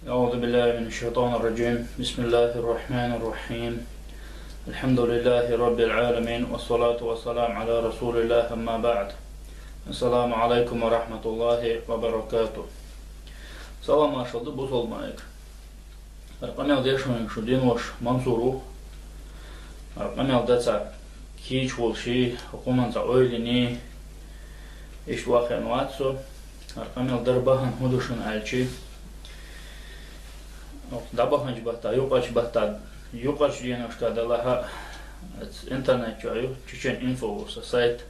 أعوذ بالله من الشيطان الرجيم. بسم الله الرحمن الرحيم. الحمد لله رب العالمين، والصلاة والسلام على رسول الله، أما بعد. السلام عليكم ورحمة الله وبركاته. سلام أشهد بوصل معك. أرقام ديشون شو دين وش منصورو. أرقام دتا كيش والشي حكومة تعويلني إيش واقع نواتسو. أرقام دربهن هدوشن ألشي. دابا جبهتا يوقاش بهتا يوقاش دينا شكادا لها интернет جايو чечен info сайт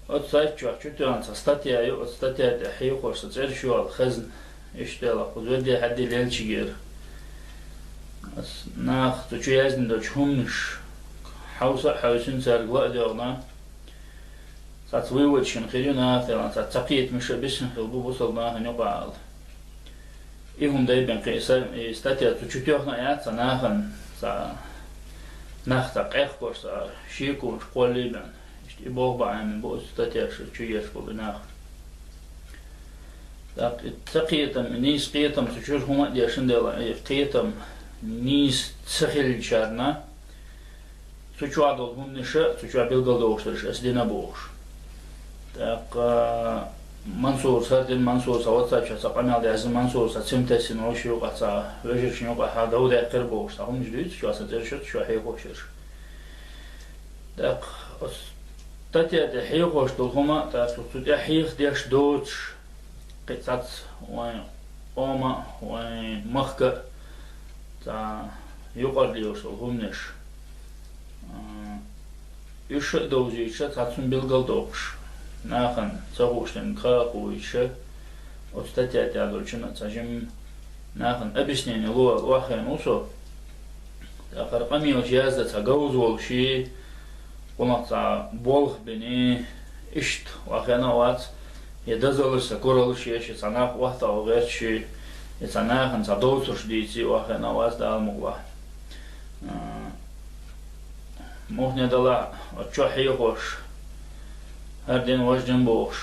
от сайт чё чутан статья от статья ده حيوقش تشرشوا الخزن اشتغل خذ حد ليلشير ناخ تشو يزن دو چهمش حوسا حوسن سرغلا ديونا ساتوي وچن خيرنا فلان ساتقيت مش بس خلبو وصلنا هنقال إيهم دايبن قيسا استاتيا تشوتيوخنا يات سناخن سا ناختا قيخكوش سا شيكوش قوليبن اشتي بوغ بعمل بو استاتيا شويش بناخ تقيتم نيس قيتم تشور هما دياشن ديلا قيتم نيس تسخيل شارنا تشو عدل هم نشا تشو بيلغل دوشترش اسدينا بوش تاق منصور سردين منصور سواتساب شاسق أمال دعز منصور ساتسمتسين وشيو قطع وجر شنو قطع داود قربوش تهم جديد شو أساتيرشت شو حيقوشش دق تاتي حيقوش دلهما تاتي حيق ديش دوتش قطعت وين قوما وين مخك تا يقر ليوش دلهمنش يش دوزي شت هاتسون بيلغل دوش ناخن تغوشتن كاقويشة وستاتيا تعدلشنا تجمع ناخن أبسنين لو واخين وصو آخر قمي وجهاز تجاوز والشي قلنا بولخ بني إشت واخينا وات يدزل سكورل شيء شيء صناخ وقت أو غير شيء يصناخن صدوتش ديتي واخينا وات ده المغلا مهني دلا وتشوحي خوش هردين وجدن بوش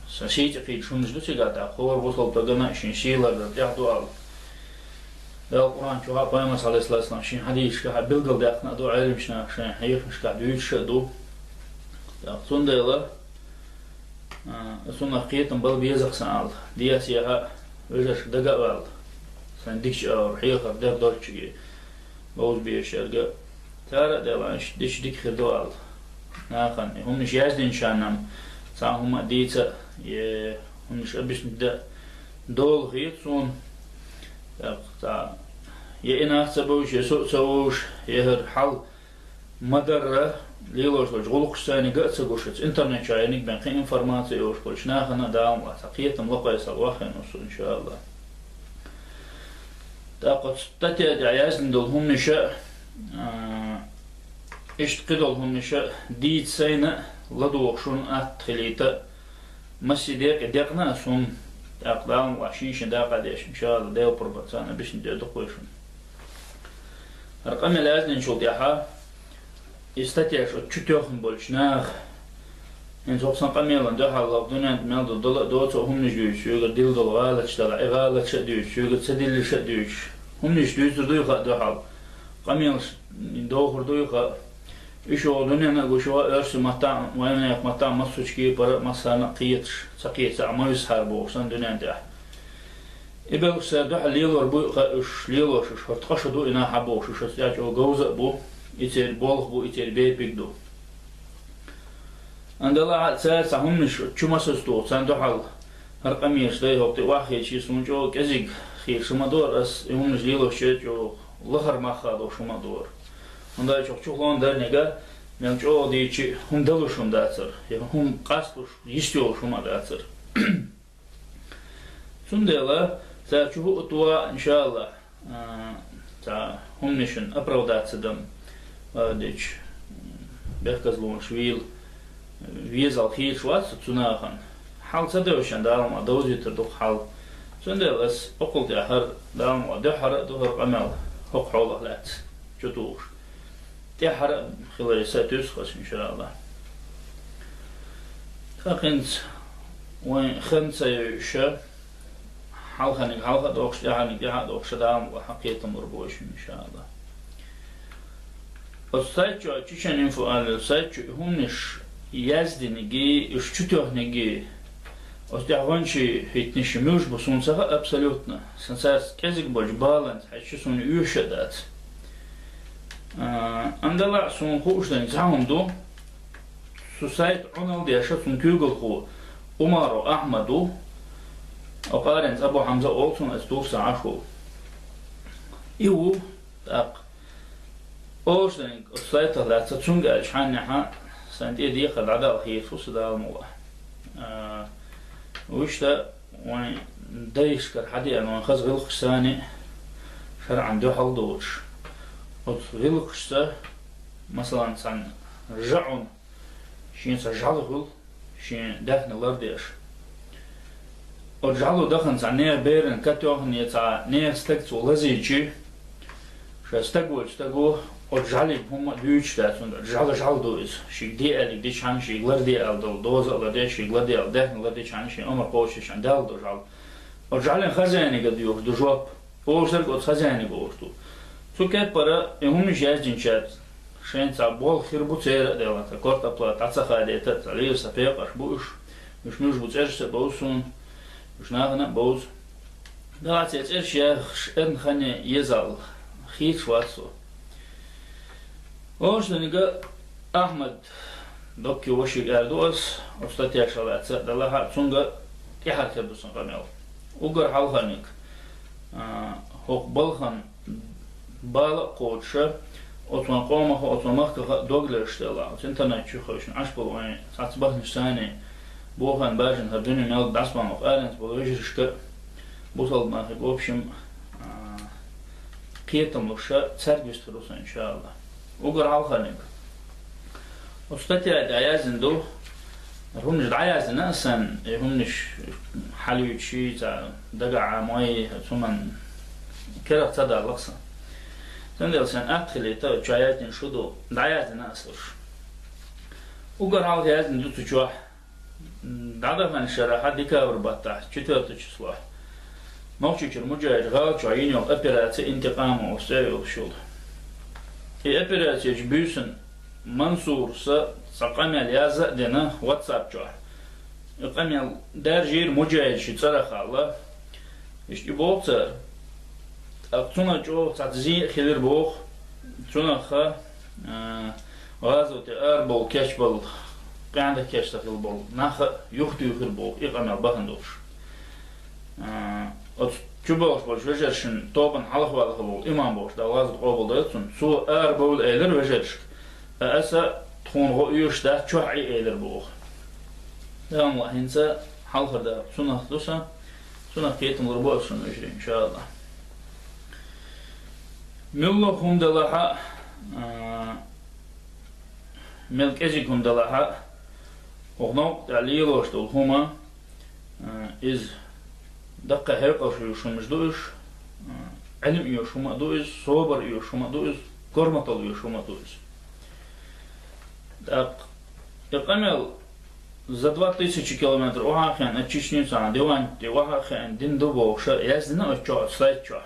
سنسيت في شو نجدتي قاعد خور وصل تجمع شين شيلا بتاع دوال ده القرآن شو هذا ما صار لسنا شين حديث كه بيلقى ده احنا دو علم شنا شين حيف مش قاعد يعيش دو تون ده لا سون قيتم بل بيزق سال دي سيها وجش دقة وال سنديش أو حيف ده دورتشي بوز بيشرجع ترى ده لانش ديش ديك خدوال ناخن هم مش يازدين شانم ساهم ديتا هم مش أبيش نبدأ دول غيتون تا يإنا سبوش يسوق سووش يهر حل مدرة ليلوش لوش غلقش ساني قد سقوشت إنترنت شاينك بين قيم إنفورماتي وش كلش ناخنا داوم وتقيتم لقيس الواخن وصول إن شاء الله تاقت تتيا دعيازن دول هم نشاء إيش قدرهم نشأ ديت سينا لدوخشون أتخليتا مسيديك ديقنا سون أقدام وعشين شداقة ديش إن شاء الله ديو بربطانا بيش نديو دقويشون رقم الأزل نشوط يحا يستطيعش تشتوخن بولشناخ إن توقسان قميلا دوحا الله بدونان مالدو دوتو هم نجدوش يوغر ديل دول غالتش دلع إغالت شدوش يوغر تسديل شدوش هم نجدوش دويخا دوحا قميلا دوخر دويخا إيشو دنيا نقوشوا أرس متاع وين يك متاع مسوشكي بر مسانا قيتش سقيت عمايز حربو سن دنيا ده إبل سادح ليلور بو إش ليلور شو تقشدو إنا حبو شو سياجو جوزة بو يتير بولخ بو يتير بيت بيجدو عندلا ساعة سهم مش شو مسستو سندحال هرقميش ده هو تواخي شيء سونجو كزيج خير شو مدور أس يوم مش ليلور شيء جو لخر ما خادو شو مدور هندا çok lan nega men çok diye hum daluşum dağıtır ya hum kaspuş istiyoruşum dağıtır Sundela ta çubu tuva inşallah ta hum nişin оправдаться diç bekazlon şvil vizal khil şvat sunahan halsa dövüşen dağılma dövütür dok hal Sundela okul dahar dağılma dahar dohar amal hok Allah lat çutuş تحر خلال ساتوس خش إن شاء الله خنت وين خمسة يعيشة حلقة حلقة دوخش يعني جهة دوخش دام وحقيقة مربوش إن شاء الله. السايتشو تشين إنفو على السايتشو همنش يزدنيجي اشتوهنيجي أصدقائي هيتنش مش بسون سها أبسولوتنا سنساس كذا بوج بالانس حشي سون يوشدات عندنا سون خوش دني زهم دو سوسايت رونالد ياشا سون كوجل خو عمر أحمدو أقارن أبو حمزة أولسون أستوف ساعشو يو تاق أوش دني السايت لا تسونج شحن نحا سنتي دي قد عدا الخير فوس دا الموضوع وش ده وين دايش كالحدي أنا خذ غلق ثاني شرع عنده حل دوش غلق ده مثلا سن رجعون شين سجعله شين دهن الأرديش ورجعله دخن سن نير بيرن كتوه نيتا نير استكت ولزيجي شو استقو ورجعلي هم دوش ده سن رجعل دوز شي دي اللي دي شان شي غير دي ال دوز ولا دي شي غير دي ال ده غير دي شان شي عمر قوش شان دال دوجال ورجعلي خزاني قد يوه دوجوب وشتر قد خزاني بوشتو سو كات برا هم جاز جنشات شين صابول خير بوتير ده كورتا بلا تاصخا ده تاليو سفيق اشبوش مش بوتيرش بوسون مش ناغنا بوز ده تيتش يا ان خني يزال خير شواتسو وش نيجا أحمد دوكي وشي قاردوس وستاتيا شلات دلها تونجا تحت كبسون قميل وقر حلخانيك هوق بلخان بالا قوتشة أتوان قومه أتوان مخك دوغلش دلا إنترنت شو خوشن عشبل وين ساتبه نشاني بوخان باجن هردوني ميل داسمان وقارنت بوجرشك بوصل ما في بوبشم قيتم لشة تسرجست روس إن شاء الله وقر عالخانيك وستاتي عيازن دو همنش عيازن أصلا همنش حليو شي تا دقع ماي ثمن كره تدا لقصا تندل سن أدخلي تا جاياتن شدو عيازن أصلش وقر عالخانيك دو تجوح دعدا من الشراحة ديكا وربطة چطور تجسوح موشيكر مجاهد غالت عيني وأبرات انتقام وسائل وشول أبرات يجبوسن منصور سقامل يازا دينا واتساب جوه يقامل درجير مجاهد شتصرخ الله اشتي بوغتر اقتونا جو تعتزي خلير بوغ تونا خا غازو تقار بول كاش بول قاعدة كاش تخيل بول ناخ يختو يخير بوغ يقامل بخندوش تشوبوش بول وجرشن طوبن حلق والخ بول إمام بوش دا غازو قابل دايتسون سو ار بول ايلر وجرش أسا تخون غويوش ده تشوحي ايلر بوغ دام الله هنسا حلقر دا سنة دوسا سنة كيتم غربوة سنة اجري إن شاء الله ملو خم دلها ملك ازيكم دلها وغنوك تعليلوش دلهما إز دقة هيقش يوشمش دوش علم يوشما دوش صوبر يوشما دوش كورمطل يوشما دوش دق يقامل за 2000 километров уахен от Чечни сан диван те уахен дин дубо ша яздина очо слайчо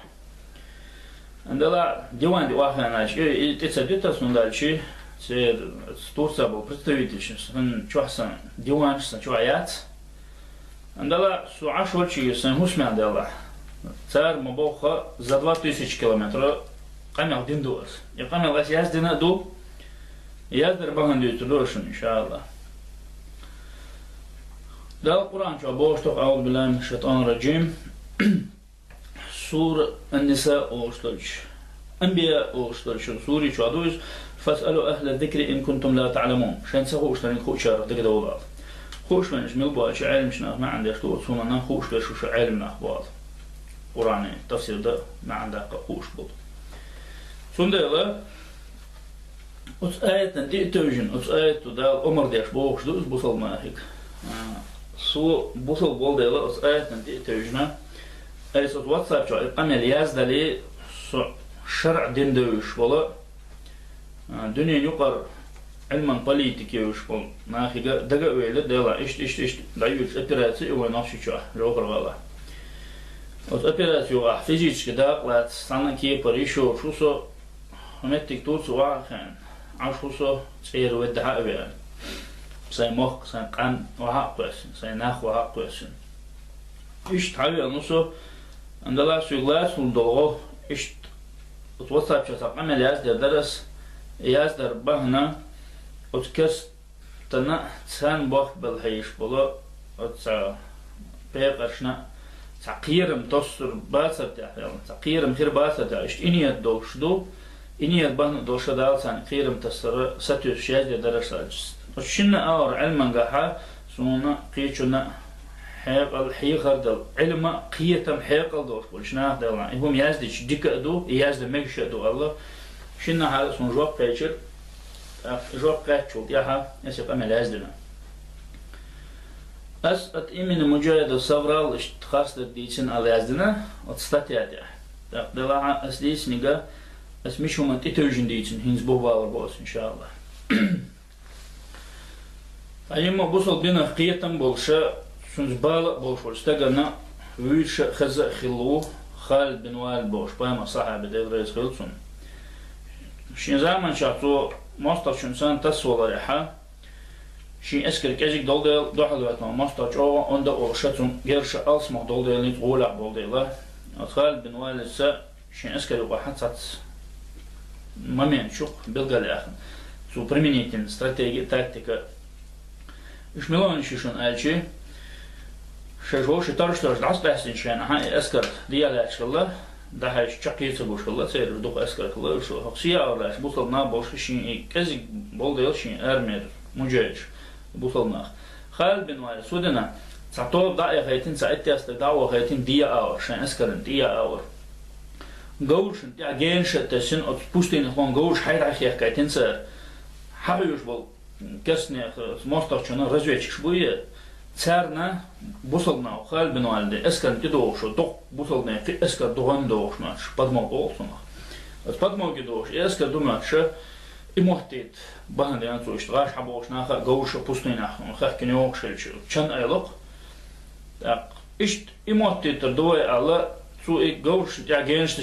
андала диван де уахен аш и тецадита сундальчи се Турция был представитель сан чосан диван сан чоят андала су ашвачи сан хусман дала цар мабоха за 2000 километров камел дин дуас и камел яздина ду яздер баган дютулошн иншаллах ده القرآن شو بوشتق أعوذ بالله من الشيطان الرجيم سورة النساء أوشتلش أنبياء أوشتلش سوري شو عدوش فاسألوا أهل الذكر إن كنتم لا تعلمون شان سخوش تاني خوش شارف دقدا وبعض خوش منش ملبا شي علم شناخ ما عندي أشتوى تصومنا خوش بشو شو علم ناخ بعض قرآن تفسير ده ما عندك خوش بود سنده الله أس آية ندي توجن أس آية ده الأمر ديش بوش دوز بوصل ما هيك سو بوصل بول ديلا أس آية ندي توجنا أي صوت واتساب شو القمل يازد لي شرع دين دوش ولا دنيا يقر علما بوليتيكي وش بول ناخي دقة ويلا ديلا إشت دايوش إبراتي ونفسي شو جوهر غلا Вот операцию физически дaqlat sana ki parisho şuso Hamettik tutsu waachen Ашусо цер wedha aven sein moch sein kan wahaqsen sein nach wahaqsen ich tawie nuso andala suglas und dolgo ich توصل شو ساق عمل يازدر درس يازدر بهنا وتكس تنا تسان بوخ بالهيش بلو وتسا بيقرشنا تقيرم تصر باسر تحيان تقيرم خير باسر تعيش إنيت دوشدو إنيت بهنا دوشدال سان قيرم تصر ستوش شازدر درس راجس وشنا أور علما قاها سونا قيشنا حيقل حيقل دل علم قيتم حيقل دوش بولشنا دلنا هم يازدش ديكادو يازد ميشادو الله شنا هذا سون جواب قيشر جواب قيشول ياها يسيب أمل يازدنا أس أتإمن مجاهد الصبرال اشتخاص ديسن على يازدنا وتستطيع دلها أس ديسنيغا أس مش هم تتوجن ديسن هنز بوبالر بوس إن شاء الله أيما بوصل بنا قيتم بولشا سونز بالا بوش استجنا ويش خزق خلو خالد بن والد بوش باما صاحب دير خلصون شين زمان شاتو ماستر شنسان تسوى ريحة شين اسكر كاجيك دولديل دوحل وقت ماستر جو عند اورشاتون غيرش اسمع دولديل نيت غولع بولديلا خالد بن والد سا شين اسكر واحد سات момент شوق بلغال اخن سو применительно стратегия тактика ايش ملون شيشون الشي شجوش ترشتر دعس بحسن شان هاي اسكر ديالك شغله ده هاي شقيت بوشله سير دوق اسكر كله شو هقسيا ولا بوصلنا بوش شين كذا بولديل شين ارمير مجاج بوصلنا خالد بن والد سودنا ساعتو داي هيتين ساعتي است داو هيتين ديا اور شان اسكر ديا اور جوش دي اجين شتسن او بوستين هون جوش حير اخي حكايتين سر حبيوش بول كسني مستر شنو رجعت شويه царна бусална хал бенуалде эскан тидошо док бусалне фи эскар дуган дошмаш падмог олсона ас падмог дош эскар думаш имохтит баханде ансо штраш хабош наха гоушо пустинах хах кенеок шелч чан айлок так ишт имохтит дой алла цу и гоуш я генш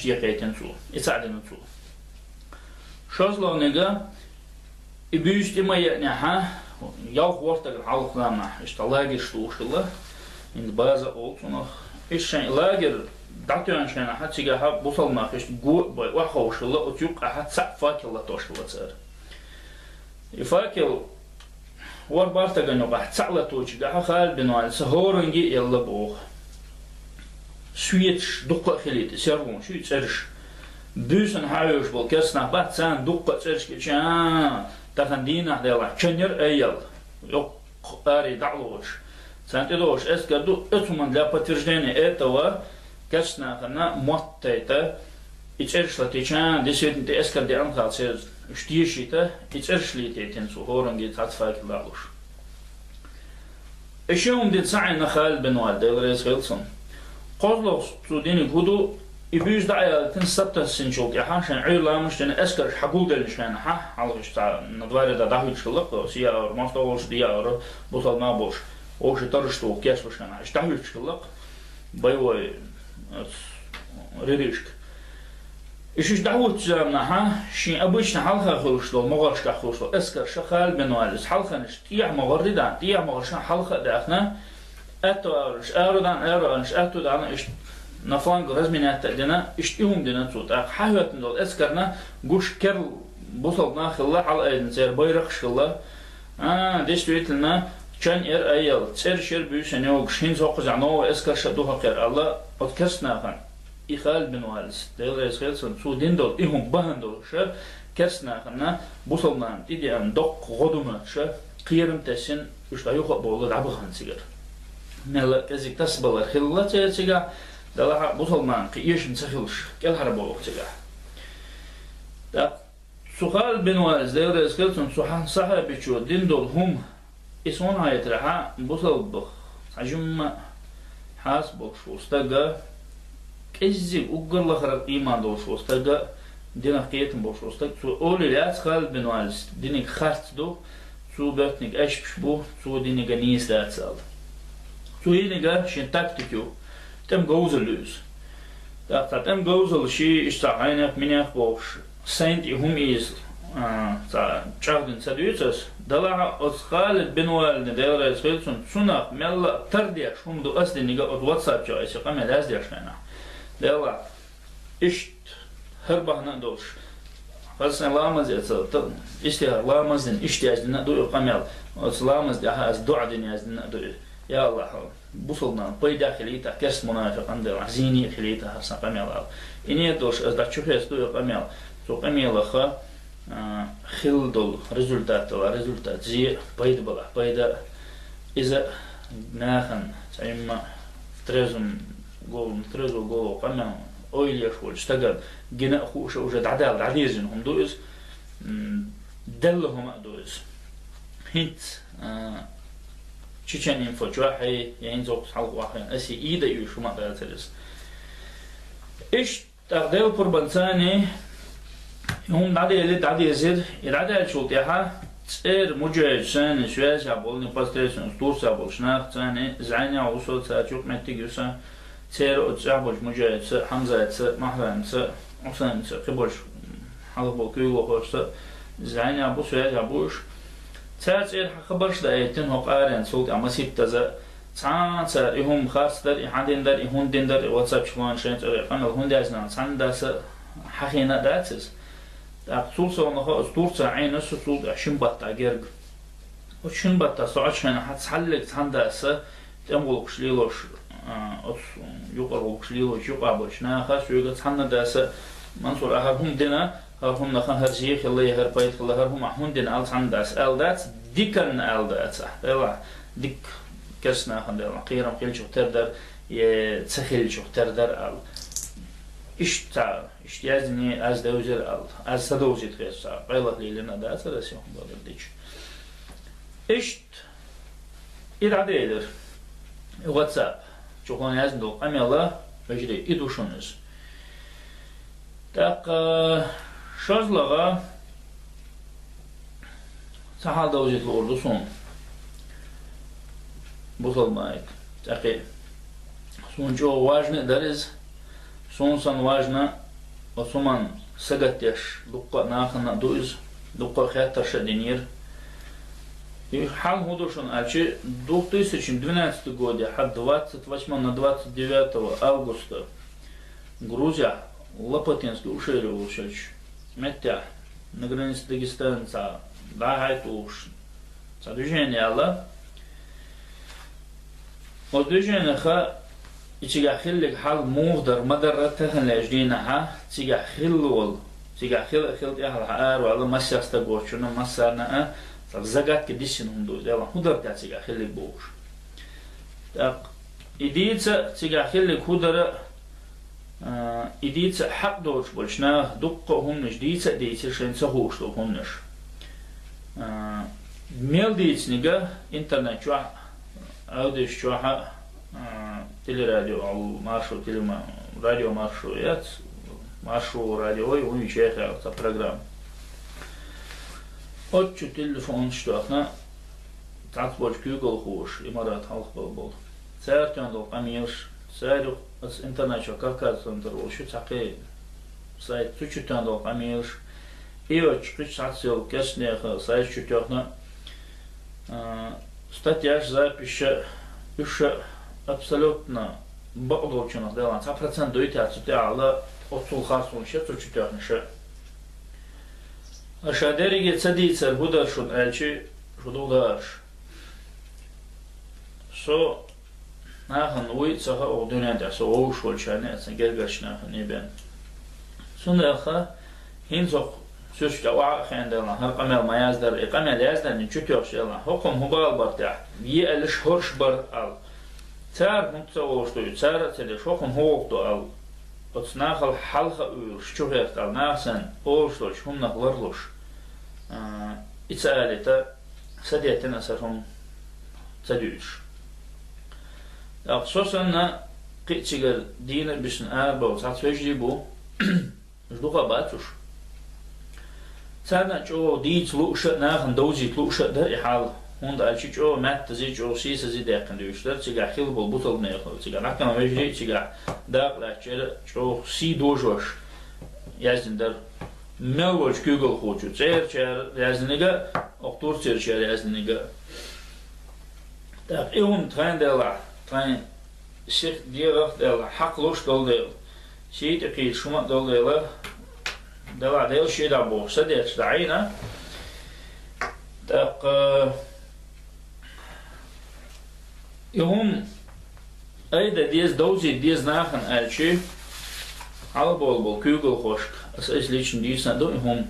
я хейтен цу исаден цу шозлонега и büst immer ja Jouw wordt er half na is de lager stoel in de basis ook nog is zijn lager dat je aan had zich gehad bossel maar is goed bij wat hoofdschule ook je had zat fakkel dat toeschule zeer je fakkel wordt baartig en op het zat toetje dat gaat benoemd ze horen je alle boog switch dokke gelid servon switch erg dus een huis wil kerst naar bad zijn dokke erg تخندينا ديلا شنير ايل يق اري دعوش سانتدوش اسكدو اتمن لا подтверждение этого качественно خنا موتيتا ичершлатичан десятин эскер де анхалсер штиешита ичершлитетен сухорунги татфакилалуш اشيوم دي ساعه خالد بن والد ديلريس خيلسون قولوس توديني هدو يبيج دعاية تنسبت سنشوك يحاشن عيلا مش تن اسكر حقول دل شان ها على تاع ندوار دا داخل شلق سيا اور ماستولش ديا اور بوصل ما بوش اوش ترشتو كاش وشان اشتاهل شلق بايوي ريريشك ايش دعوت زمنا ها شي ابوشنا حلقه خلشلو مغرش خلشلو اسكر شخال بنوالس حلقه نشتيع مغردان تيع مغرش حلقه داخنا اتوارش اردان اتو دان نفلانق رزمينات دنا اشتيهم دنا صوت حاوتن دول اسكرنا غوش كر بوصلنا خلا على ايدن سير بايرق شلا ديستويتلنا كان ايل سير شير بيسنيو شين سوق زعنو اسكر شدوها خير الله بودكاستنا خان اخال بن والس ديل اسخيلسون سو دين دول ايهم بهندول ش كسنا خنا بوصلنا تيدي ام دوق غدوما ش قيرم تسن وشتا يخ بولد عبخان سيجر مل كزيك تسبل خلا تيجا دلها بوصلنا قيش نسخلش كل هربوا وقتها ده سخال بن والد ده اسكلتون سبحان صاحب شو دين دول هم اسمون هاي ترها بوصل بخ حجم حاس بخ شو استجا كذي وقر لخر إيمان دول شو استجا دينا قيتم بخ شو استجا سو أولي لا سخال بن والد دينك خرط دو سو بيتنك أش بشبو سو دينك نيس لا تسال سو هينك شن تكتيكو تم جوزلوز تم جوزل شيء اشتعينك منك بوش سنت هم إيز شاهدن سدويتس دلها خالد بن والد دير رئيسون سنة ملا ترديش هم دو أصل نيجا واتساب جاي سقام لازديش هنا دلها إشت هربنا دوش بس لامز يتصل إشتهر لامزن إشتياج لنا دو قمل لامز ده از دعاء دنيا لنا دو يا الله بوصلنا بي داخليته كاس منافق عند عزيني خليته هرسا قمل إني دوش از دكتور هس دو قمل تو قمل خا خل دول ريزولتات زي بيد بلا بيد إذا ناخن سيما ترزم جول قمل أويل يشول اشتغل جنا خوش وجد عدال عديزن هم دوز دلهم دوز هنت تشيشان ينفع جواحي ينزوق حلق واحد أسي إيدا يشو ما داترس إيش تقدير بربنتاني هم دعدي زيد العدال شو تيها تسير مجهد سنة شوية شابول نباستريسون ستور شابول شناخ تاني زعيني عوصول تاجوك متيجوسا تير أتشابول مجهد حمزة محرم عصام قبل حلق كيلو خوش زعيني عبو شوية عبوش تسير خبرش دايتين هو قارن سولت عمسيب تزا تسا إهم خاص در إحدين در إهون دين در واتساب شلون شنت قمل هون دازنا تسان داس حقينا داتس أقصول سونها أسطور ساعين نسوت عشان بطة جرج وشن بطة صعد شان حتحلق تهندسة تأملوش ليلوش يقربوش ليلوش يقابلش ناخس ويقول تهندسة منصور أهرهم دنا هرهم نخن هرزيخ الله يهربيت الله هرهم عهون دنا أل تهندس أل دات ديكن أل دات دلا ديك كسنا خندلا قيرم خيل شو تردر يتسخيل شو تردر أل اشتيازني از دوزر ال از سدوزي تخيصا قيلة ليلنا داتا رسيهم بابرديش اشت إرادة إدر واتساب شوكوان يازندو أميلا وجري إدوشونز تاق شازلغا سحال دوزي تلوردو سون بوصل مايك تاقي سون جو واجن دارز سونسان واجنا وسومان سجتيش لقى ناخنا دوز لقى خياتر شدينير حال هودوشون ألشي 2012 года حد 28 на 29 августа Грузия Лопатинский ушерил шельч метя на границе Дагестана да уж движение алла вот движение ха تيجا خلك حال مودر مدرتها لجدينها تيجا خلول تيجا خل يحل حار ولا مسياستا بوشنا مسانا زغات كديشن دو دلا هودر تيجا خلك بوش تاق إديتsa تيجا خلك هودر إديتsa حق دوش بولشنا دقهم نش ديتsa شين سهوش دو هم نش ميل ديتس نيجا إنترنت شو أوديش شو телерадио ал маршрут радио маршрут маршрут радио и он чехал та программа отчу телефон штатна так больше Google хуш имарат халк был цертон дол амирш сайру с интернет как центр ушу цакы сайт чучутан дол амирш и отчу сацил кеснех сайт чутёхна статья запись еще абсолютно بعض وجهنا دلان 100% دويتها على أصول خاص ونشيط وشتوه نشاء أشادري تصدي سرهودا شون ألشي شدوداش سو ناخن ويت سها أودينا دعسو أوش والشانة سنجرجش ناخن يبان سنخا هنزق سوش جوا خان دلان هر قمل ما يزدر قمل يزدر نشتوه شلان حكم هبال برتاح يألش هرش بر أل تار متصور شوي تار تلي شوخن هوقتو أو أتصناخل حلقة أول شوهرت أو ناسن أولشلوش هم نغلرلوش إتسألتا سديتنا أسرهم تدوش أقصوصنا قيتشيغر دينر بسن آربا وتعطفش ديبو جدوغا باتوش تارنا جو ديت لوشة ناخن دوزي لوشة در إحال هون ألشيء أو مات زيج أو شيء سزيد يقين دويشتر تيجا خيل بالبطل نيخل تيجا نحكي ما بيجري تيجا داق لا تشيل أو سي دوجوش يازن در ملوش كوجل خوجو تير يازنيجا أكتور تير يازنيجا داق إيهم ترين دلا ترين شيخ ديال دلا حق لوش دل شيء تقيل شو ما دلا دل شيء دابو سديت دعينا داق يهم أيدا ديز دوزي ديز ناخن ألشي على بول كوجل خوشك أساس ليشن ديز ندو يهم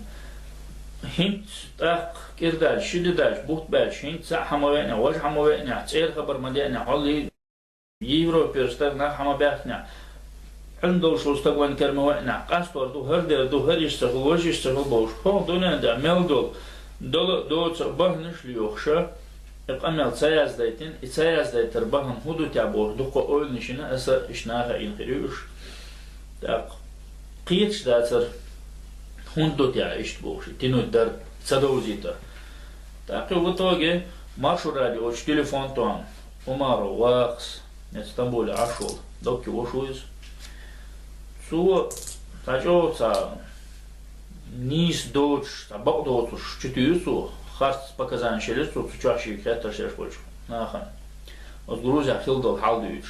هنت تاق كردال شدداش بوت بالش هنت سا حموينا وش حموينا تسير خبر مدينا حولي يورو بيرستر نا حما بيحنا عندو شوستك وين كرموينا قاستور دو هر يشتغل وش يشتغل بوش هون دونا دا ميل دول بهنش ليوخشا أمل سياز دايتين سياز دايتر بهم هدو تابور دقة أول نشنا أسا إشناها إنخريوش داق قيتش داتر هندو تيا إشت بوشي تينو در صدوزيتر داقي وطوغي مارشو رادي وش تليفون توان أمارو واقس نستنبول عشول دوكي وشويز سو تاجو تا نيس دوش تا بقدوتوش чтюсу خاص показания шелесту чаще это шеш больше нахан от Грузия хилдал халдуич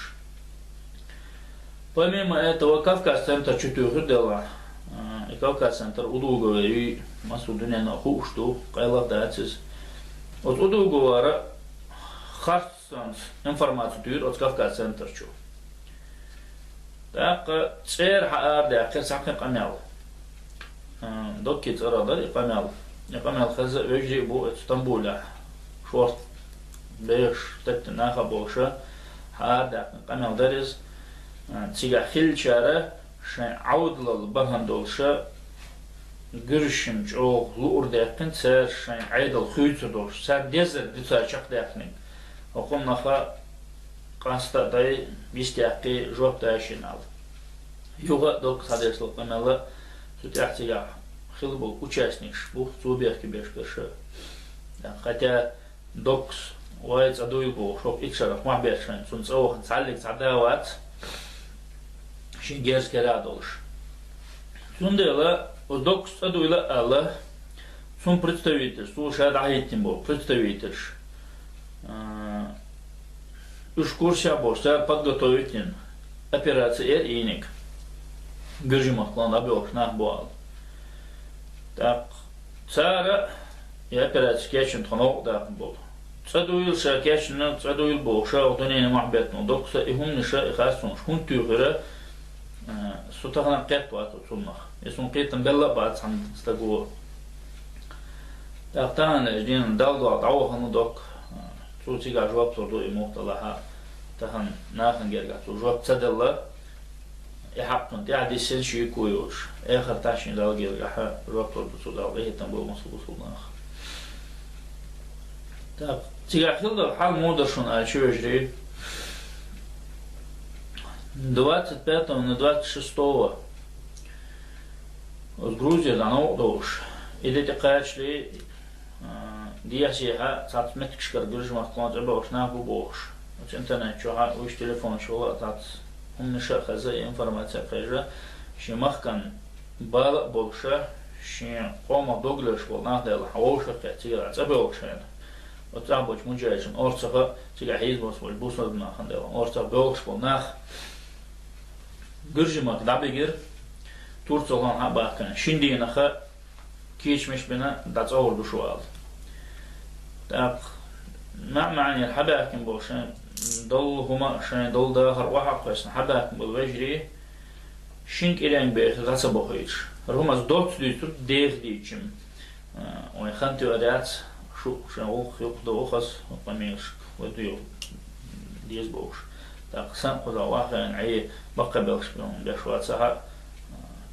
помимо этого Кавказ-центр чтюху дела и Кавказ-центр удуговый и массу дуня на хушту кайлав дацис от удуговара харцанс информацию тюр от Кавказ-центр чу так цер хаар да сакын камял دوكي ترى قمال يقمل خزق وجري بو اسطنبول شورت بيش تتناخ بوشة هذا قمل درز تيجا خيل شارة شن عود للبهن دولشة قرشم جو لور داقن سر شن عيد الخيوط دولش سر ديزر ديتا شق داقنين وقم نخا قاستا داي بيستيقي جواب داشينال يوغا دوك سادس للقمل سوتيحتيجا خيل был участник был субъект бешперше хотя докс وايد عدوي بو شوف إكشرف ما بيشين سنسوه نسالك سعداوات شين جيرس كرادولش سندلا ودوكس عدوي لا الله سون представитель слушай дайтим бо представитель уж курсе бо подготовитель операция иник Гержимов клан обёк на боал так цара я операция кешен тханок да бол цадуил шакешен цадуил бо шау донена махбетно докса и хум ниша хасун шун тюгера сутагна кет ват суннах есун кетен белла бат сан стагу так тан дин далдо даухан док цутига жвап сордо и мохталаха тахан нахен герга жвап цадалла يحقن تعدي سن شيء كويوش آخر تعشين دالجي رح ربط البصول عليه تنبو مصل بصول ناخ طب تيجي خلدا حال مودرشون على شو يجري 25 на 26 от Грузии до Новдош идете качли диасиха цат меткшкар гржмах клан забош на бубош от интернет чуха уж телефон чула цат نشأ خزائن информация خيجة شيء مخكن بالا بولشة شيء قوم دوغلش والناه ده الحواشة كتير عتبوشين وتعبوش مجاجن أرتقى تيجي حيزبوس والبوس مبنى خندوا أرتقى بوش والناه قرجمك دابيجر تورتلان هبا كان شندي نخا كيش مش بنا داتور بشوال تاق ما معني الحباكن بوشين دول هما شان دول داخل واحد قسنا حباك بالوجري شينك إلين بيخ غصة بخيش هما زدوت ديتو ديخ ديتشم ويخانتي ودات شو شان وخ يقدو خص وقميش وديو ديز بوش تاقسم قضا واحد عي بقى بيخش بيهم بيشوات سها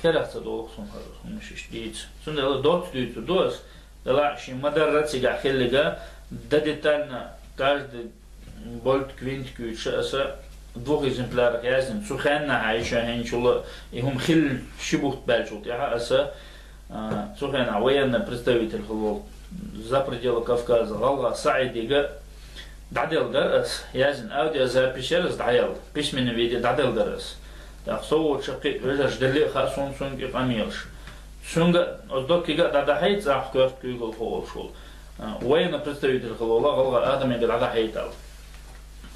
كرهت دول خصون هرس مش ديت سن دول دوت ديتو دوس دلع شي مدرات سيجا خلقا دادتان каждый болт квинт кючаса двух экземплярах ясен сухенна айша хенчула и хум хил шибухт бальчут я аса сухенна военный представитель хлол за пределы Кавказа, Галга Саидига дадел дарас, язин аудио записерас даял, в письменном виде дадел дарас. Так соу чаки ждали хасун сунги памилш. Сунга оздокига дадахайт захкёрт кюгл холшул. Военно представитель Халула Галга Адами дадахайтал.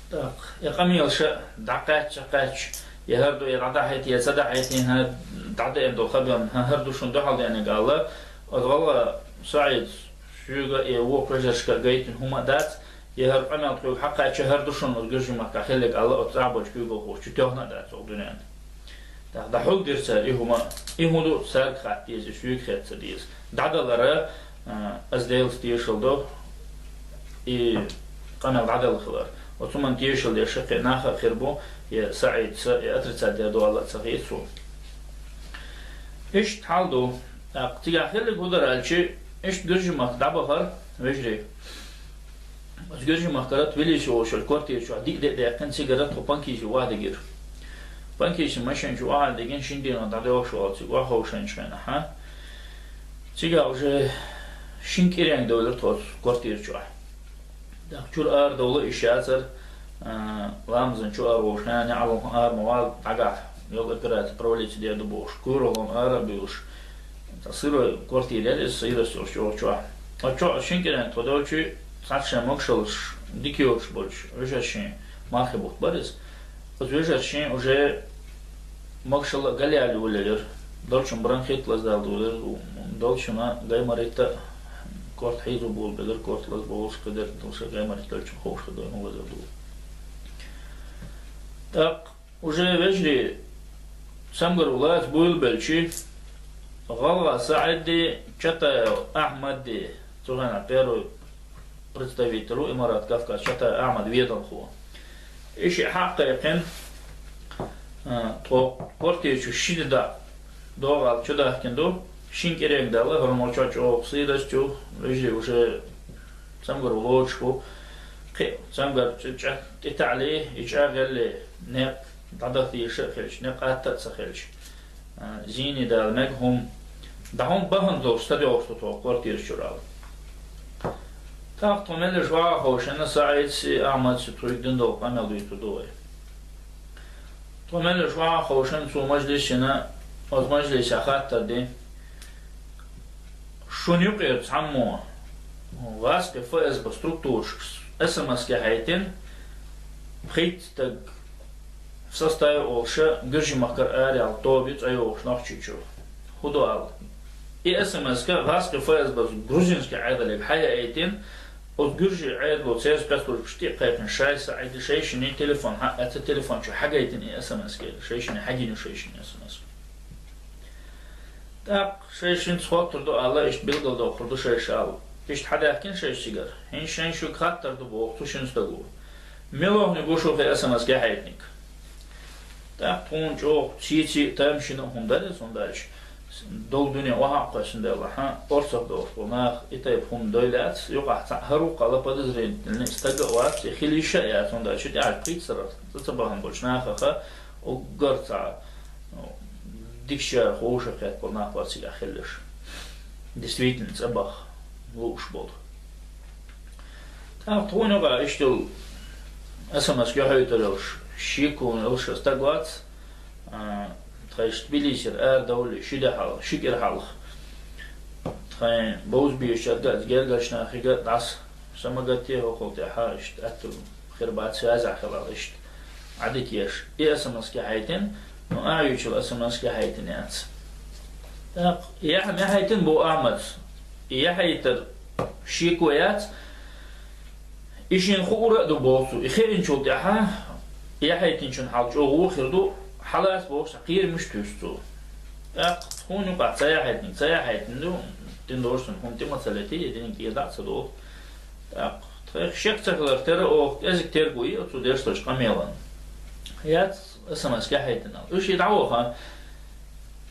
Так, я памилша дакач чакач. يهردو يرعدا حيتي يسدا حيتي ها دعدا يندو خبيان هردو شون دحال يعني قال والله سعيد شوغا يو بريشرشكا جايتن هما دات يهرب عمل تقول حقا هردو شون الجوجي ما كخلك الله تصعب شوغا هو شو تهنا دات ودنيان دا حول ديرسا هما يهودو سال خاتيز شوغ خاتسديز دعدا لرا از ديل ستيشلدو اي قناه دعدا الخلار وثم تيشل يا شقي ناخا خربو يا سعيد أترتاد يا دو الله تغيثو إيش تحالدو تيجا خير قدر على إيش تجري ما دعبها وجري بس تجري ما كرت ويلي شو الكورتي شو ديك ده كان سيجارات وبانكي شو واحد غير بانكي شو ماشين شو واحد دقين شندينا دعوة شو أتي واحد وشين شينا ها تيجا وجه شينكيرين دولة توس كورتي شو ده شو دولة إشياء لامزن شو أروش يعني على مواد عقاح يلا قرأت بروليت دي دبوش كورلون عربيوش تصير كورتيلر يصير شو شينكرن تودوشي صاتش مكشلش ديكيوش بولش وجاشين مارخبوت بارز وجاشين وجا مكشل غاليالي ولر دولشن برانخيت لازدال دولر دولشنا جاي مريتا كورت حيزو بول بدر كورت لاز بولش قدر دوش جاي مريتا دولشن خوش قدر نوزل دول Так, уже вежли самгар улац буйл белчи Галга Саади Чатаев Ахмади Цугана первый представителю Имарат Кавказ Чатаев Ахмад Ведалху Иши хақиқин то кортичу шида доғал чудахкинду шинкерек далы хормочачу сидасчу вежли уже самгар улочку самгар чача титали ичагали نق ضدك يشخلش نقاط تسخلش زيني دالمك هم دهم بهن دور استديو تو كورتير شورال تاق تمل جوا خوشنا سعيد سي احمد ستويدن دو عمل دوي دوي تمل جوا خوشن سو مجلسنا از مجلس خاطر دي شنو قير تعمو واس كفاز بستركتور اسمس كحيتين خيت تق в составе олша гыржи махкар ареал тобит айош нахчичу худоал и смс-ка васка фсб грузинский айдалек хая эйтин от гыржи айдло цес пастор шти кайфен шайса айди шейшни телефон это телефон чу хага эйтин и смс-ка шейшни хагини шейшни смс так шейшин схоттурду алла иш билгалду хурду шейшал иш хадахкин шейшигар ин шейшу хаттарду бо тушинстагу мелохни гошо смс-ка хайтник так тунчо чичи тамшина хундали сондалш дол дуня вахаqa шиндала ха орсов дорфона итай хундайлат юqa хару qala подозрение стагават хилиша я сондалш я прицер цабахан больше ха угарца дикша хоша хат полна платига хилиш действительно цабах луш бол так тунога иштил смс гахайталш شيكون أوش استقوات تخيش تبليسر دولة شدة حال شكر حال تخين بوز بيشات قاعد جالش ناخي قاعد عص سمعتيه وقلت حاجت أتو خربات سازع خلالشت عدت يش اسمس كحيتين وأعيش الاسمس كحيتين يات يا حيتين بو أحمد يا حيتر شيكويات إيشين خورة دو بوسو إخيرين شو تاعها يا حيتين شن حالج أو خردو حالات بوش قير مش تستو هون بعد سيا حيتين دو تندورسن هم تمثلتي يدين كي دعس دو تخيل شك تغلر ترى أو أزك ترقوي أو تدرسش قميلان يات اسمس كحيتين وش يدعوها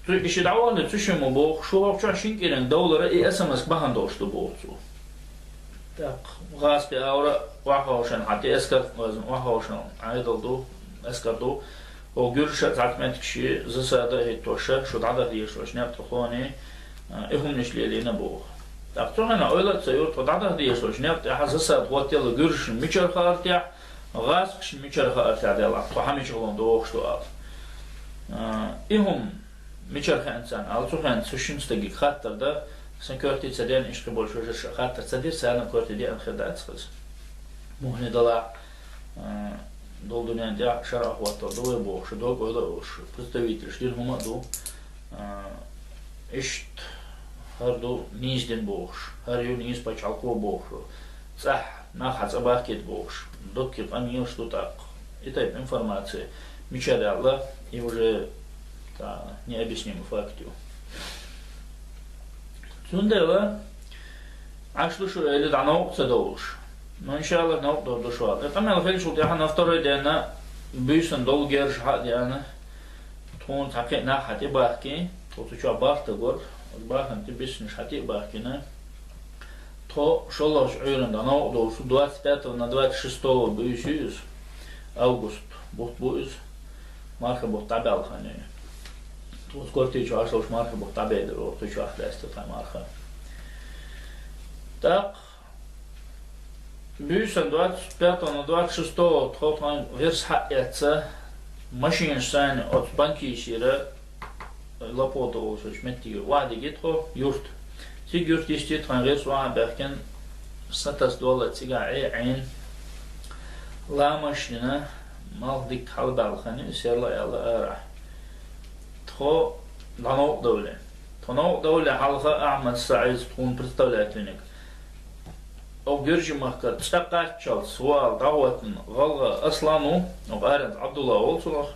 إيش يدعوها لتشم بوخ شو عشان كده دولار إيه اسمس بهن دوش تبوسو غاز بأورا وحوشن حتى أسكر وحوشن عيدل دو أسكر دو وجرش تعتمد كشي زسادة هي توشة شو تعدد يشوش نبت خوني إهم نشلي لينا بوه تقطعنا أولاد سيور تضعها ديش وش نبت حساسات وقتل جرش ميشر خارتيا غاسقش ميشر خارتيا ديلا طحامي شغلون دوخش دوال إهم ميشر خانسان على سخان سوشين استجيك خاطر ده سنكورتي تسدين إيش قبول شوش خاطر تسدير سالنا كورتي دي أنخدات خز مهني دلع دول دنيا دي شرع وقت دو بوخش دو قولا وش представитель شدين هما دو إيش هر دو نيز دين بوخش هر يو نيز بچالكو بوخش صح ناخذ أباكيد بوخش دوكي أمير что так и так информация мечтала и уже та необъяснимый факту сундела а что шо или да наук цедоуш но иншаллах наук дошла это мы говорили что я на второй день на бюсен долгер шахад я тон таки на хати бахки то что бахта гор бахам ты бюсен шати бахки на то шолош уйрен да наук дошу 25 на 26 бюсюс август бухбуз марха бухтабел хани то скоро ты что аж марха бухтабел то что ахлест та марха так бюсен 25 на 26 то верс хатца машин сайн от банки шира лапото олшош метти вади гитро юрт سيجور تيجي تغير سواء بحكن $6 تيجي عين لا مشينا ما ديك حال بالخاني يصير لا يلا راح تخو لانو دولة تنو دولة حلقة أعمل سعيد تكون برتولاتينك أو جرج مكة تسقط شال سؤال دعوة غلغة أصلانو أو أرد عبد الله أولصلح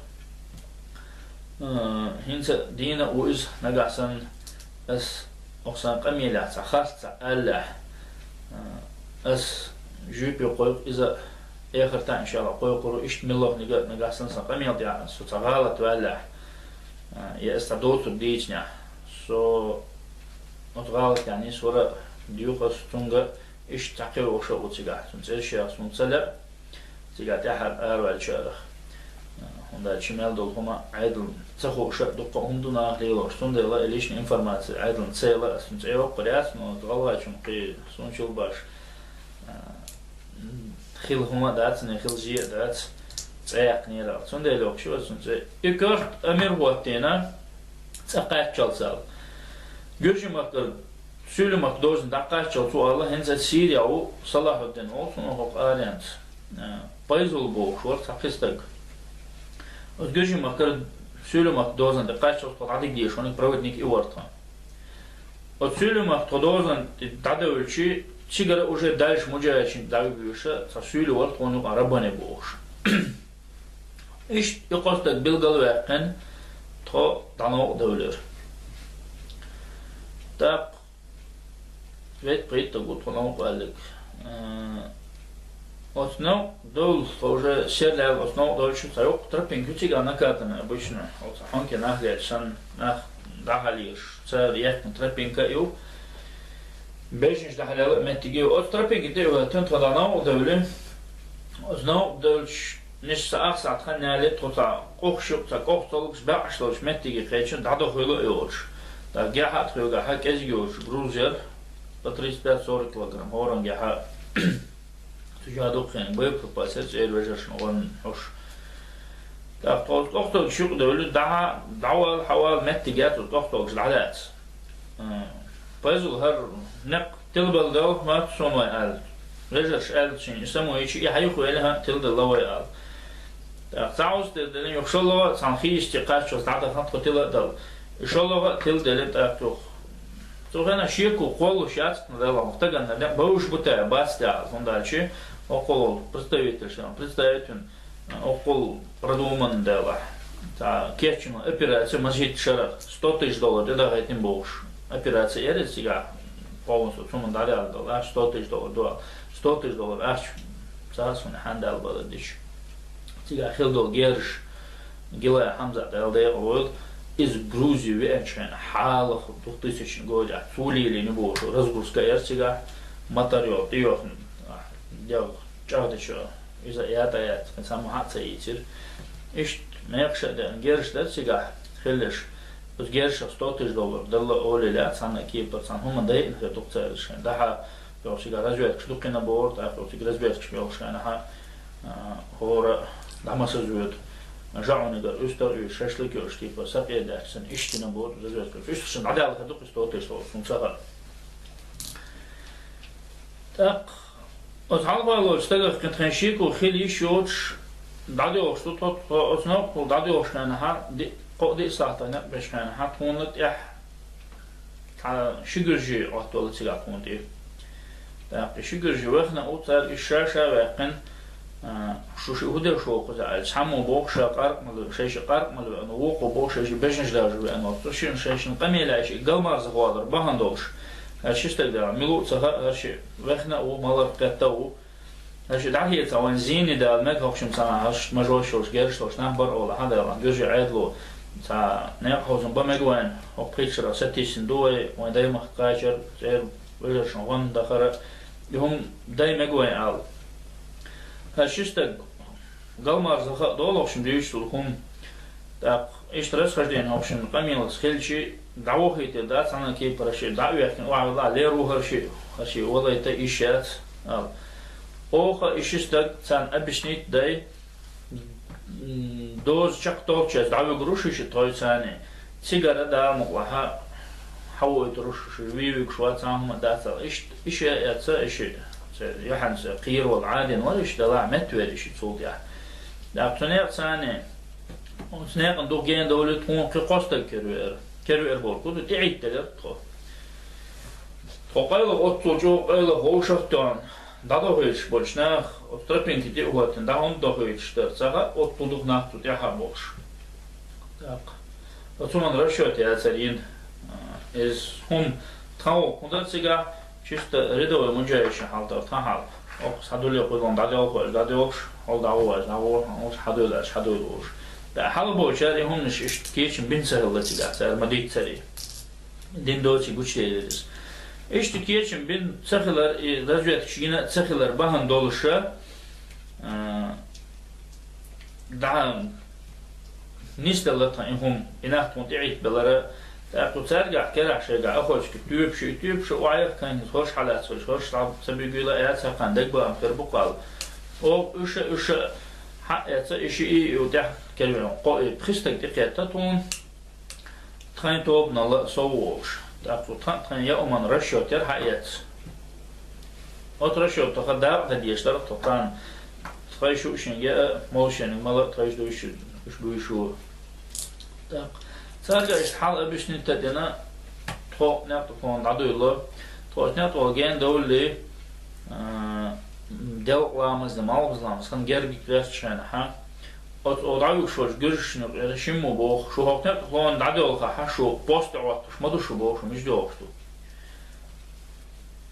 هنس دينا وإز نجحسن بس أقسم قميلة خاصة الله أس جيبي قوي إذا آخر تا إن شاء الله قوي قرو إشت ملوه نجحسن قميلة يعني ستغالط والله يا استعدوت الديتنا سو أتغالط يعني سورة ديوخس تونغ إيش تحقيق وشو تيجا سنتي شيء سنتلا تيجا تحر أروع الشارخ هندا شمال دول هما عدل تخو شق دقة هندونا ليلو سندلا إليش إنفورماتي عدل تسيلا سنتي وقريات ما تغلوا شو مقي سنشل باش خيل هما داتني خيل جي دات تسيق نيرا سندلا شو سنتي يكرت أمير وقتنا تقعد شلسال جرج مقدر سولو مقدوزن دقات شلسو الله هنزل سيريا أو صلاح الدين olsun o allianz بايزول بو شور تقيستك Отгрежем макар сюлемак дозан да качал подадик деш, он проводник и ворта. От сюлемак дозан тада учи чигара уже дальше муджачин давиша со сюлю ворт он арабане бош. Иш якостак билгал вакын то дано дөлөр. Так вет прит гот он калык. Основ дол уже серлер основ дольше тайок трапин кучига накатана обычно вот ханки нахлет сан нах дахалиш цар як трапинка ю бежиш дахалал метиги от трапин где вот тантадана дөле основ дольш ниш саах саат ханали тота кохшук та кохтолукс башлош метиги кечин дадо хойло юш да гяхат хойга хакез юш грузер по 35-40 килограмм оран гяха تجادو خين بيب باسات الوجهش نقول حش تقطع تقطع شو دول دعوة حوال متجات وتقطع العادات بازل هر نق تلبل دو ما تسمى قال رجعش قال شيء يسموه شيء يحيخوا إلها تلد الله وقال تعوز تلدين يخشى الله سانخي استقاش شو تعطى خط تلا دل يخشى الله تلد اللي تأكله تروحنا شيكو قولو شات ندلا محتاجنا ده بوش بتاع باس ده فندالشي около представитель около продуман дела та кечина операция мажит шара $100 000 да этим больше операция это сега полностью сумма дала $100 000 $100 000 аж зараз он хандал балдиш сега хилдо герш гила хамза далде ойл из Грузии вечен халах 2000 года сулили не больше разгрузка сега материал тиохн я чауда что из-за это саму хатса итир ишт мекша да герш да сега хелеш وتجيرش $100 دل أولي لا سنة كيبر سنة هم دايين في دكتور شين ده ها يوشي جرازويت كشلو كنا بورد يوشي جرازويت كشلو شين ها هو ده ما سجود جاوني ده أستر يششلك يوشي فسقي ده أحسن إشتنا بورد جرازويت كشلو إيش شن عدالة كدوك $100 سنسخة تاق وتعالوا لو استجف كنت خنشيك وخلي شوتش دادي وشتو tot osnop دادي وشنا ها دي قدي ساعتنا باش كان هتكونت إح شجرجي أطول تيجاتون دي ده شجرجي وإحنا أوتر الشاشة وإحنا شو هدا شو قطع السحمو بوخ شقارق مل شيء شقارق مل أنه وقو بوخ شيء بيجنش داجو أنه تشين شيء قمي لا شيء قلمار زغوادر بهندوش هالشيء استقدر ملو تها هالشيء وإحنا ومالر قتاو هالشيء ده هي توان زين ده ما كوخش مثلا هالش مجوش وش جرش وش نهبر ولا هذا ولا جرجي عادلو تا نيخوزن بمجوان أو بريتشر ستيشن دوي وين دايما قاجر زير ويرش نغن دخرة يهم دايما مجوان عال هالشيستك قلمار زخاء دولوشن ديوش لهم تاق إشترس خجدين هوشن قميل سخيلشي دعوه تدات أنا كي برشي دعوة يحكي وعلى الله ليرو هرشي والله يتا إشيات أوخا إشيستك تان أبشنيت داي دوز شق توكشز دعوة قروشي شطوي ثاني سيجارة دا مقلها حوي تروش ويوك شوات سامهم داتا إيش ياتسا إيش يحنس قير والعادين ولا إيش دلع متوير إيش تصوت يعني دعوة ثاني ونسناق ندو جين دولة تكون قصة كروير بوركو تعيد تلر قايلة أطلجو قايلة هوشفتان دادو هيش بولشناخ أطربين كتير وقتن دهم دو هيش ترسها أطلق ناخد تيها بوش أطلمان رشوت يا سرين إز هم تاو كنت سيجا شست ردوا المجايش حالتر تاهل أو سادولي قدام دادوش هل دعوة أو حدولش ده حال بوشاري هم نش إشتكيش بين سهل لتيجا سر مديت سري دين دوتي قشيدس إشتكيش بين سهلر رجعت شينا سهلر بهن دولشة دعم نستلتها إنهم إنها تنتعيت بلرا تأخذ ترجع كلا شيء أخوش كتيوب شو وعير كان يخش حالات خوش صعب سبيقولا إيات سكان دقبا أمثر بقال أو إيش حق إشي وده كلمة قوي بخستك دقيقتون تخين توب نلا صووش تأخذ تخين يوما رشيو تر حقيقت أترشيو تقدر تدي يشترك تطان تخيل شو شنجة موشن ملا تخيل دويشو تاق سارجع إستحال أبيش نتدينا تخو نعطفون عدو الله تخو نعطو جين دولي دل لامز دمالغز لامز خن جربي كلاس شانها أدعو شوش جرش نرشمو بوخ شو هوك نعطفون عدو الله حشو بوست عواتش مدو شو بوخ مش دوفتو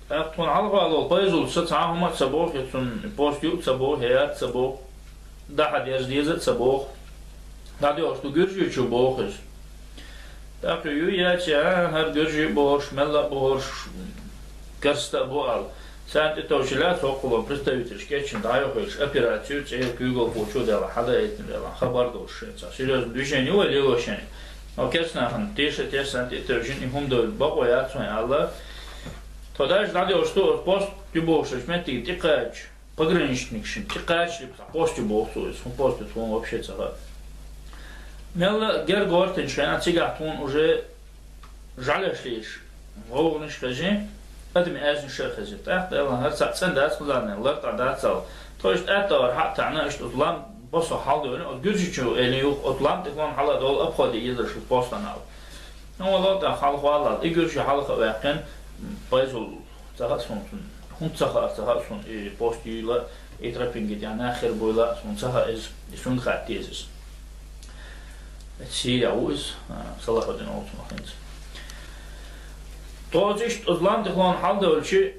تون على الله بيزول ستعاهم تسبوخ يتون بوست يو تسبوخ هيات تسبوخ ده حد يزديزت تسبوخ دادو أشتو جرجي شو بوخش تاقو يو ياتي هر جرجي بوش ملا بوش كرستا بوال سانت توشيلات وقلو برستاويترش كيتشن دايو خيش أبيراتيو تسير جوجل بوشو دالا حدا ايتن دالا خبر دوش سيريوز دوشيني ولا لوشيني أو كيسنا خن تيش سانت توشين هم دول بقوا ياتسون الله تداش دادو أشتو بوست تبوشش متي تقاج пограничникшин тикач بوست بوخسوس هم بوست تون вообще цага مل гер гортен шена цигатун уже жалешлиш вовниш кажи قدم ازن شخص تحت الله هرسع سندات خلنا الله تعدات توش اتور حتى انا اشت اطلام بص حال دول جوجيشو اللي يو اطلام تكون على دول ابخد يقدر شو بوستنا هو الله ده خلق والله يجوش حلقه واقن بايزول تاخصون هم تاخصون بوستي لا يتربين يعني اخر بولا سونها از يسون خاتيز سي اوز صلاح الدين اوتماخنت توجيش اطلام تكون حال دول شيء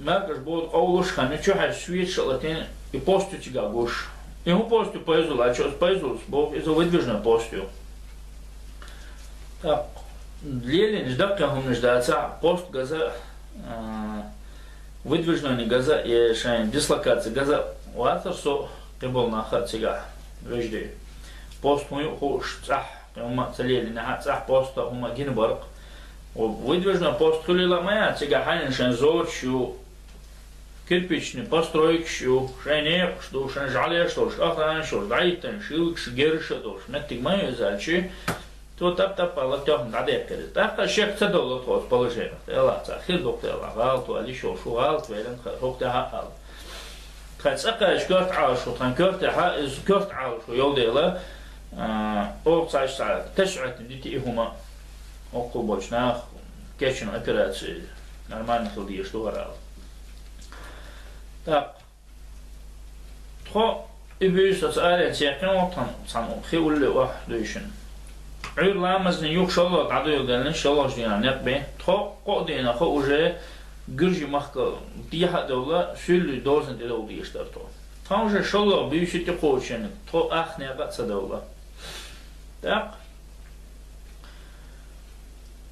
مركز بود اولش خانه چه هر سويت شلاتين يبوستو تيغاغوش يهم بوستو بايزول ачос بايزول бог из выдвижное посту так лелин ждакка هم ждаться пост газа выдвижное газа и шайн дислокация газа ватер со кебол на хатига вежде пост мой хош цах هم سليل إنها صح بوستا هم جين برق ويدوجنا بوست خلي لا ما تيجا حين شن زور شو كيربيشني بوسترويك شو شينيق شو شن جعلي شو أخران شو دايتن شو شجرش دوش نتيجة ما يزال شيء تو تاب الله تهم عديك كده تأخذ شيء تدور توس بالشيء يلا تأخير دكتور الله غلط وعلي شو غلط ويلن هوك ده حال خلاص أكيد شكرت عاش وطن كرت إز كرت عاش ويوديله أو ساعة تشعر تديتي هما أقول بوجناخ كيشن أبيراتي نرمان نخلدي يشتغل على طب تخو إبيس أسأل سيكون وطن صنع خيول واحد دويشن عير لامزن يوك شالله تعدو يقولن شالله جدينا نقبه تخو قدينا خو وجه جرجي مخك ديها دولة سل دوزن دولة يشترطو تاوجه شالله بيشي تقوشن تخو أخني قد دولة طب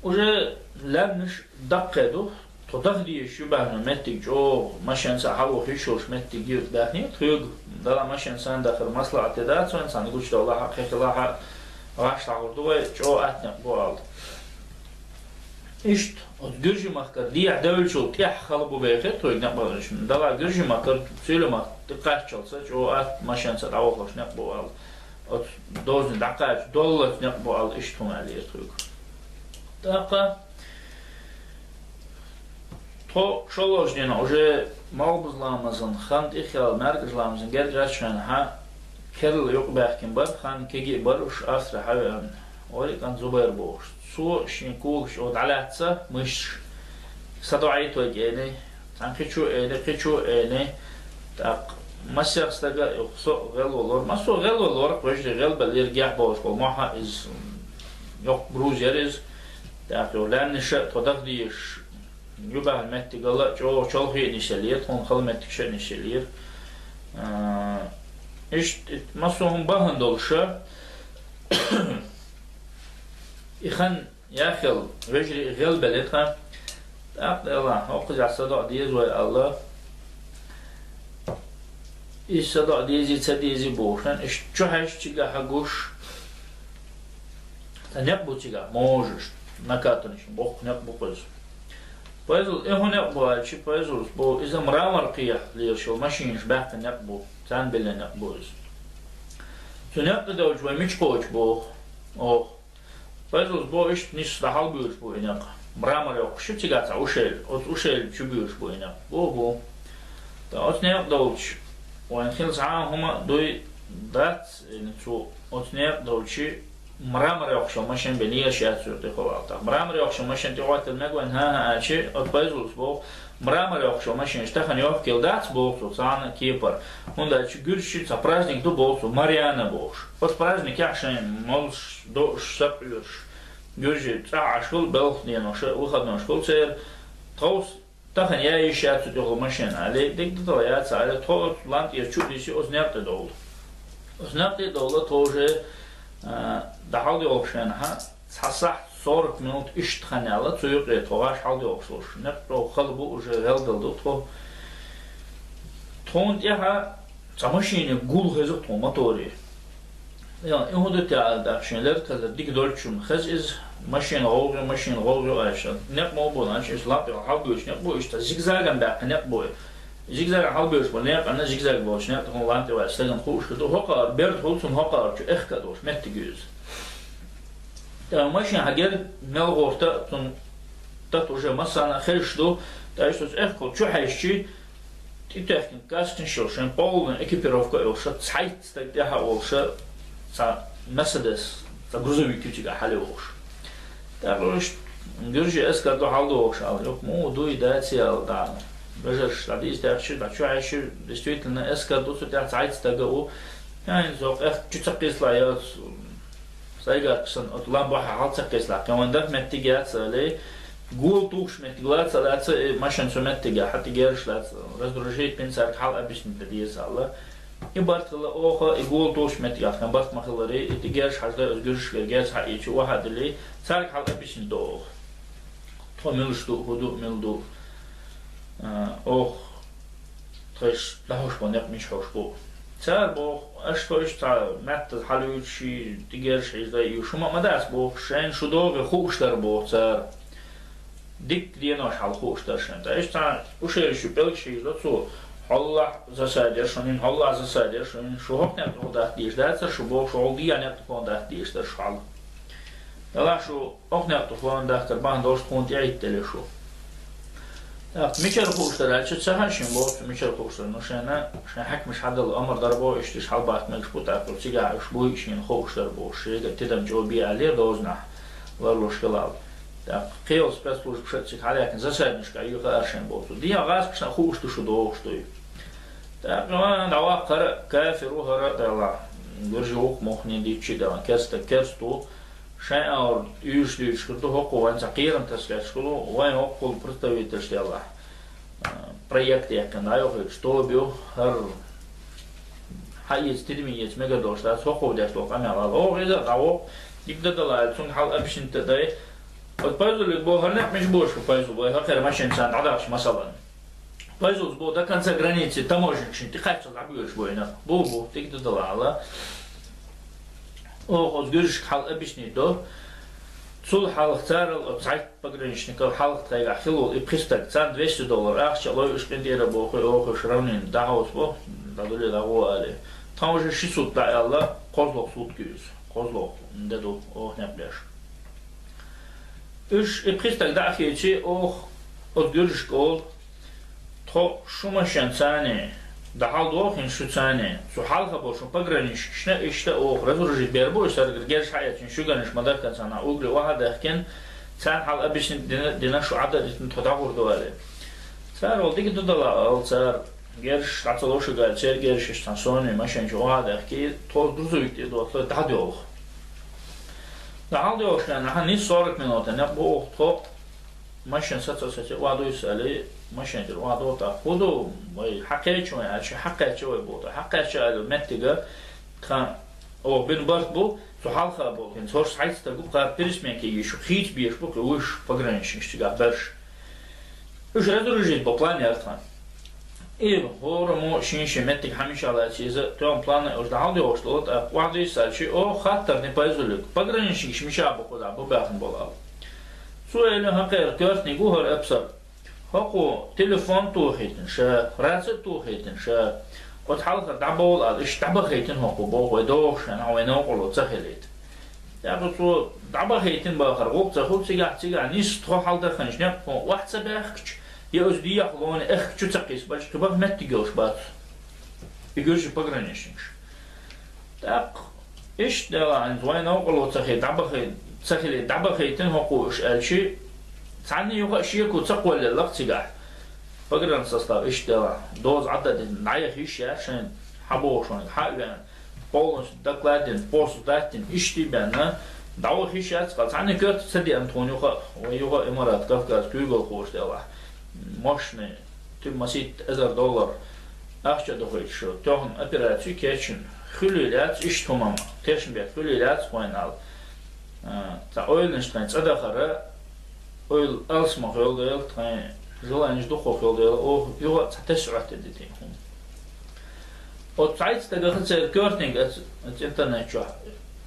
وجه لبنش دقدو تدخدي شبه متى جو ماشين سحبوا خيشوش متى جير داخني تخيج دلا ماشين سان داخل مصلحة تدات سو إنسان يقولش دولة حقيقة الله راح تعرضوا جو أتنا بوالد إشت أتجرج مكر ديع دول شو تيح خلبوا بيخي تخيج نقبلش دلا جرج مكر سيلو ما تقاش شلصة جو أت ماشين سدعوه خش نقبوالد أت دوزن دقاش دولة نقبوالد إشتهم عليه تخيج دقة تو شلوش دينا وجه مالبز لامزن خانت إخيال مركز لامزن قد راشان ها كرل يوق باحكم بر خان كيجي بروش أسرع حيوان ولي كان زبير بوش سو شينكوش أو دلاتسا مش صدعيت وجهني تانكيشو إني تاق مسير استجا يخصو غل والور ما سو غل والور وجه غل باليرجع بوش وماها إز يوق بروز يرز تاق يولان نشأ تدخديش يبقى المتى قال جو شلخي نشلير هون خل متى شو نشلير إيش مسوهم بهن دولشة إخن يأكل رجلي غل بلتها أقل الله أقول جالسة ديز ويا الله إيش صدق ديزي تديزي بوشن إيش شو هاش تيجا حقوش تنقبو تيجا موجش نكاتنيش بوق نقبو قز فايزل إيه نقبو شيء فايزل بو إذا مرامر قيح ليشوا ماشينش باق نقبو تان بلا نقبوز تنقد دوج ومش قوش بو أو فايزل بو إيش نيش لحال بيوش بو إنك مرامر يوق شو تيجا تعوشل أوشل شو بيوش بو إنك بو تأوت نقد دوج وإن خلص هما دوي دات إنتو أوت نقد دوجي مرامر يوقش ماشين بنيه شيء سورتي خواطة مرامر يوقش ماشين تقعد المجوان ها شيء أتبايزوس بو مرامر يوقش ماشين اشتخن يوقف كيلدات بو صان كيبر هوندا شيء قرشي تبراجنك دو بو ماريانا بوش أتبراجنك عشان مالش دوش سبيرش قرشي تاع شغل بلخ دينو شو وخدنا شغل سير توس تخن يا شيء سورتي ماشين عليه ديك دلائات على توس لانت يشوف دي شيء أزنيت دول أزنيت دول توجه ده حالي أوبشنها صح 40 минут اشتخنالة تيجي توغاش حالي أوبشوش نبرو خلبو وجه غلدلدو تون تيها تمشيني قول خزق تو موتوري يعني إيه هو ده داشينلر كذا ديك دولتشون خز إز ماشين غوغي عشان نبمو بولانش إسلام حالبوش نبمو إشتا زيغزاغن باق نبمو زيغزاغ حالبوش بولنيق أنا زيغزاغ بوش نبمو هون لانتي واستغن خوش كده هقار برد هولتون هقار شو إخكدوش متجوز ماشين حاجات ملغورتا تون تاتوجه مثلا خيشدو تايشتوس إخكل شو حيشي تيتاكن كاستن شوشن بولن إكيبيروفكا إوشا تسعيت تاكتها أوشا تا مسدس تا грузовики تيجا حالي أوش تاكلوش نجرجي أسكر دو حالدو أوشا يوك مو دو يداتي ألدان بجرش تعديز تاكشي دا شو عايشي действительно أسكر دو تاك تسعيت تاكو يعني زوق إخ شو تقيس لايات سايقا كسن أطلان بوحا حال تقيس لا كمان داك متجات سالي قول توش متجلات سالات ماشان سو متجا حتى جيرش لات رزدرجيت بين سارك حال أبيش نتديس الله يبارك الله أوخا يقول توش متجات كان بس مخلري تجيرش حاجة أزجرش كرجاس حقيقي واحد اللي سارك حال أبيش ندوخ تو ملش دو هدوء ملدو أوخ تريش لهوش بنيق مش هوش بو تار بو اشتوش تا مت حلوشي تجر شيء زي شو ما داس بو شين شو دوغ خوشتر بو تار ديك ديناش حال خوشتر شين تا ايش تا وشير شو بلك شيء لتو حلا زسادر شونين حلا زسادر شونين شو هوك نت ده ديش ده شو بو شو دي نت كون ده ديش ده شو حال لا شو هوك نت كون ده تبان دوش كون تعيد تلي شو ميشل خوشتر هالشي تسهلشين بوت ميشل خوشتر نشانه عشان حك مش حد الأمر ضربه إيش حلبات مكشبوت أكل سيجا شبوي إشين خوشتر بوش تدم جوبي عليه دوزنا والله شكلال قيل سبيس بوش بشتك عليه كن زساد مش كأيو قارشين بوتو دي غاز بشنا خوشتو شو دوشتوي كمان دعوا قرأ كافر وهرا دلا درجوك مخني دي تشي دلا كرستو شيء أو يوش كده هو قوان سقيرن تسلش كله وين هو كل برتوي تشتغل проект يكن ده يخرج شتوه بيو هر حي يستلمي يتمجد دوش ده هو قوة ده توقع مع الله هو غير ده يقدر دلائل ثم حال أبشن تدري البايزو اللي بو هرنك مش بوش البايزو بو هكذا ماشي إنسان عداش مثلا بايزو بو ده كان سجرانيتي تموجن شن تخاف تلعبيوش بو هنا بو تقدر دلائل او خودگوش حال ابیشنی دو طول حالق تارل ابسعيت بقرنشني كل حالق تايق حلو ابخستك تان $200 اخش الله يشقن ديره بو او شرونين داوس بو دادولي داو عليه تاوج شيسوت دا الله قозлок سут كيز قозлок ندو او نبلاش اش ابخستك دا اخيتي او خودگوش قول تو شوما شانسانه ده حال دوخين شو ثاني سو حالها بوشون بقرنيش شنا اشتا اوخ رزورجي بيربو اشتر جرش حياتين شو غنش مدار كان سنه اوغري واحد احكن ثان حال ابيش دينا شو عدد تدور دوالي صار ولدي ددلا صار جرش عطلوش قال صار جرش ستانسوني ماشين جو واحد احكي تو دوزويت دو ده اوخ ده حال دوخ انا هني صارت منوت انا بو تو ماشين ساتساتي وادو يسالي ماشين دل وادو تا خودو حقيقي شو يعني حقيقي شو بوده حقيقي شو المنتجة كان او بين برد بو تو حالها بو كان صار سايت تقول قا بريسمك يشو خيت بيش بو وش بقرنش اشتغال برش وش رادروجيت ببلان يرتان ايه هو مو شينش منتج هميشه على چیز تو بلان اوش ده حال دوشلوت وادو يسال شي او خاطر نه بايزولك بقرنش مش مش ابو خدا بو باخن بولا سؤال حقيقي كرت نيجوهر ابصر هاكو تليفون توهيتن شا راسل توهيتن شا قد حالك دعبول على إيش دعبخيتن هاكو بوه دوش أنا وينو قلو تخيلت يعني تو دعبخيتن بآخر غوب تخوب تيجا نيس تخو حال دخنش نيك واحد سباخش يأزدي يخلون شو تقيس باش تبغى متجوش بات يجوش بقرنيشنش تاق إيش ده عند وينو قلو تخيل دعبخيتن هاكو إيش ألشي ثاني يوقع شيء كو تقوى للوقت تجاه بقدر نصصله إيش ده دوز عدد نعيه إيش عشان حبوه شون حاجة بولنس دكلادين بورس داتين إيش تبعنا دعوة إيش قال ثاني كرت سدي أنطونيو خا ويوقع إمارات كافكاز جوجل خوش ده ماشنة تم مسيت $1000 أخشى دخول شو تهم أبيراتي كيتشن خليلات إيش تمام تيشن بيت خليلات فاينال تأويلنش كان صدقة oil alsma gulden kan zolang toch ook gulden of joh تسعة تدتين هم وتعيد تجهز كورتينج الانترنت شو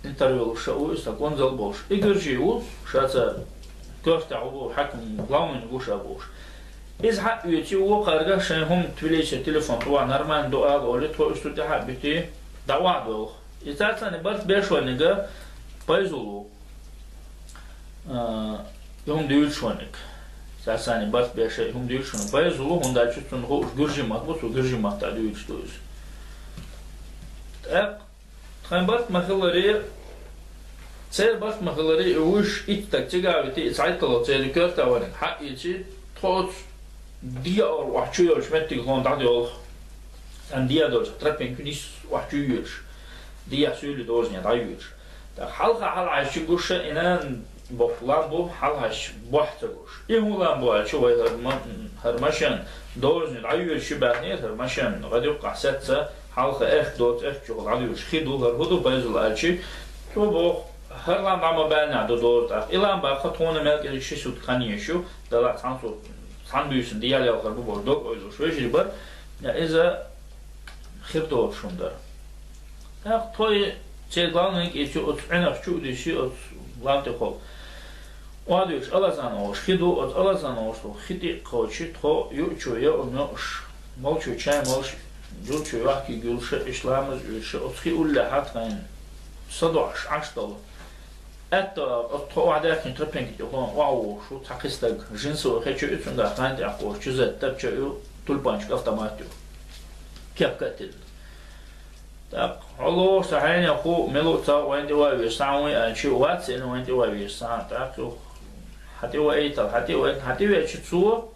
انترفيو شو استقون زلبوش يجرجيو شاتا كورت عبو حكم لامن وش ابوش إذا حق يتيو قارجة شان هم توليش التليفون طبعا نرمان دعاء ولا تو استودع بتي دعوة دوخ إذا كان برت بيشوا نجا بايزولو يوم ديول شونك ساساني بس بيش يوم ديول شونك بايزولو هوندا تشتون هو جرجي مات وجرجي مات ديول شتوز خان بس مخلري سير بس مخلري وش إتك تجاوبتي ساعات كلا سير كرت أولك حق يجي توت دي أو وحشيو شمت تكون تعديول أندية دول تربين كنيس وحشيوش دي أسئلة دورني دايوش حلقة حل عايشين إنان بفلان بو حلهاش بوحتگوش يهولان بو شو هرمشان دورزن عيور شبهنيت هرمشان غادي يوقع ستة حلقة دوت شغل عيوش خيدو هرهدو بايزل الشي شو بو هرلان دام بنا دور تا إلان باقي تونه ملك شي سود خانيشو دلا تانسو ساندويشن ديالي آخر بو دوك اويزو شوي جيبر يا إذا خير دور شوندر Так, той це главное, эти от энерчу диши от лантехол. Одуш алазанош, хиду от алазанош, хити кочи, то ючуя онош. Молчу чай молч, гулчу вахки гулша ишламыз ючу отхи улла хатгайн. Садош аштал. Это от то адакин трапенки он вау, шо такистаг жинсо хочу ütünga ханди акош чузет тапчу тульпанчик автоматю. Кепкатил. Так, алло, саханя ху мелуца венди вави самой анчи ватсин венди вави сан так. Хати ваитал, хати вечцу.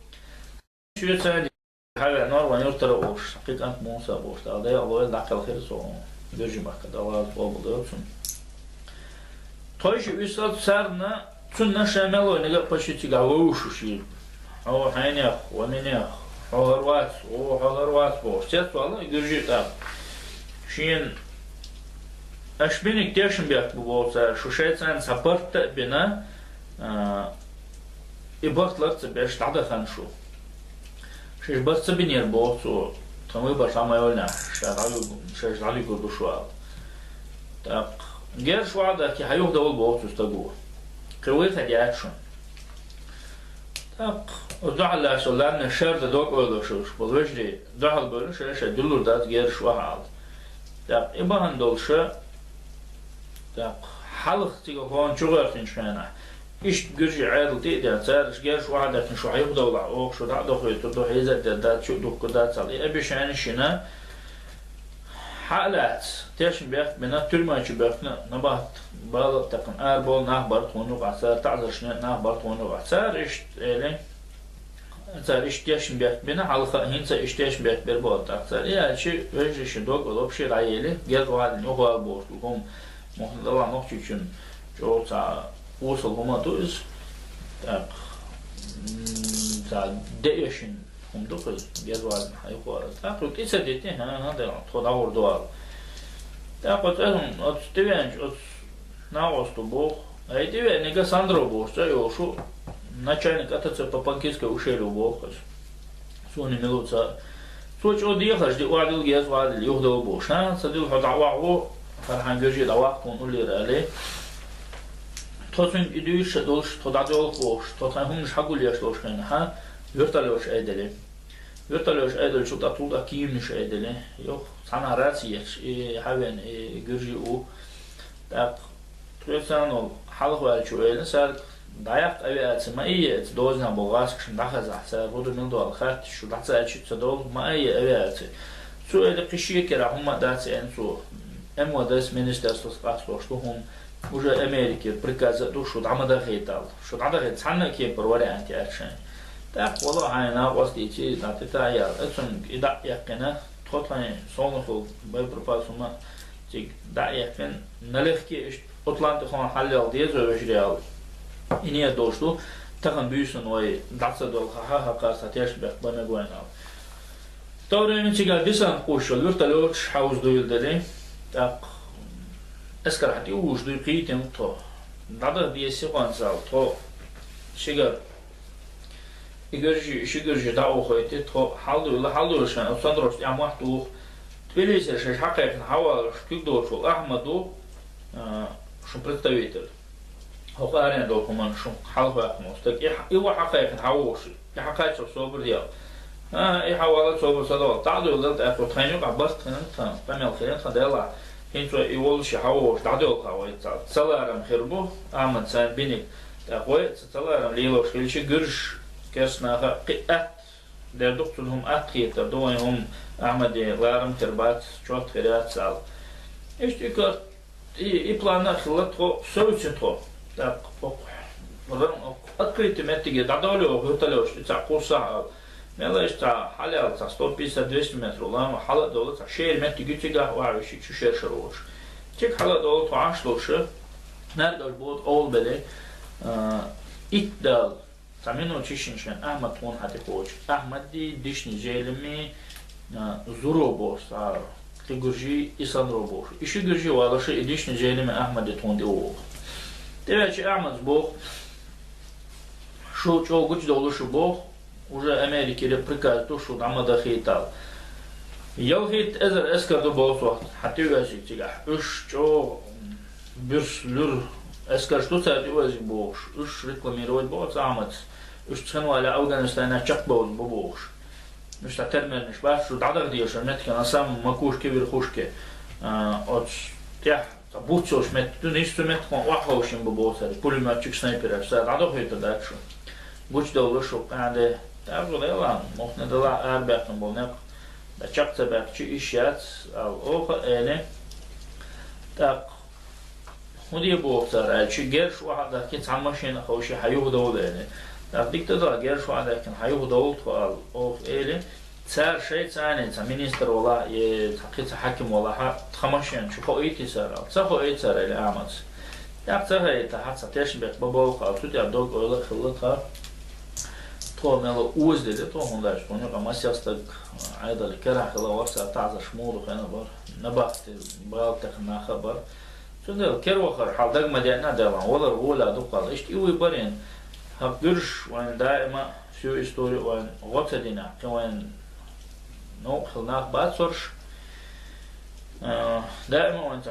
Чуется хаве норван юртара ош. Кикант монса бош. Алдай алло лакал хирсо. Görjümak kadar oldu. Toyşu üstad sarna tünne şemel oynaga paşiti gavuşu şi. O hayne o mene Holarvat boş. Set valla görjü ta. Şin aşbenik deşinbek bu bolsa şu şeytan saportta bina ibahtlar beş tada han şu. Şiş batsa biner bolsa tamı başlamayolna. Şagali kurdu şu al. Так, гер швада ки хаюх давол боғ тустагу. Кривой хадячу. Так, удахалла шоларны шерда дог ойлошуш. Болвежди дахал бөлü шеше дүлурдат гер швахал. Так, ибахан долша. Так, халық тига хон чугартын шана. İşt gürcü ayrıl değil ya. Çağırış gel şu adakin şu hayuk davla. O şu da dokuyor. Tudu hizet da şu dokuda çalı. Ebi şani şina حالات تيش بيخ بنا تلما بيخنا نبات بالغ تقن أربول نهبر تونو عسار تعذر شنو نهبر تونو عسار إيش إلين عسار إيش تيش بيخ بنا حلقة هينسا إيش تيش بيخ بربول عسار يعني شيء وجه شدوق ولو بشيء رأيله جل واحد نقول بوش لهم ممكن الله نحكي جو تا وصل هما توز تا ديشن هم dokuz gel var hayır taklit isedeti ha da toda ordu var taklit on stevenç от naostu bu aydi ve nega Sandro bu yo şu начальник атаца по панкийской ушелю bu сони милуца соч о диехаш ди уадил гез вадил юхда bu шан садил хадава o farhan görücü dava konuları ale tosun idüş dolş toda dol bu totan hum şagul yaşloşken ha Vertaloş edeli. Vertaloş edeli şu da tulda kiyimmiş edeli. Yok sana rasiyeç haven gürcü o. Tak tresan ol halk var şu elin sar dayak aviatsi ma iyi dozna boğaz kışın daha zahsa budu min doğal khat şu da çitse dol ma iyi aviatsi. Şu ede kişiye kera humma da en su MODS ministerstvo spasloştu hum уже Америки приказа душу дамада хейтал. Şu da da sana ki por varianti action. Так, والله أنا قصدي شيء نتتايا أصلاً إذا يكنا تطلعني صونفو بيبرفاسوما تيجي دا يكن نلخكي أطلانت خان حلي الديز وبشريال إني دوشتو تكن بيسون وي دعسة دول خا قاسة تشبه بنجوينال تورين تيجي ديسان قوشل يرتلوش حوز دويل دلي так أسكر حتى وش دوي قيتم تو دادا ديسي قانسال تو شجر İşi görücü daha okuydu. Haldır şan. Sandroş yamak doğ. Tbilisi şeş hakikaten hava şükür doğru. Ahmadu şu представитель. Hoqarın dokuman şu halk bakmaz. Tak iyi hakikaten hava şu. Hakikaten sobur diyor. İyi havalı sobur sadal. Tağdırlar da bu taynik abas tanım. Pamel khayran khadala. Hinto yol şu hava şu tağdırlar havayı. Salaram khirbu. Ahmed sen binik. Takoy salaram lilo şilçi görüş كسنا قئة دردقتهم أتقيت دوهم أحمد لارم تربات شوت خيرات سال إيش تكر إبلانا خلت خو سويتشن خو تاق رم أتقيت متجي دعولي وهتلوش تاقول ساعة ملا إيش تا حالة تا 150-200 متر والله حالة دولة تا شير متجي تيجا وعشي شو شير شروش تيك حالة دولة تعاشلوش نردش بود أول بلي إتدال Tamino çişinşen Ahmet on hadi koç. Ahmet di dişni jelimi zurobo sa Gürcü isan robo. İşi Gürcü valaşı dişni jelimi Ahmet tondi o. Deveçi Ahmet bu şu çok güç doluşu bu. Уже Amerika'da prikaz to şu damada hital. يلهيت أزر أسكر دو بوت وقت حتى يوازي تيجح جو بيرس لور أسكر شو تاد يوازي بوش ريكلاميرويد بوت عمت تخنوا على أفغانستان أشق بوت ببوش مش تعتمد مش بس شو دعدك ديش المت كان سام ماكوش كبير خوشك أتش تيح بوتشوش مت تونيش مت كون واحوشين ببوت كل ما تشك سنايبر أشتغل دعدك هيدا داكشو بوش دولة شو عنده تعرف ده ممكن دلع أربعة بولناك بچق تبع چی اشیات او آخه تاق خودی بوفتر چی گرش واحد لكن تعمشين خوشي حيوه دول يعني تاق ديك تدرى گرش واحد لكن حيوه دول قال او إله صار شيء ثاني مينستر ولا يتحقق حاكم ولا تخمشين شو قويتي صار قويتي صار اللي عملت تاق صار تحت ستيش بقبوا قال تودي عبدوك ولا خلطها تو ماله اوز dedi to onda isponiyor ama siyastak ayda kera khala varsa taza shmur khana bar nabaht bal takna khabar şunda ker vakar haldak madena devam ولا دقال اشت يوي برين هقدرش وين دائما شو история وين غتدينا كمان نو خلناك باتسورش دائما وانت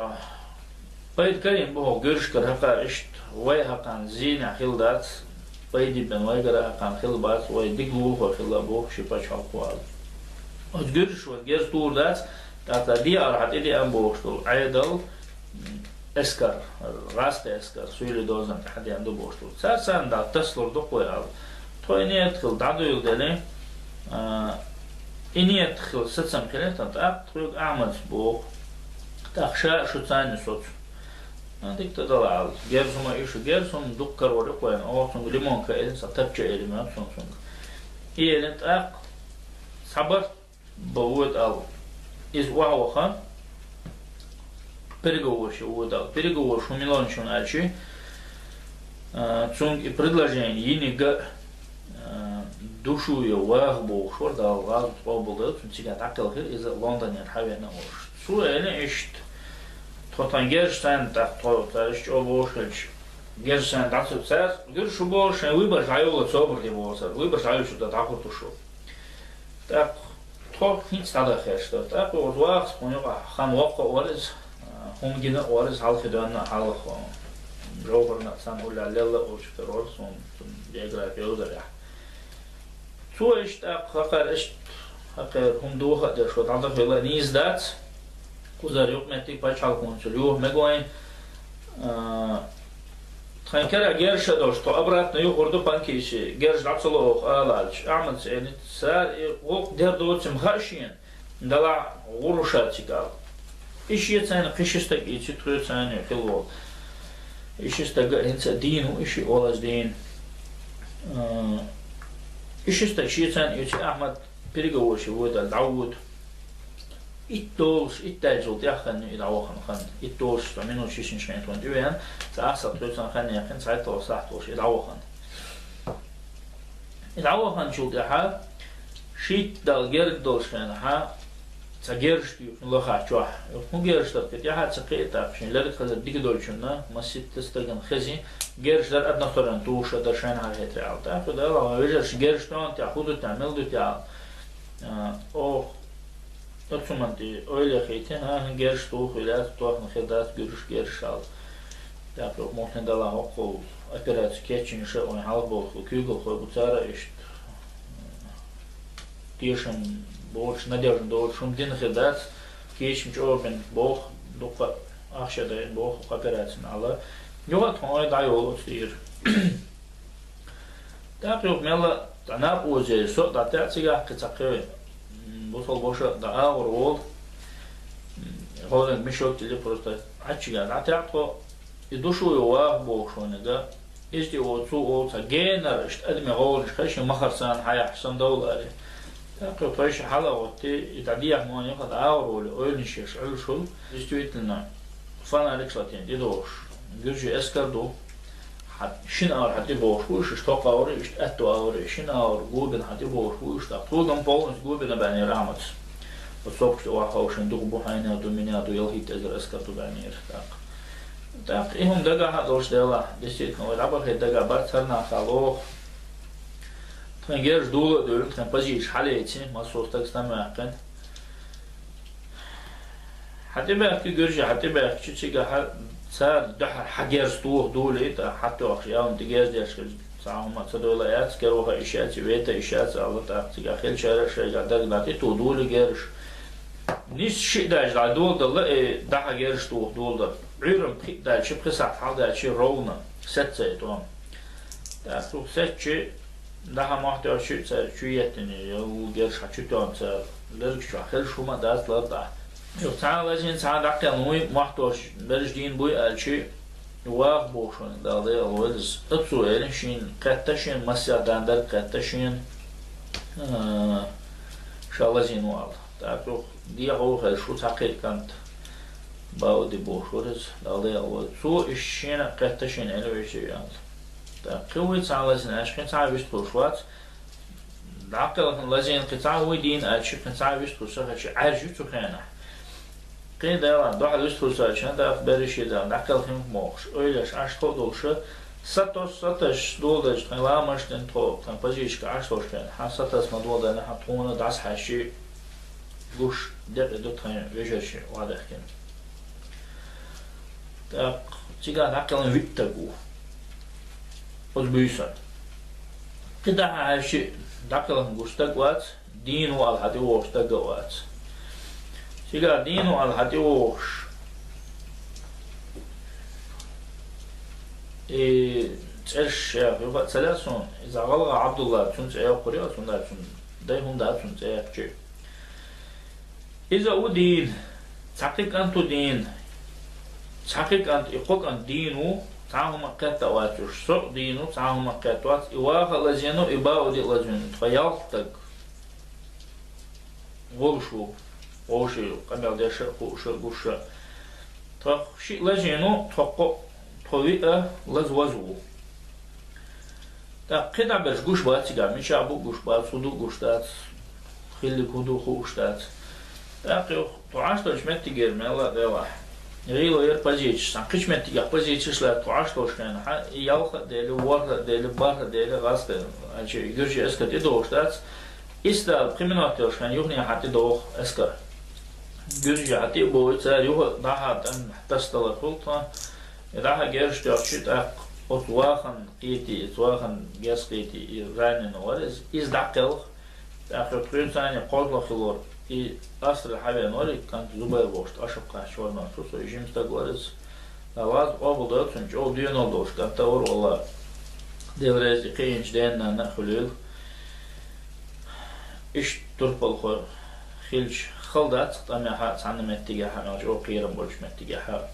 بيد كريم بو قرش كرهقا اشت وي هقان زين خلدات بيدي بن ويجرا كان خلبات ويدقوا وخلبوا شباش حقوال أتجرش وجرس طول ذات تاتا دي أرحت إدي أم بوشتول عيدل إسكر راست إسكر سويل دوزن حد عنده بوشتول سان دا تسلر دقوي على تويني يدخل دعدو يلدلي إني يدخل ستسم كلمة تاتا تروق أعمل بوق تاخشاء شو ثاني صوت عندك تدلع جرسهم إيش جرسهم دكر ورقوين أو سون ليمون كائن ستبتشة إليمات سون إيه لنت أق صبر بود أو إز وعو خان переговорщик вот ал переговор что Милан что начи цунг и предложение инига душу я вахбу шор да лаз поболда цунчига такал хир из Лондона хавена ош суэле ишт тотангерштан так тотариш обошч герштан дацуцас гершу бош выбор жайола собор дебоса выбор жайол что так вот ушел так то nic надо хэштаг так вот вахс поняла хан ваqa орис هم جينا وارز حال خدانا حال خو جوهرنا سان ولا لا وش كرور سون بيجرا بيوزر يا شو إيش تأخر إيش أخر هم دوها ده شو تعرف ولا نيز دات كوزار يوم متى باش حال كونسوليو مجوين خاين كرا جيرش دوش تو أبرات نيو خردو بانكيش جيرش دعسلو آلاج أعمل يعني سار وق ده دوت مخاشين دلع غروشات شكال إيش يتسان قشستك إيش تقولسان خلوا إيش استجا هنسا دين وإيش ولا دين إيش استجيتسان إيش أحمد بريجوش وده العود إتوش إتاجل تأخن إدعوخن خن إتوش فمنه شيء شيء توديوهن سأحسب تقولسان خن يخن ساعته وصحتوش إدعوخن شو ده شيء دال جرد دالش كان ها تغيرش الله خاطر مو غيرش تبقى يا حد سقيت عشان لا تخذ ديك دولشنا ما سيت تستغن خزي غيرش در ادنا تورن توش درشان على هترال تاخذ ده لو وجهش غيرش تاخذ تعمل ده تاع او تسمنتي öyle خيتين ها غيرش تو خلات تو خدات غيرش al تاخذ ممكن ده لا هو операция كيتشن شو он halbol кюгл хой бутара иш тишен больше надежно до шумдин хедат кешим чобен бог дука ахшада бог операция алла ёга той дай олотир так ёк мела тана оже со да тяцига кцакы босол боша да аур ол холен мишок теле просто ачига да тяко и душу ёва бошонега эсти оцу оца генер шт адми голш хаш махарсан хая хсан доллар تاكل طيش حلا وتي يتعديها مون ياخد اور ولا اول شيش شو действительно فانا ريكساتين دي دوش جوجي اسكاردو حد شين اور حد بوش وش شتوق اور ايش اتو اور شين اور جوبن حد بوش وش تاكلون بولنس جوبن باني رامت وصوبت واخوشن دوغ بوهاينا دوميناتو يلهي تزر اسكاردو بانير так им дага дош дела действительно лаба дага бартарна хало تنجرش دولة دولة تنبزيش حاليتي ما صورتك استمع عقن حتى بحكي جرجع حتى بحكي تيجا صار ده حجر ستوه دولي تا حتى أخيام تجاز ديش ساهم تدولات كروها إشاعة ويتا إشاعة الله تيجا خيل شارع شيء قدر داتي تو دولي جرش نيس شيء داش دا دول ده ده حجر ستوه دول ده عيرم ده شيء بخسات حال ده شيء رونا ست سيتوم ده تو ست شيء ده محتوى شيء صار شو يتني يو جرش حشتون صار لرج شو خيل شو ما داس لردا يو تعال لازم تعال دقيقة نوي محتوى برج دين بوي الشيء واق بوشون دالي الولز اتسو ايرن شين قتشين مسيا داندر قتشين شاء زين وال تاكو دي هو خير شو تحقيقا باو دي بوشورز دالي الولز سو الشين قتشين الويش يال تاكو تعال زين اشكن تعال بيش بوشوات داقل لازم قطع ويدين الشيء قطع بيش بوشوات شي عرجو تخينا قيدا دوح لستوسا شندا بريشي دا داخل خيم موخش اويلش اشتو دولشه ستش دولش تلا مشتن تو تن بجيش كاشتوش كان حساتس مدول دا نها تونا داس حشي گوش دق دو تن ويجرشي واضح كان تا تيجا داخل فيتاغو اوزبيسا قيدا حشي داخل گوشتاغوات دينو الحدي وشتاغوات تيجا دينو الحديوش تسألش يبقى ثلاثون إذا غلق عبد الله تون تسأل قرية تون دا تون دايهم دا تون تسأل شيء إذا هو دين تحقيق أنتو دين تحقيق أنت يقول أن دينو تعهم قطع واتوش سوق دينو تعهم قطع وات إواخ لزينو إباو دي لزين تخيالتك غلشو وشي قبل ديش خوشة غوشة تخشي لجينو تقو طويقة لزوزو تا قطع برش غوش بات سيجا ميش عبو غوش بات سودو غوش دات خيلي كودو خوش دات تا قيو توعاش توش متي غير ميلا ديلا غيلو ير بازيتش سان قيش متي يا بازيتش لا توعاش توش كان يالخ ديلي ورد ديلي بار ديلي غاست الشي يجرجي اسكت يدوش دات إستا بريميناتيوش كان يغني حتى دوخ اسكر جرجع حتى بوي صار يوه ضحى أن تستل خلطة ضحى جرش تأشيت أطواخن قيتي أطواخن جس قيتي راني نورز إز دقل آخر تقول ثانية قاضي خلور أصل الحبي نوري كانت زبير بوشت أشوف شوال نصوص ويجيم استقبلز لواز أبو دوت سنج أو دينو دوش كان تور والله ديل قينش دينا نخليل إيش تربل خور خيلش خلدات طمع حات عن متجاه نوج أو قيرم برج متجاه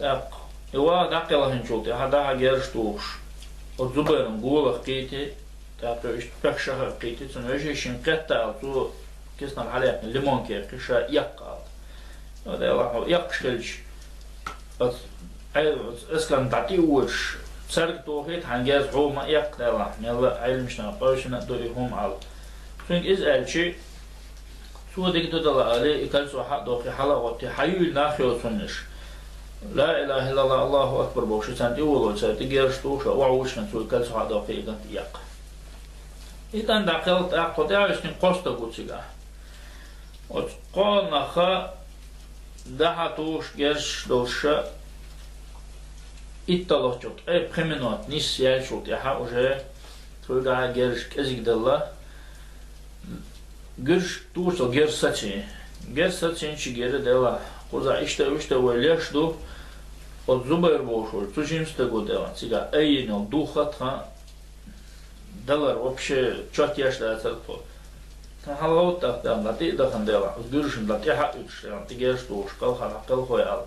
دق يوا دق الله نشوتي هذا جرش توش الزبير نقول قيتي دق إيش بخشة قيتي تنوجه شنقطة تو كيسنا الحليق الليمون كي قشة يقال هذا الله يقشلش بس اسكن تعطي وش سرق توهيت هنجاز هو ما يقال الله يلا علمشنا قوشنا دويهم على فين إزال شيء سو ديك تدل عليه يكل سو حق دوخي حلقة حيول ناخي سنش لا إله إلا الله الله أكبر بوش سنتي ولو سنتي جرش توش وعوش كان سو يكل سو حق دوخي إذا يق إذا دخلت أقطع عشان قصة قصيرة وتقال نخا ده توش جرش دوش إتلاجت أي بريمينات نيس يالشوت يحا وجه تقول جرش كذي دلله Gürş tuğsa gersaçı, gersaçın çi geri deva. Koza işte velyaş do, od zubayr boşur. Tujimste go deva. Ciga ayino duhatha, dalar вообще чат яшла церква. Халаут там лати дахан дела. Гürşün лати ха üç. Lati gerş do şkal kal koyal.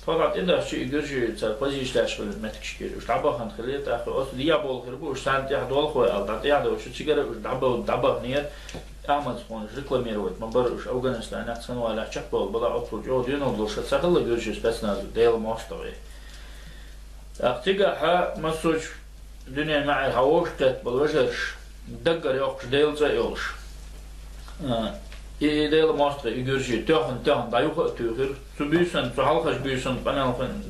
Fakat ida şu gürşü церква işleş bilir metik şikir. Tabahan xiliyet axı os diya bol xirbu şant ya dol koyal. Lati ya da şu sigara daba niyet. أعمل سبونج ريكلاميروت ما برش أفغانستان أحسن ولا شقبل بلا أطول جو دينو دلوش سهل جرجس بس نازل ديل ماستوي أختيجا ها مسوج دنيا مع الهوش كت بالوجرش دقر يوقش ديل زايولش ديل ماستوي يجرجي تهن دايوخ تغير سبيسن سهالخش بيسن بنالفن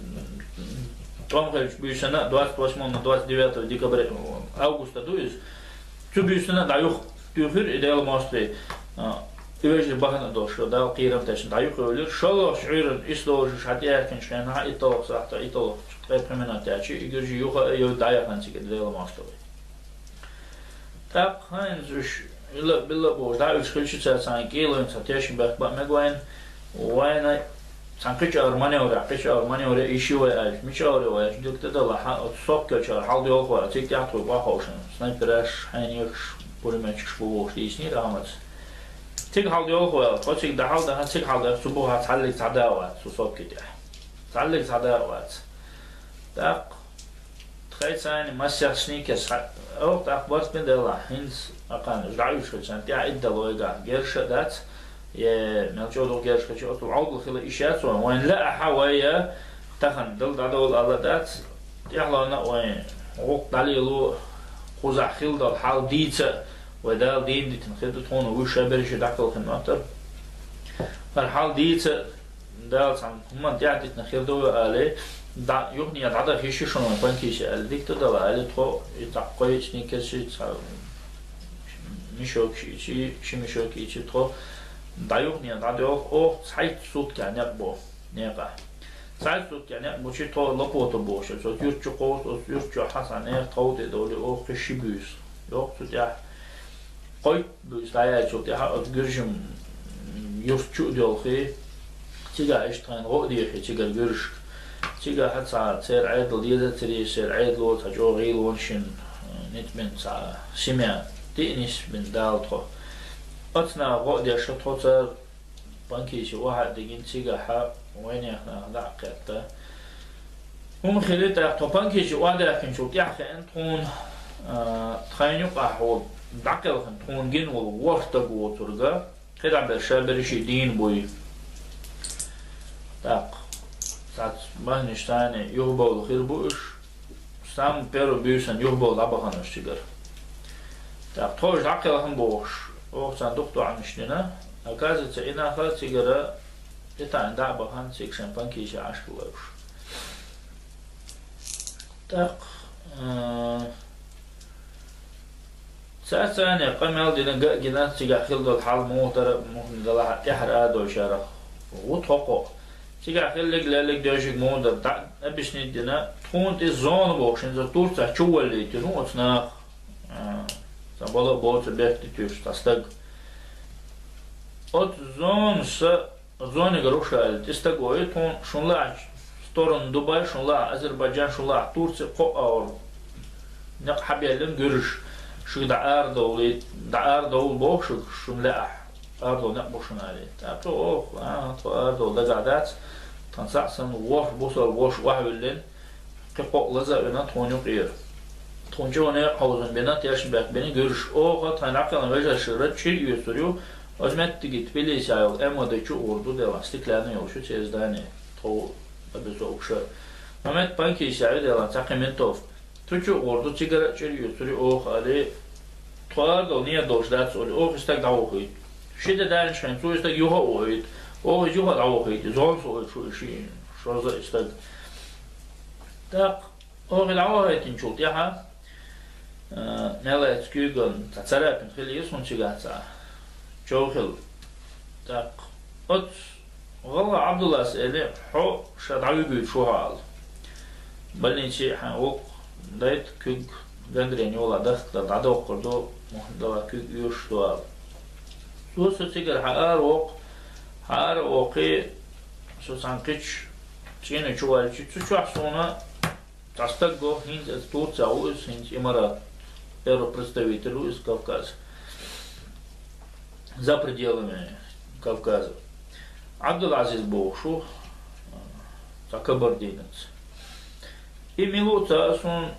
تامخش بيسن 28 ديكابر أغسطس دويس سبيسن دايوخ تغير ديل ماستوي إيش بحنا دوش ده قيرم تشن دايق يقول شلون شعير إسلوج شهدي أكن شكان ها إطلاق صح تا إطلاق غير كمان تأشي يجي يوخا يو دايق نسي كده لا ماستوي تاب هاينزوش إلا بالله بوش دايق خلش تسان كيلو تأشي بق مجوين وين سانكش أرمانيا ولا إيشي ولا مش ولا دوك تدل صوب كشر حال يوخ ولا تيك تحتوي واحوشن سنايبرش هاينيش بورماتش بوش ديسني رامت تيك حال يوخ ولا تيك ده حال ده تيك حال ده سبوها تعلق تعداوات صوب كده تعلق تعداوات داق تخيل ثاني مسيح سنيكس أو تأخبرت من دلها هنس أقان جعيوش كشان تيا إدى لويجا جرش دات يا ملجودو جرش كشوت وعوض خلا إشياء وين لا حوايا تخن دل دول على دات يحلا وين وقت عليه خوزع خيل دل حال ديتا ودال دين دي تنخدو تون وش بريش داخل خنواتر فالحال ديتا دال سام هم تيعدي تنخدو عليه دا يغني يدعدا فيشي شنو بانكيش الديك تدل عليه تخو يتعقوي شنيكشي مشوكشي شي مشوكي شي تخو دا يغني يدعدا او سايت صوت كان يقبو نيقا سايت صوت كان يقبو شي تخو لقوتو بوش صوت يرچو قوت يرچو حسن ايه تخو دولي او خشي بيس يوق صوت قوي بيس لايا صوت يا گرجم يرچو دولخي تيجا اشتغل غودي خي تيجا گرش تيجا حتى سير عيد ليدا تري سير عيد لو تجو غيل ونشن نتمن سا سمع تينيش من دالتو أتنا غودي شطوتر بانكيش واحد دقين تيجا حا وين احنا دعقته هم خليته تو بانكيش واحد لكن شو تيحكي انتون تخينيو قاحو دعقل تون جن والورطة قوترغا خدع برشابرشي دين بوي تاق ساعت مهنشتاني يهبو الخير بوش سام بيرو بيوسن يهبو لابخانش تيجر تاق توش دعقل هم بوش او سان دكتو عمشتنا أكازت سئنا خال تيجر يتعن دعبخان سيكشن بانكيش عشق ووش تاق ساعت ثانية قمل دينا جنا تيجا خلد الحال موتر ممكن دلها يحر آدو شارخ وتوقع تيجا خلق لك دوشك موتر دا أبش ندينا تكون تزون بوشن زتور تحشوا اللي تنو أتناخ سبلا بوت بيت تيوش تستق أت زون زون يقروش على تستقوي تون شون لا ستورن دبي شون لا أذربيجان شون لا تورسي قو أور نق حبيلن قرش شو دعار دول بوش شو لا أردو نقبوشن عليه تابتو أوه تو أردو لقعدات تنسعسن ووش بوصل ووش وحولين قيقو لزا بنا تونيو قير تونجو نير حوزن بنا تياشن باك بني قرش أوه تنعقلن وجه شرط شير يسوريو أزمت تجي تبليس عيال أما ديشو أردو ديلا استقلالنا يوشو تيزداني تو أبزو أكشر ممت بانكي سعيد ديلا تاقيمين توف تجو أردو تيجرا شير يسوري أوه عليه تواردو نيا دوش داتس أولي أوه استاق دعوخيت شده دانش خين سو استاق يوها أوهيت أوه يوها دعوخيت زون سو شو شيء شرزا استاق تاق أوه دعوخيت نشوت ياها نلا تسكيغن تتسرابن خيلي يسون شغاتا جوخل تاق أت والله عبد الله سألي حو شدعوي بيت شو حال بلني شيء حنوق دايت كوغ غندرين يولا دخل دعدو قردو محدوا كوغ يوش دوال سو سيجر حار وقي سو سانكيتش تشينا جوال تشو حسونا تستقو هند تورция уз هند имарат первый представитель из Кавказа за пределами Кавказа Абдул-Азиз Бовшу кабардинец и милута сон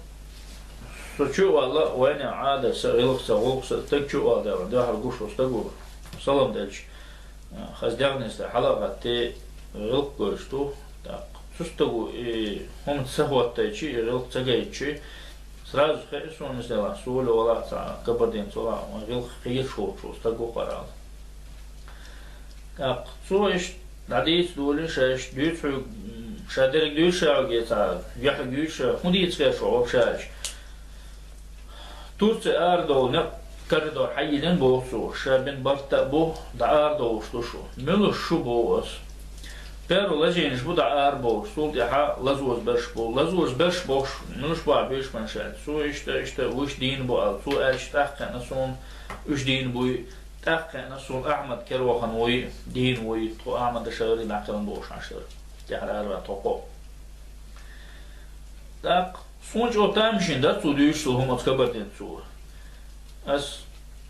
сочу алла ваня ада сагылыкса голкса текчу ада да харгуш стагу салам дальше хаздягнеста халагатте гылк көрүштү так сустагу и он сахваттайчи гылк цагайчи сразу хэсон сделала соло вала кабардин сола гылк хейшо стагу парал так соиш надеюсь доли шеш дюцу шадерик дюша гета яха дюша худицкая шо вообще Турция ардо не كردور حيدن بوسو شابن برتا بو دعار دوشتو شو ملو شو بوس بيرو لجينش بو دعار بوش سول يحا لزوز برش بو لزوز برش بوش ملوش بو عبيش منشات سو اشتا وش دين بو ال سو اش تحقق نسون وش دين بوي تحقق نسون احمد كروخن وي دين وي تو احمد شاري نعقلن بوش عشر يحر اربع توقو так سونج اوتامشين دا تو ديش هم اتكبرتين سو اس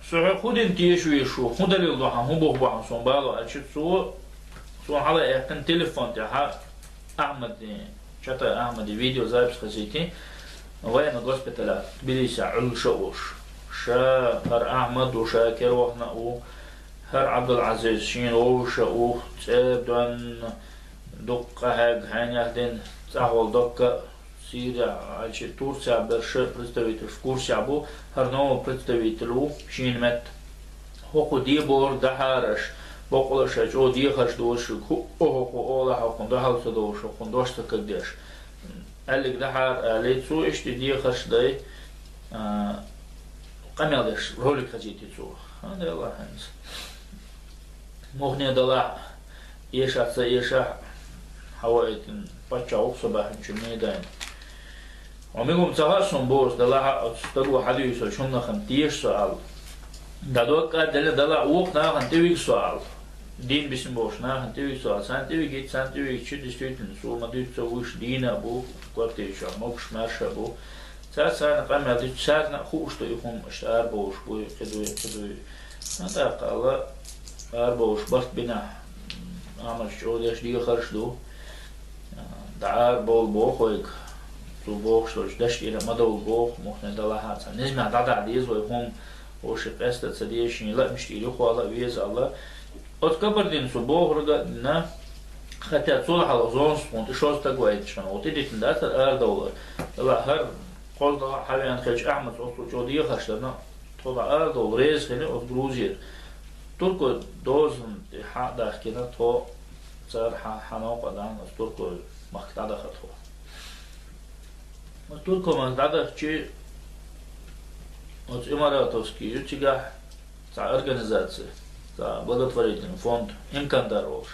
سو خودين تيشو يشو خدل الله هم بو بو سون بالو اشي سو على يكن تليفون تاع احمد شتا احمد فيديو زايبس خزيتي وين غوسبيتال تبليس عل شوش شا هر احمد وشاكر وحنا او هر عبد العزيز شين وش او تبدون دقه هانيهدين تاول دقه Сирия, альчи Турция берше представитель в курсе абу харно представителю шинмет хоку дибор дахараш боколаш о дихаш дош хоку ола хокун дахалса дош хокун дошта кагдеш алик дахар алицу ишти дихаш дай قميلش رولك خجيتي تو هذا الله هنس مغني دلا يشا سيشا حوائد باتشاو صباح جميدان ومنهم تغاسون بوس دلا استغوا حديث شنو خمتيش سؤال دادوك دلا وقت نا خمتيك سؤال دين بسم بوش نا خمتيك سؤال سانتيك جيت سانتيك شو دستيتن سو ما ديت سووش دين ابو كوارتيش موكش مارش ابو ساعة قام هذا ساعة خوش تيهم اشتار بوش بوي قدوي هذا قال بوش بس بنا عمل شو داش دي خرج دو دعار بول بوخويك تو بوخ شوش داش إلى مدول بوخ مخنا دلها هذا نسمع دعاء ديز وهم وش قصة تسديشين لا مشتري خوالا ويز الله أتكبر دين سو بوخ رجعنا حتى تصلح على زون سبونت شوز تقويت شنو وتدي تندات $1 لا هر قول ده حاليا خلش أحمد أصله جودية خشلنا طلع $1 ريز خلي أو جروزير تركو دوزن حدا كده تو صار حناق قدام تركو مقطع ده خطوة تركو مقطع ده شيء от Имаратовский ютига за организация за благотворительный фонд Имкандаровш.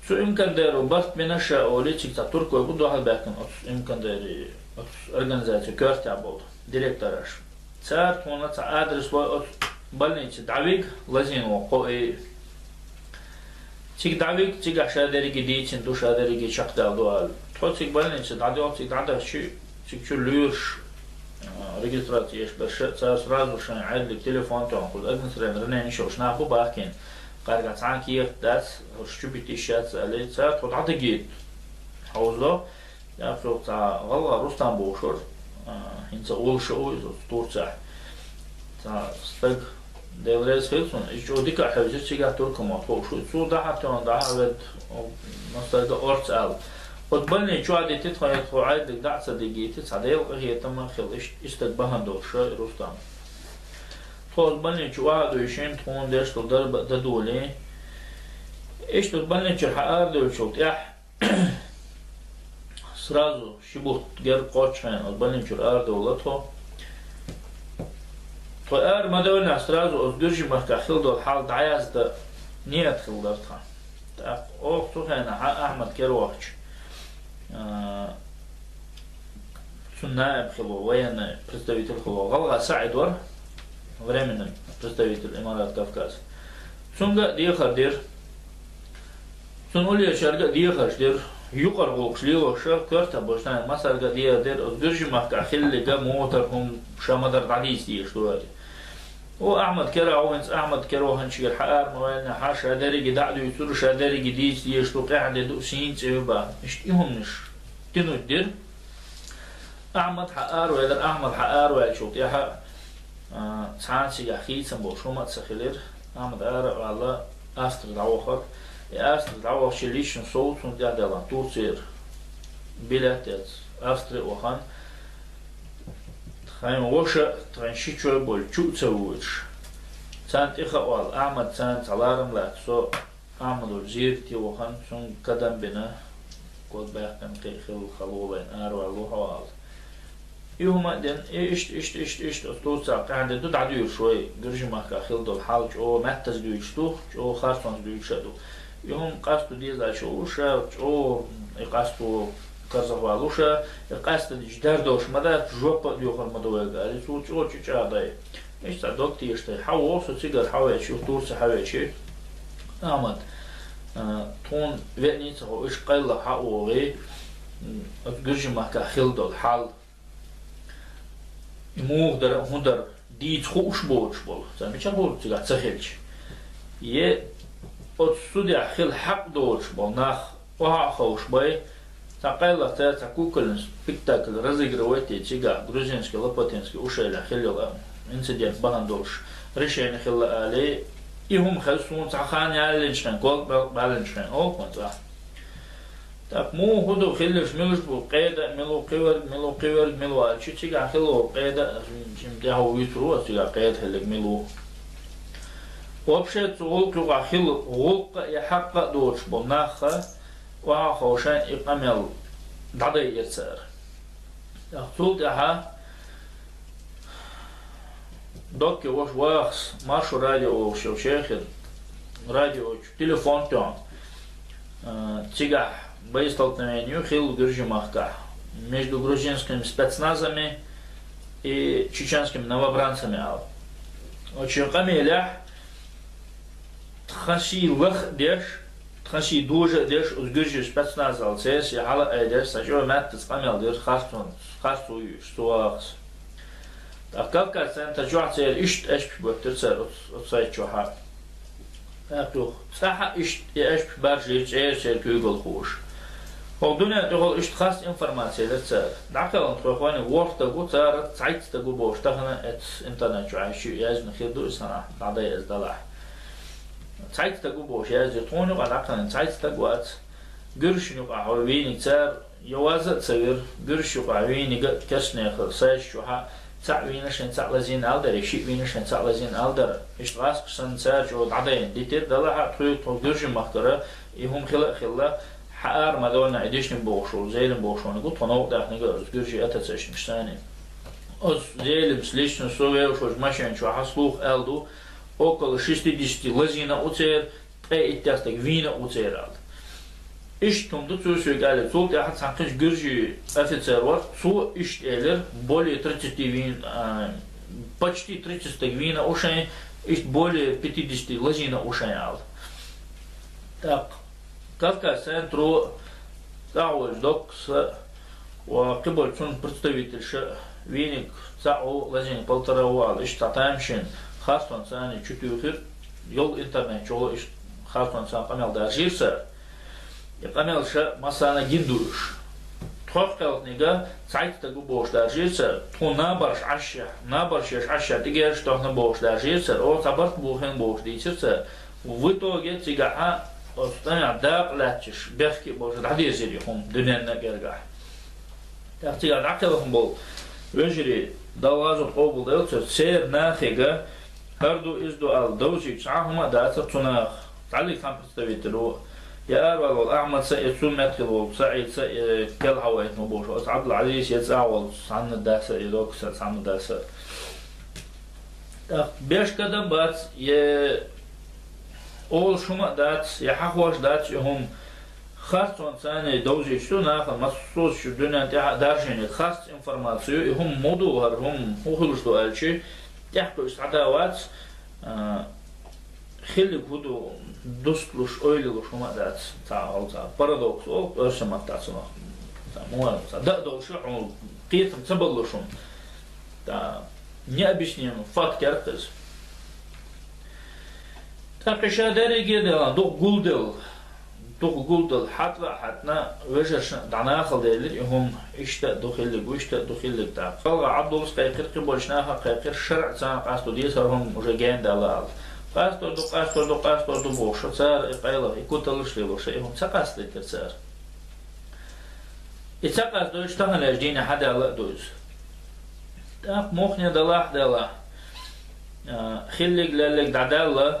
Цу Имкандару баст минаша оличик за турко буду халбекан от Имкандари от организация кёртя был директораш. Цар тона ца адрес от больницы Давик Лазинова кои чик Давик чик ашадери гидичин душадери ги чактал дуал. Тоцик больницы дадиотик дадаши чик чулюш регистрация сразу же عندك تليفون تنقل أجنس رنين شوش نابو باكين قارقة عنكي داس شو بتيشات عليه ساعة وتعطي جيت حوزه يافرو تاع والله رستم بوشور هنسا أول شو يزور تاع استق ديفريز فيلسون إيش وديك حوزة شيء تركم أطول شو سو ده حتى من ده عبد مسترد أورت أل وتبني شو عادي تدخل عادي دع صديقتي صديق هي تم خلش استقبلها دوشة رستم تبني شو عادي يشين تكون داش تضرب تدولي إيش تبني شو حقار دول شو تيح سرازو شبوه غير قاتشين تبني شو الأرض دولته طيار ما دولنا سرازو أصدرج مكحل دول حال دعياز ده نية خلدرتها أو تو هنا أحمد كروحش سنائب خلو وين представитель خلو غلغة ساعدور временный представитель إمارات Кавказ سنغا ديخر دير سنولي شارقا ديخر دير يقر غوكش ليلو شار كرتا بوشتان مسارقا دير أصدرجي محكا خلقا موترهم شامدر دعيس ديش دواري وأحمد كراوينس أحمد كراوهن شير حقار موالنا حاشا داري دعدو يسور شاداري ديس يشتو قاعدة دو سين تيوبا اشتيهم نش تنو الدير أحمد حقار ويدر أحمد حقار ويل شوت يحا سعان سيجا خيت سنبو شوما تسخيلير أحمد حقار والله أستر دعوخر أستر دعوخ شليشن صوت سنديا دلان تورسير بلاتيت أستر وخان خايم وشة ترانشيتشو بول شو تسويش سانت إخوال أحمد سانت علارم لا سو أحمد وزير تي وخان سون قدم بنا قد بيحكم قيخل خلولين أروى الله وعال يوم دين إيش توصل قاعد دود عديو شوي قرج ما كخلد الحالج أو مهتز دويش تو أو خارطان دويش شدو يوم قاستو ديزا شوشة أو قاستو كرزوالوشة قاستو جدار دوش ماذا جوب ديوخر مدوي قال سوتش أو تشي هذا إيش تدوكتي إيش تي حاول سوتشيجر حاول شو تورس حاول شيء أحمد تون وقتني تهو إيش قيل حاول قرج ما كخلد الحال موغدر هندر دي تخوش بول زين مش هقول تيجا تسهلش يه أتسودي خل حق دولش بول ناخ وها خوش باي تقيل تاكوكل سبيكتاكل رزق رويتي تيجا غروزينسكي لاباتينسكي وشيل خليل انسيدنت بان دولش ريشين خل عليه يهم خلصون تخان يالنشن كول بالنشن او كنت так مو هدو خلش ملوش بو قيدة ملو قيور ملو شو تيجا خلو قيدة جمتها هو يترو تيجا قيد هلك ملو وبشت غلق وخل غلق يحقق دوش بناخة وخوشان إقامل ضدي يسار تقول تها دوك وش واخس مارشو راديو شو شيخ راديو تليفون تون تيجا боестолкновению хил Гюржимахка между грузинскими спецназами и чеченскими новобранцами. Очень камелях тхаши лах деш, тхаши дужа деш уз Гюржи спецназ алцес и хала эдеш сажо маттес камел деш хасту штуахс. Так как центр жуацер ишт эшп бөттерсер отсай чуха. Так саха ишт эшп баржич эшер кюгл хуш. والدنيا تقول إيش خاص إنفورماسية لتصير دعكلا تقولين وقت تقول صار سايت تقول بوشتغلنا إنترنت شو عايش يازن خيردو إسنا بعدين إزدلاح سايت تقول بوش ياز يطوني وعلاقنا سايت تقول قرش نقع عويني تصير يوازد صغير قرش يقع عويني كسنة خلصاش شو ها تعوينشن تعلزين ألدر يشيء وينشن تعلزين ألدر إيش غاس قصن تصير جو بعدين ديتر دلها تقول قرش مخترة يهم خلا حار مدولنا عديشن بوشول زيلم بوشول نقول تناو ده نقول زجرجي أتسش مش ثاني أز زيلم سليشن سوي وشوش ماشين شو حصلوه ألدو أوكل شستي ديستي لزينا أتير أي إتياستك فينا أتير ألد إيش تمدو تسوي قال صوت أحد سانكش جرجي أفيتسر ور سو إيش إلر بولي 30 فين почти 30 вина ушай إيش более 50 лазина ушай ألد так Кавказ центру تعوج دوكس وقبل شون представитель веник цау лазин полтора вал иш татамшин хастон цани чутюхир йол интернет жолу иш хастон цан камел дажирса я камел ша масана гиндуш тохталнига сайта губош дажирса то набарш аша тигер что на бош дажирса о табарт бухен бош дичирса в итоге тига أستمع داق لاتش بيحكي بوجد عدي زيريهم دنيا نجرجع تحتي على عقلهم بول وجري دوازو قبول دلتر سير ناخيجا هردو إزدو على دوجي تعهما داتر تناخ تعلق كان بتستويتلو يا أربع الأعمال سيسون مدخل سعيد كل هوايت مبوش أصعب العزيز يتعاول عن الداسة يدوك عن الداسة بيش كده بات أول شما دات يحقوش دات هم خاصون ثاني دوزي شو ناخذ مخصوص شو الدنيا تاع دارجين خاص إنفورماسيو هم موضوع هم وخلص دو ألشي يحكوا استعداوات خلي هدو دوستلوش أويلوش هما دات تاع بارادوكس أو أرسمات تاع سما تاع موال تاع دقدو شو قيتم تبلوشهم تاع نيابشني فات كاركترز تاقشا داري جدا دوق جولدل حتنا وجرش دعناخل ديلر هم اشتا دخل تاع قال عبدولس قيقر قبولشناها قيقر شرع سان قاستو ديسر هم مجاين دلال قاستو دو بوش صار قيله يكوتلش ليلوش هم تقاس لتر صار اتقاس دو اشتغل اجدين حدا لا دوز تاق مخني دلا خليك للك دعدالله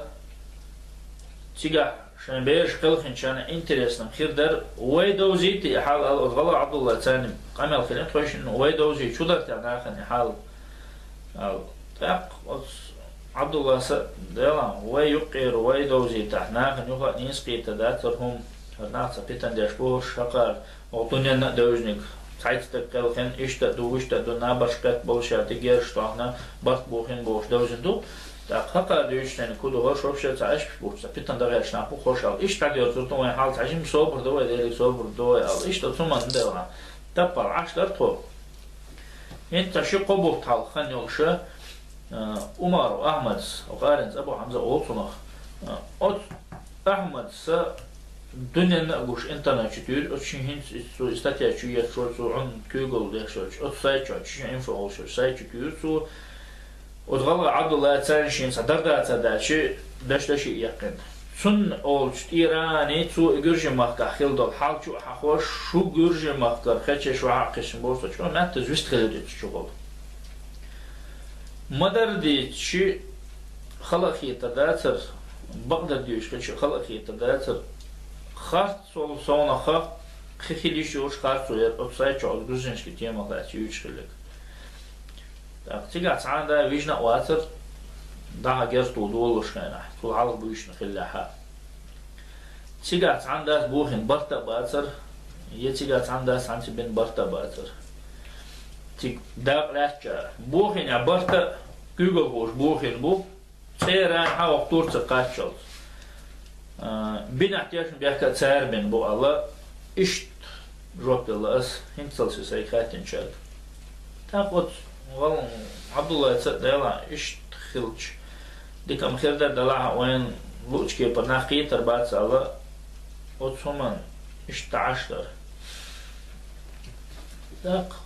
تيجا شان بيش قلخن شان انتريسنا خير در ويدوزيتي حال الغلا عبد الله ثاني قمل خلينا خوش انه ويدوزي شو درت انا خن حال تاق عبد الله س دلا ويقير ويدوزي تحنا خن يخا نيسقي تداترهم هرناس بيتن داشبوش شقر وطنيا دوجنك سايت تقلخن اشتا دو اشتا دو نابشقت بولشات گيرشتاهنا بات بوخن بوش دوجندو Так хата дюйштен куду хош вообще цааш бухса питан да гаш напу хошал иш так ёртун вай хал цажим собр до дели собр до ал иш то суман дела тапал ашлар то انت شو قبو تال خن يوشه عمر احمد وقارن ابو حمزه اوصنخ ot احمد س دنيا نقوش انترنت تشتير اتشين هنس سو استاتيا شو يشور سو عن جوجل ده شو ات سايت شو انفو شو سايت تشتير سو وتغلق عبد الله تسانشين صدرت تداشي دشتشي يقين سن اولشت ايراني تو جورج مخكا خيل دول حال شو حخوش شو جورج مخكا خچ شو حقش بوسط شو ما تزوست خلدت شغل مدر دي شي خلقي تداتر بقدر ديوش خلق خلقي تداتر خاص سول سونا خ خيلي شو خاص يا اوبسايت شو جورجنشكي تيما لا شي يشخلك تيجي عند ويجنا واتر ده جاز طول وشنا طول على بويشنا خلاها تيجي عند بوهن برتا باتر يتيجي عند سانتي بن برتا باتر تيجي ده راتشا بوهن يا برتا جوجل بوش بوهن بو سيران حاول طور تقاتشل بين احتياج بيحكي سعر بين بو الله إشت روك الله أس هنتصل سيخاتين شاد تاخد والله عبد الله دلا إيش خلج ديكم خير ده دلها وين لوش كي برناقي تربات سالا أتصومن إيش تعشر داق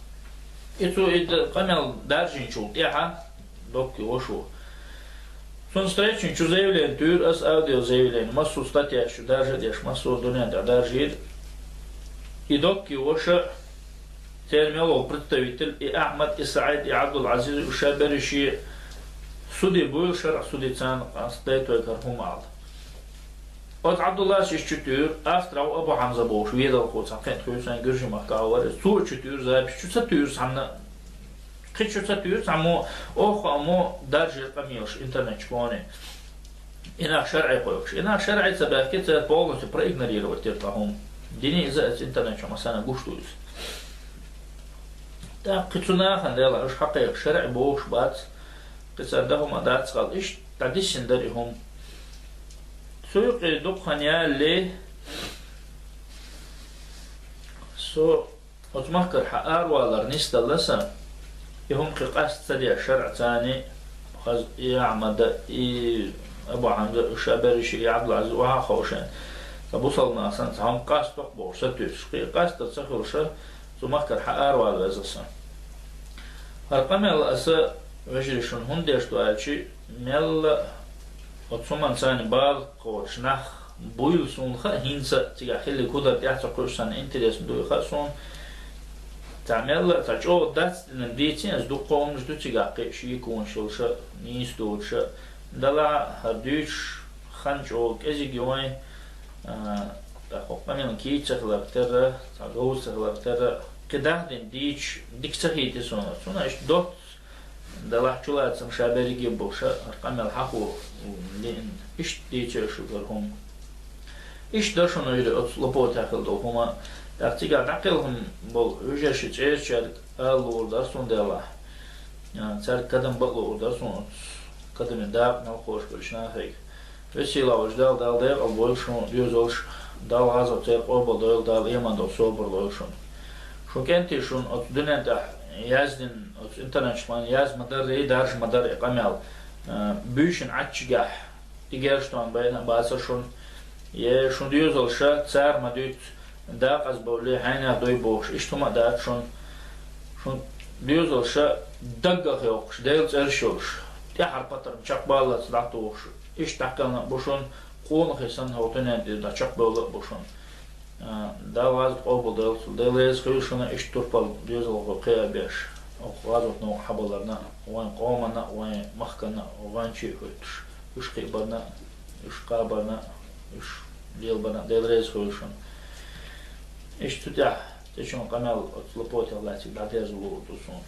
إتو إد قمل دارجين شو تيها دوكي وشو سون ستريتشين شو زيولين تور أس أوديو زيولين مسو ستاتيا شو دارجة ديش مسو دنيا دارجير إدوكي وشو ترميلو представитель и Ахмад и Саид и Абдул Азиз ушабериши суди буйл шар суди цан астайто кархум ал. От Абдулла шиш чутюр астрау Абу Хамза бош ведал хоцан кент хойсан гөржи махкавар су чутюр забиш чуса тюр самна кичуса тюр само ох амо даржи камилш интернет чконе. Ина шар'и койш. Ина шар'и сабакет полностью проигнорировать это дини из интернет чамасана гуштуюс. تا قطنا خندلا إيش حقيقة شرع بوش بات قصدهم أدات قال إيش تعديشن دريهم سوق دقنيا اللي سو أتمكر حقار ولا رنيست اللسا يهم قاس تدي شرع ثاني خز يعمد أبو حمزة الشابري شيء عبد العزيز وها خوشان فبوصلنا أصلا هم قاس تقبور ستوش قاس تسخر شر تمكر حقار ولا أساسا هرقم الأسا وجريشون هنديش دوالشي مل وتصومان ثاني بال قوش نخ بويل سون خا هينسا تيجا خلي كودر تيحت قوش سان انتريس دوي خا سون تعمل تاجو دات نديتين از دو قوم دو تيجا قيشي كون شلشا نيس دوشا دلا هردوش خنجو كزي جوين تاخوقا من كي تخلقتر تاغوز تخلقتر كده ديش ديك سخيتي سونا إيش دوت دلها شلات سم شابري جيبوشا أرقام الحقو لين إيش ديش شو قالهم إيش درشون يري أطلبوا تأكل دوهما تأتيجا تعقلهم بول وجش تجيش شر قالوا درسون دلها يعني صار قدم بقلوا درسون قدم داب نلقوش برشنا هيك وسيلة وجدال دال دال البولشون يوزولش دال غازو تيق أوبل دال دال إيمان دال صوبر لوشون شو كنتي شون أت دنيا ده يازدن أت إنترنت شمان ياز مدار يدارش مدار إقامل بيشن عتشجح تيجرشتون بين باسر شون يه شون ديوزل شا تسار مديت داق از بولي حين دوي بوش إشتما داق شون ديوزل شا دقة خيوقش ديلز إرشوش تحر بطر مشاق بالا تدعتوش إيش تحكلنا بوشون قون خيسان هوتنا دا چاق بالا بوشون دا واز قبل دلسل دليز خيوشنا إيش تربل ديوزل غقيا بيش أو غازوت نو حبلرنا وين قومنا وين مخكنا وين شي هوتش إيش قيبرنا إيش قابرنا إيش ديال بنا ديال ريز خوشن إيش تتاح تشون قنال أطلبوت الله تبع تيزلو تصون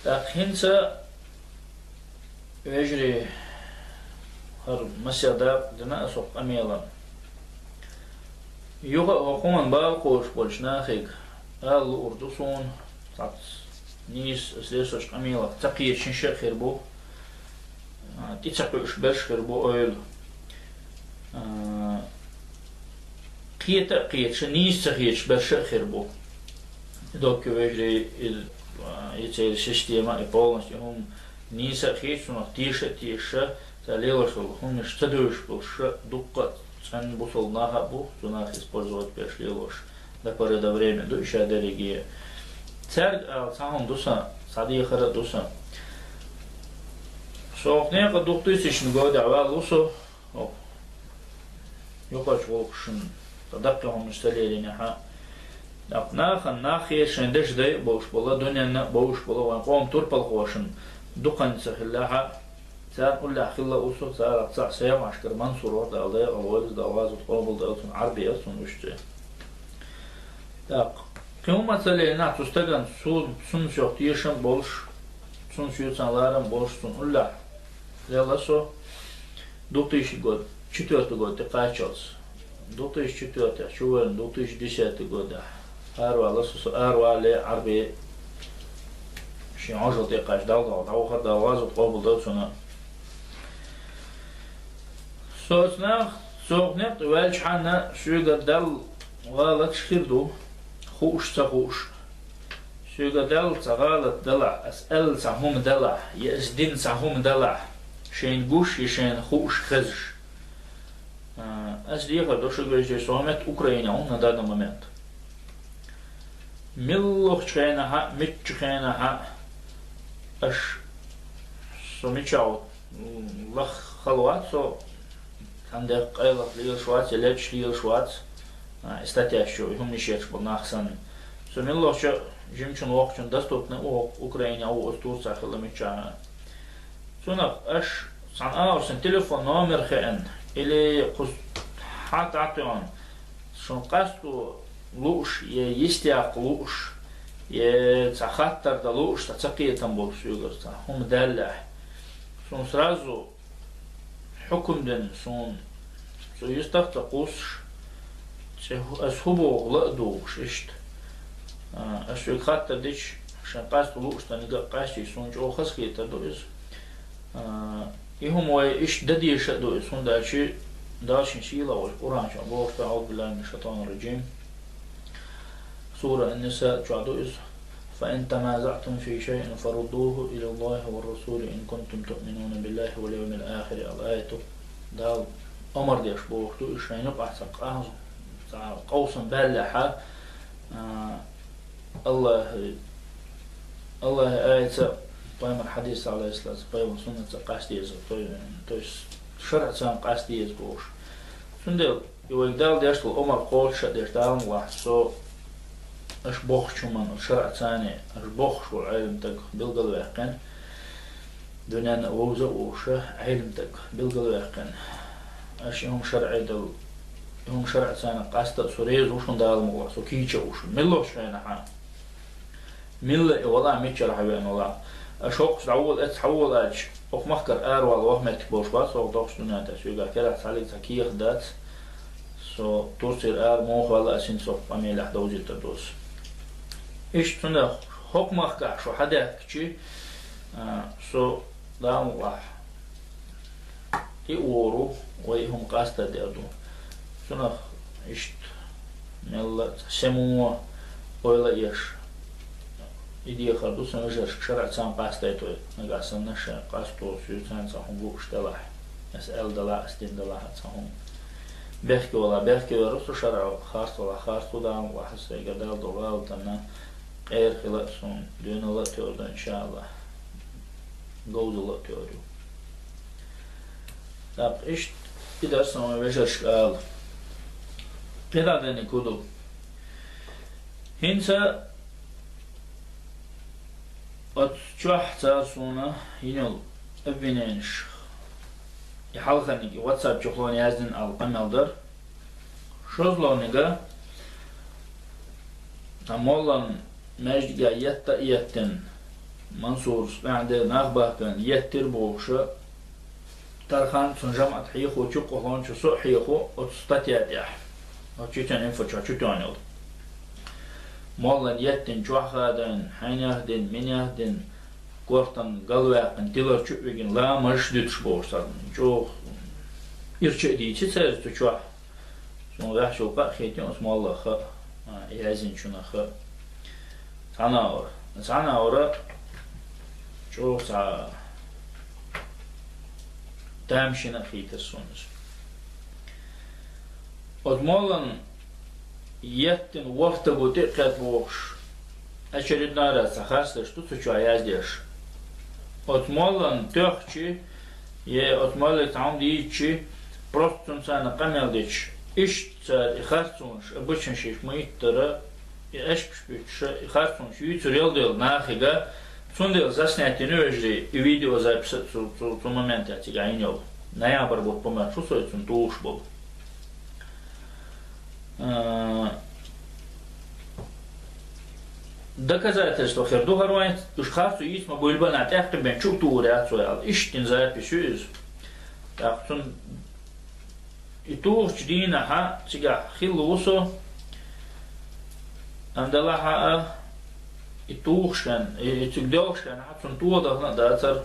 هنسا يجري هر مسيدا دنا أسوق أميلا يوغا وقومن بالقوش بولشناخيك قال أردوسون تعط نيس أسليسوش أميلا تقير شنشا خيربو تيتسقوش برش خيربو أويل قيت شنيس تقيرش برش خيربو دوك يجري يتسير سيستيما يبولنس هم نيسا خيسونا تيشا تاليلاشل هم نشتدوش بوش دقة цен бусол нахабу, цунах использовать пешлилош. До поры до времени, до еще до регии. Церк самом дуса, садихара дуса. Соохнега 2000 года авал усо, юкач волкшин, тадапкахом ншталерини ха. Апнахан нахе шендеш дай боуш бола, дуньяна боуш бола, ванком турпал хошин, дукан цахилляха. سان ولا خلا وصل سان تسع سيام عشر منصور ده الله أول ده أواز تقابل ده أصلا عربي أصلا وشته. تاق كم مثلا نعت تستجن سون شوتيشن بولش سون شوتان لارم بولش سون ولا يلا سو دوتيش год четвертый год تقاعدش 2004 شوين 2010 год أروى لسه أروى لعربي شيء عجل تقاعد ده أو ده أواز تقابل ده أصلا سوتنا سوقنت والش حنا شو قدل غلط شكردو خوش تخوش شو قدل تغلط دلع أسأل سهم دلع يأسدين سهم دلع شين جوش يشين خوش خزش أسدي قدر شو قدر سوامت أوكرانيا هون هذا المومنت ملوخ شينها مت شينها أش سوميتشاو لخ خلوات سو عندك قيلة ليل شوات يلاتش ليل شوات استاتيشو هم نشيتش بالناخسن سمين الله شو جيمشون وقتشون دستوتنا أوكرانيا أو أستورسا خلمتشا سونك أش سان أورسن تليفون نومر خين إلي قص حات عطيون شون قاستو لوش يستيق لوش يتخطر دا لوش تتقية تنبول سيوغرتا هم دالح سون سرازو حكم دن سون سو يستخدقوش أسهبو غلقدوش إشت أسو يخطر ديش عشان قاستو لوش تنقى قاستي سون جو خسكي تدوز يهم وإيش دديش دوز سون داشي داشين شيلا والقرآن شان بوغتا أعوذ بالله من الشيطان الرجيم سورة النساء جعدوز فإن تنازعتم في شيء فردوه إلى الله والرسول إن كنتم تؤمنون بالله واليوم الآخر الآية دال أمر ديش بوغتو إشين يقع سقاه قوسا بالحة الله آية طيب الحديث على الإسلام طيب سنة قاستيز طيب شرع سان قاستيز بوش سندل يوجدال ديش الأمر قولش ديش دال الله سو أش بوخ شو من الشرع ثاني أش بوخ شو علم تك بالقلب يقين دنيا ووزة وشه علم تك بالقلب يقين أش يوم شرع دل يوم شرع ثاني قاست سوريز وشون دال الله سو كيتش وش ملوش هنا ها مل ولا ميتشر حبيبنا الله أشوق تعول أتحول أج أو مخكر أروى الوهمة بوش بس أو دوش دنيا تشويقا كده سالك تكيخ دات سو تورسير موخ ولا أسين سو أميل أحدوزي تدوس إيش تنا حكمك كشو حدا كشي سو دام الله يورو ويهم قاستا ديردو سنا إيش ملا سمو ولا إيش إدي خردو سنا جرش شرع سان قاستا توي نقاسن نش قاستو سيوتان سهم بوش دلاح أسأل دلاح أستين دلاح سهم بحكي ولا بحكي ورسو شرع خاص ولا خاص دام الله سيقدر دوال تنا غير خلاصون دون الله تورد إن شاء الله جوز الله تورد طب إيش إذا سمع بيجرش قال كذا دني كودو هنسا أتشوح تاسونا ينول أبينينش يحلقني واتساب جوخلون يازدن على قمالدر شوزلونيغا تمولن مجدغا يتا يتن منصور بعد ناخبه كان يتر بوشا ترخان سنجمع حيخو تشقهون شو حيخو وتستاتيات يح وتشيتن انفو تشوتونيل مولن يتن جوخادن حينيهدن منيهدن قورتن قلواقن ديلر چوبگن لا مرش دتش بورسن جو يرچه دي تسر تشوا سون راح شو قا خيتون اسم الله خ يلازم شنو خ صناور جو سا تامشنا خيتر سونس ادمولن يتن وقت بوتي قد بوش очередной раз сахарство что тучу аяздеш отмолан тёхчи е отмолы там дичи просто сана камелдич иш цар ихарцунш обычно шиш мыттара эшпиш ихарцунш ютурел дел нахига сундел заснятен өжри и видео запись в момент атига инёл ноябрь вот помер что сойтун туш был доказательство херду гарвайт душхарцу есть могу либо на тех бен чукту реацию иштин запишуз так тун и тух чдина ха чига хилусо андалаха и тухшан и чигдошан хатун туодахна датар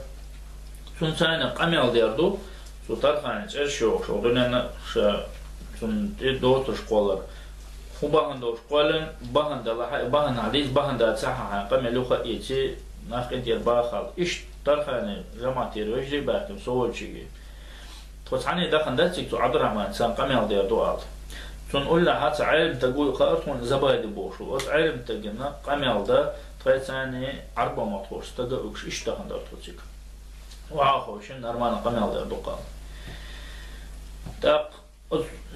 тун сайна камел дерду сутархан чешо шодунена ша тун доту школар خبان دوش قالن بهن دلها بهن عليز بهن دا صحة قام لوخا إيتي ناقد ديال باخال إيش ترخاني جماعة الرجل باكم سوول شيء توسعني دخن داتك تو عبد الرحمن سان قام ديال دوال تنقول لها تعلم تقول قارتون زبايد بوشو تعلم تجنا قام دا تغيثاني 4 مطوش تدقش إيش دخن دارتوتيك وعاخوشين نرمان قام ديال دوقال تاق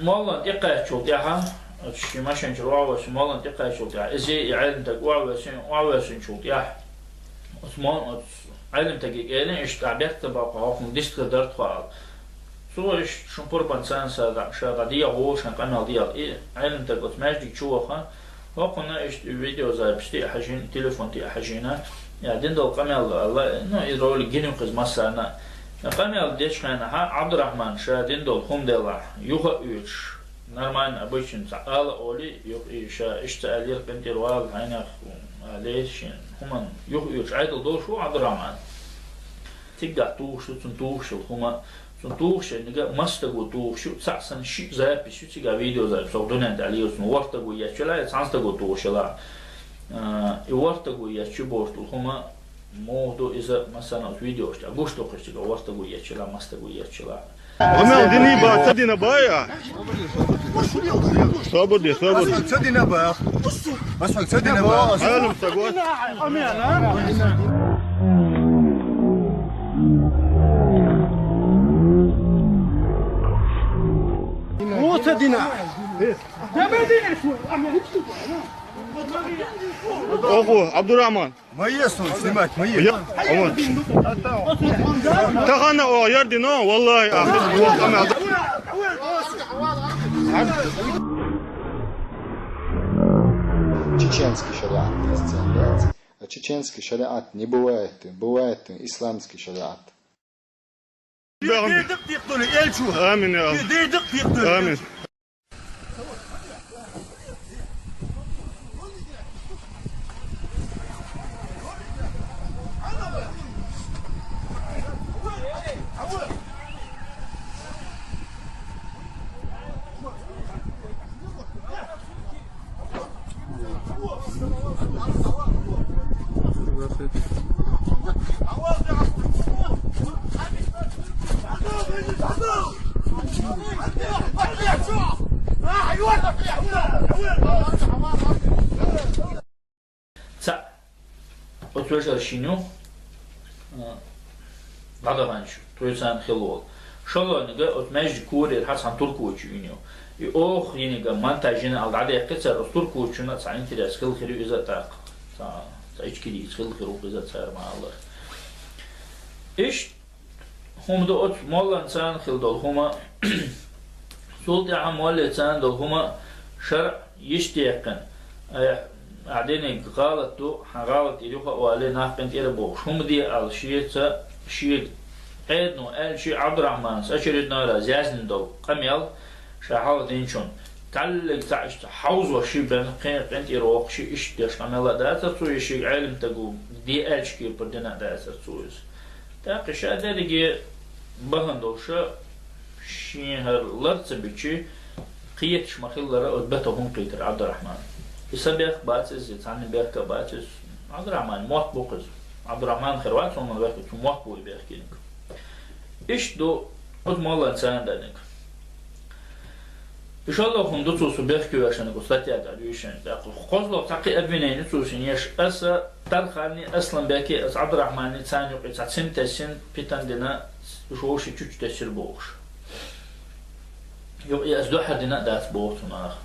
مالن دقة شو ديها شي ماشين جروا وسمولن تقاي شو تاع ازي يعلم تقوا وسن شو تاع اسمون علم تقيقين ايش تعبت بقى هم ديست درت خال سو ايش شمبور بنسان سا شغاديه هو شان قناه ديال اي علم تقوت ماجدي تشوفها وقلنا ايش فيديو زابشتي حاجين تليفون تي حاجينا يعني دو قناه الله انه يرول جينو قز مسانا قناه ديش كان عبد الرحمن شادين دو هم دلا يوها اوش نورمально обычно على أولي يشا إشتغل يركن تروال هنا ليش هم يوش عيد دول شو عبد الرحمن تيجا توش تنتوش هم تنتوش نيجا مستقو توش شو تحسن شيء زي بشو تيجا فيديو زي صورنا عليه اسمه ورتقو يشلا تحسنتقو توش لا يورتقو يشوا بوش هم موضوع إذا مثلا فيديو اشتغل قوش توقش تيجا ورتقو يشلا مستقو يشلا Omel dini ba tadina baya. Sabır tadina ba. Bak tadina ba. Alim sagwa. مو تدينا يا بدينا شوي اخو عبد الرحمن ما يسون سمعت ما يسون تغنى او يردنا والله اخي чеченский шариат расценивается. А чеченский шариат не бывает исламский шариат. آمين يا رب آمين وتوجه شنو بعد ما نشوف تويسان خلول شلون نجا أتمنى كوري الحسن تركو تشينيو يأخ ينجا مونتاجنا على عادة كتير تركو تشينا تعين ترى سخيل خيرو إذا تاق تا إيش كذي سخيل خيرو إذا صار مع الله إيش هم دو أت مولا إنسان خل دول هما سلطة عم مولا إنسان دول هما شرع يشتيقن عدين غلط دو غلط يدوخ وعليه ناقن تيربوش هم دي على شيء عيدنو قال شيء عبد الرحمن سأشرد نارا زيازن دول قميل شحاول إنشون تعلق تعش حوز وشي بين قين تيروق شيء إيش ديش قميل ده تسوي شيء علم تقول دي ألش كي بدنا ده تسويس تاقش هذا اللي بهندوشة شيء هاللرت بيجي قيتش مخيلة أثبتهم قيتر عبد الرحمن يسبيخ باتز يتعني بيخ باتز عبد الرحمن موت بوقز عبد الرحمن خروات ومن بيخ موت بوي بيخ كينك إيش دو قد مولا إنسان دانك إن شاء الله هم دوتو بيخ كيو عشان قصتي أدريشن تأخذ قصلو تقي أبنين توسين يش أسا ترخاني أصلا بيكي أس عبد الرحمن إنسان يقول تسين تسين بيتان دينا شوشي تشوش تسير بوش يقول أسدو حدنا دات بوتون آخ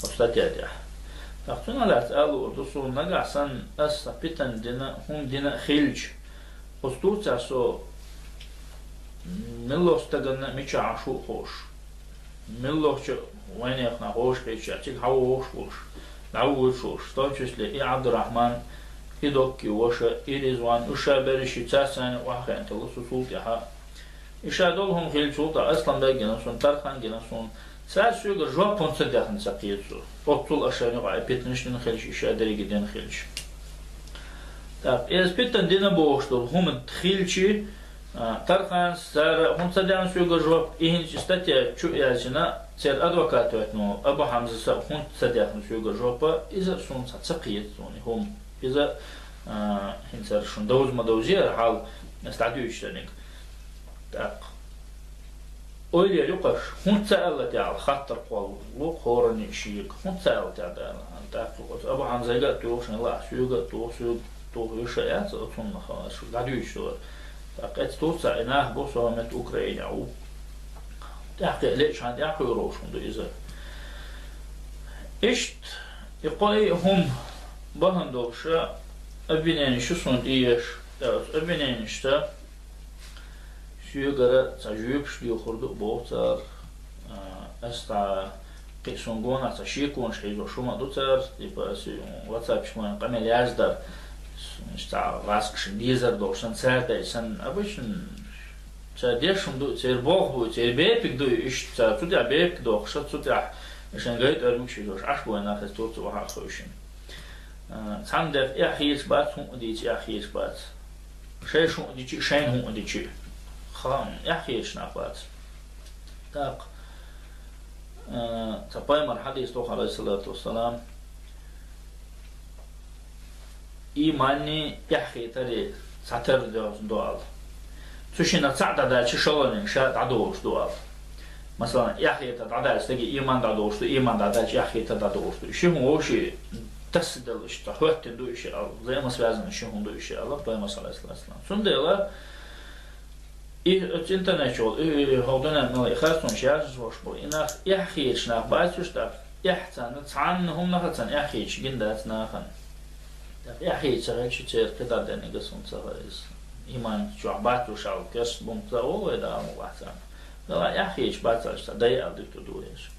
قصتي أدريح تأخذنا لا تقالوا دوسو نجع سن أسا بيتان دينا هم دينا خيلج قصتو تاسو ملو استغنى ميشا عشو خوش ملو وين يخنا خوش كيش يعطيك هوا خوش نعوش خوش طاجش لي عبد الرحمن إدوكي وشا إريزوان وشا بريشي تاسان وحكا انت الله سلطة ها إشا دولهم خيل سلطة أصلا باقينا سون ترخان جينا سون ساس يوغر جواب بونسا داخن ساقيتسو أطول أشاني وعي بيتنش دين خيلش إشا دريق دين خيلش طب إذا بيتن دين بوش دول هم تخيلشي ترخان سار هم صدقان سويغر جواب إهنش استاتيا شو يازينا سير أدوكاتو اتنو أبو حمزة سا هم صدقان سويغر جوابا إذا سون ساقيت سوني هم إذا هنسر شون دوز ما دوزير حال نستعدوش لنك تاق أولي يقش هم سألت على خطر قوال لو خورني شيك هم سألت على تاق أبو حمزة قال توشن الله سويغر تو يشيات أتون خلاص دعوش دور تاقت توسع إناه بوسوا مت أوكرانيا أو تحقق ليش عندي أحكي روشون ده إذا إشت يقولي هم بهندوشة أبينين شو صن إيش أبينين إشتا شو يقرأ تجيب شو يخرج بوتر أستع قيسونجون أتشيكون شيء شو ما دوتر يبقى واتساب شو ما قمل يازدر إشتا راسكش ديزر دوشن ساعة إنسان أبوشن تديشون دو تير بوخ تير بيبك دو إشتا تودع بيبك دو خشت تودع عشان قايد أرمك شيء دوش عشبو أنا خذ توت وها خوشين تعندف إخيش بات هم ديش إخيش بات شيء شو ديش شين هم ديش خام إخيش نقبات تاق تباي مرحلة يستوخ عليه الصلاة والسلام إيماني يحكي تري ساتر دوال تشينا تعدد دا تشلون شاد عدوش دوال مثلا يحكي تدعدا استجي إيمان دادوش إيمان دادا يحكي تدادوش شو هو شيء تسدل اشتهوت دو شيء الله زي ما سوازن شو هم دو شيء الله باي مثلا الإسلام سندلا إنترناشونال هودنا مال إخلاصون شيء وش بو إنك يحكي شناخ بعدش تاب يحتن تعن هم نختن يحكي جندات ناخن يحكي شغل شيء تير كده دني قصون تغيز إيمان شو عبات وش على كاس بمتى هو إذا مو واحد لا يحكي إيش بعدش تضيع دكتور دويش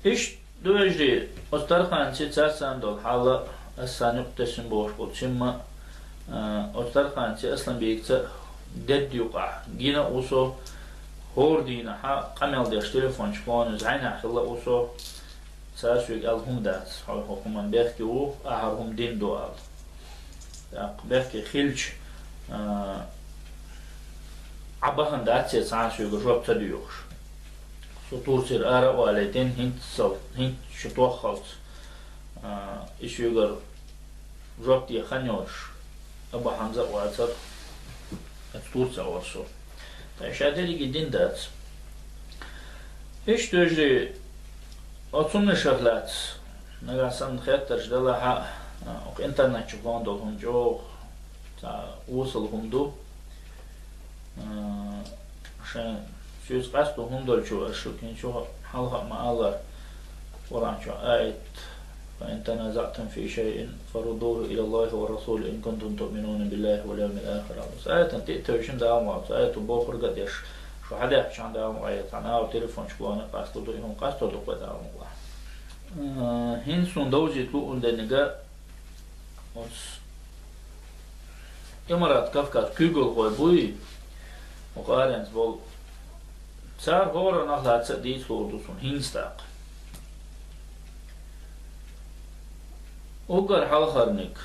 إيش دوجري أسترخان تساسان دول حالا السانق تسن بوش بود شما أسترخان تي أصلا بيكتا دد يقع جينا أوسو هور دينا حا قمل ديش تليفون شفون زعينا خلا أوسو ساسويق ألهم دات حكومان بيحكي و أهرهم دين دوال بيحكي خيلج عبهن دات ساسويق جواب تديوش سطور أرى والدين هنت شتوه خلط إيش يقدر جوابتي خنيوش أبو حمزة وعطر سطور سوارسو تشادري جدين دات إيش تجري أتصون شغلات نقاسن خيط تجدلها أو إنترنت شوفون دولهم جو وصلهم دو عشان شوز قصد هم دول شو أشوكين شو حلها مع الله وران شو آيت فإن تنازعتم في شيء فردوه إلى الله والرسول إن كنتم تؤمنون بالله واليوم الآخر. سآية تأتيشن دعوة سآية بوخر قد يش شو حدا يحكي عن دعوة آيات أنا أو تليفون شكوانا قاستو دوهم قاستو دوقة دعوة الله هين سون دوجي تلو أندنجا إمارات كافكاس كيغل خوي بوي وقارنز بول سار هورا نخلات سديت لوردوسون هينستاق وقر حالخرنك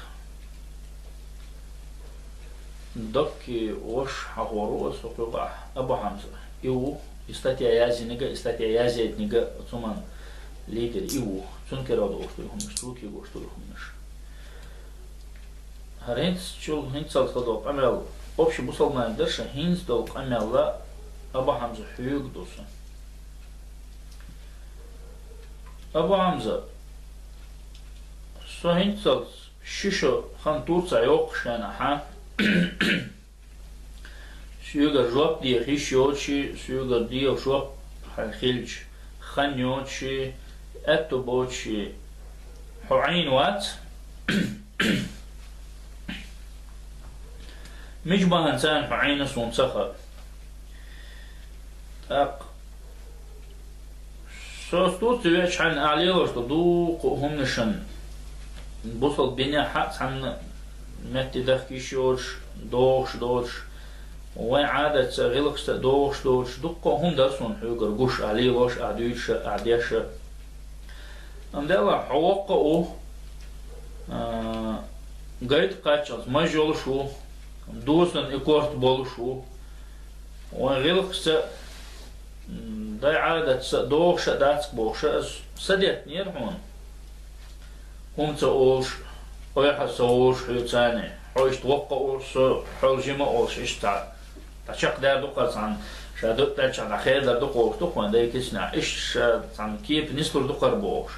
دكي وش حورو سوقا أبو حمزة إيو استاتيا يازي نجا استاتيا يازي نجا ثمان ليدر إيو تنكر هذا أشتريهم مش توكي وأشتريهم مش هرينس شو هنت صار صدق أمل أبش بوصل ما يقدرش هينز دوق أمل لا أبو حمزة حيوق دوسن أبو حمزة سو هنت صار شيشو خان تورسا يوقشنا ها سيوغا جواب دي خيشيوتشي سيوغا دي جواب خلج خنيوتشي اتوبوتشي حوعين وات مجبه انسان حوعين سونسخة اق سوستوت ويش عن اعليوش دوق هم نشن بوصل بينا حق عن متى دخيشورش دوش وين عادة غلقست دوش دقة هم درسون حجر جوش عليوش عديش عديش أم دلا حوقة أو قيد قاتشز ما جول شو دوسن إكورت بول شو وين غلقست دا عادة دوش داتك بوش سديت نيرهون هم تقولش ويحسوش حيوتاني حوش توقعوش حول جمع أوش إيش تشق دار دقة عن شادوت تاج على خير دار دقة دقة ده يكسنا إيش عن كيف نسكر دقة بوش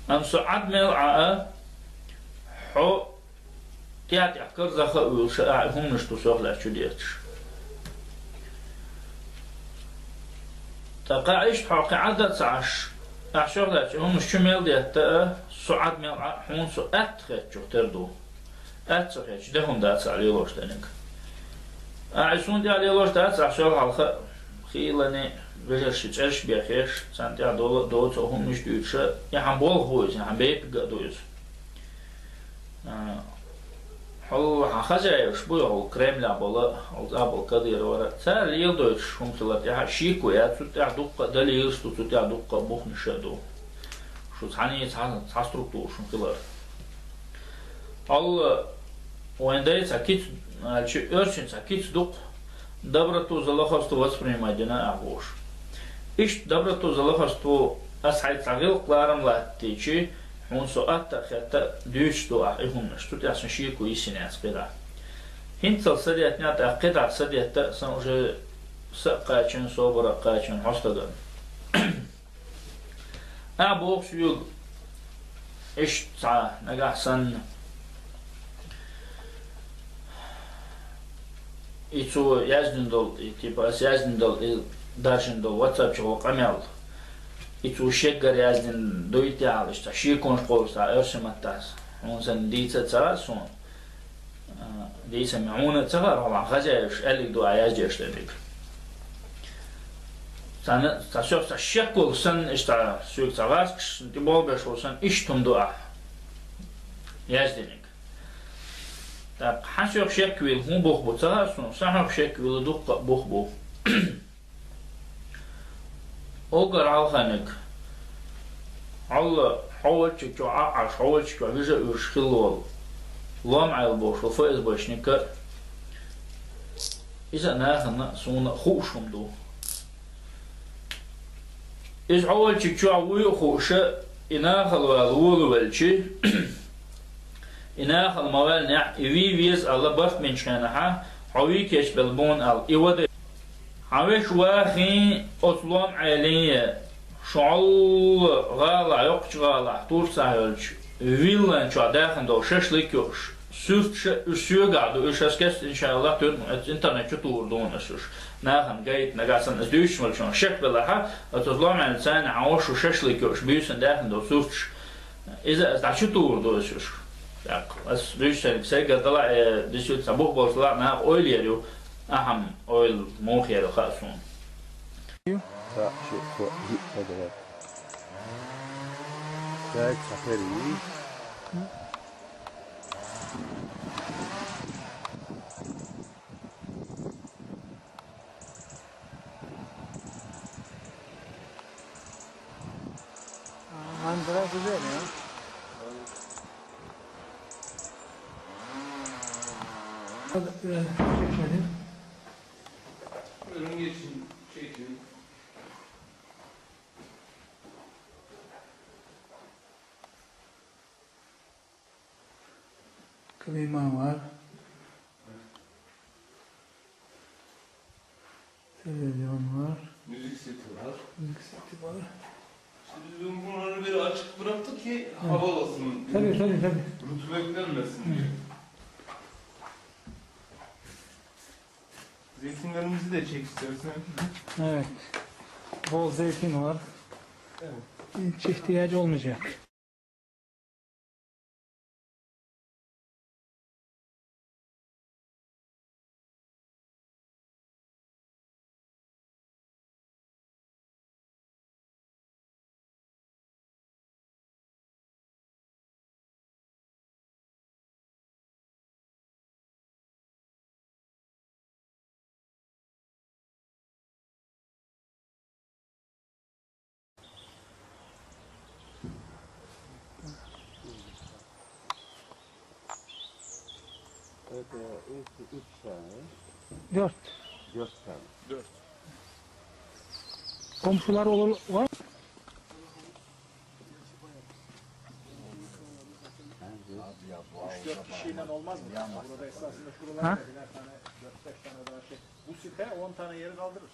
أم سعد مل عاء حو تيات يحكر زخ وشاع هم نشتو سهل أشوديتش تقاعش حق عدد عش أشوفك هم شمال ديت سعد مل عاء هم سعد خير تردو أتسخيش ده هم داتس على لوش تانك عايزون دي على لوش داتس عشان على خيلاني رجعش تشرش بيخيش سنتي عدول دوت هم مش دوتش يعني بول هويز يعني بيت قدويز حلو حخزايش بوي هو كريملا بولا أو أبل كدير ورا سار يلدوش هم سلات يعني شيكو يا تطلع دقة دليل تطلع دقة بوخ نشادو شو ثاني ثاستركتور شو كلار الله وين ده سكيت شو أرشين سكيت دق دبرتو زلخستو воспринимательно أغوش إيش دبرتو زلخستو أسعد صغير قلارم لا تيجي هون سؤال خاطر دوشتو أهم نشتو تحسن شيء كويس ناس كده هنت صديت نات أقيد على صديت سنوجه سقاچن صبر قاچن هستدن أبو شو إيش صار نجح سن إيشو يازندل تيبا يازندل داشندل واتساب شو قميل إيشو شجر يازن دويتي عالش تشي كونش قوس أرشمتاس ونسن ديتة تراسون ديتة معونة تغير هو خزايش قالك دو عياجيش لديك تشوف تشكل سن إشتا سوق تغاسكش تبول بشو سن إشتم دو يازدنك طب حشر شكل هم بخبو تراسون صحب شكل دق بخبو أقر عالخانك الله حاولت تعاش حاولت تعجز وشخلول لام على البوش وفاز باشنك إذا ناخنا سونا خوشهم دو إذا حاولت تعوي خوش إناخل والول والشي إناخل موال نح إذا ويز الله برف من شانها حوي كش بالبون al إيوه عويش واخي أطلام عليه شعل غالا يقش غالا تور سايلش ويلن شو داخل دو ششلك يوش سوفت سوغادو إشاسكست إن شاء الله تون إنترنت تور دون أسوش ناخن جايت نجاسن أدوش ملشون شك بلها أطلام على إنسان عوش وششلك يوش بيوسن داخل دو سوفت إذا تعشتوا دوسش بس دوشتن سيجا طلع دشوت سبوق بوص طلع معاه أويل يريو أهم أويل موخ يريو خاصون لا شيء فوق هذا هيك سفري Manzara güzel ya. Biraz çekmedim. Buyurun geçin, çekin. Klima var. Televizyon var. Müzik seti var. Müzik seti var. Biz bunları böyle açık bıraktık ki hava alasın. Tabii. Rutubetlenmesin diye. Zeytinlerimizi de çek istersen. Evet. Bol zeytin var. Evet. Hiç ihtiyacı olmayacak. Üç tane. 4. 4 tane. Komşular olur var. Burada esasında şuralar Ha? birer tane, 4-5 tane daha şey. Bu site 10 tane yeri kaldırır.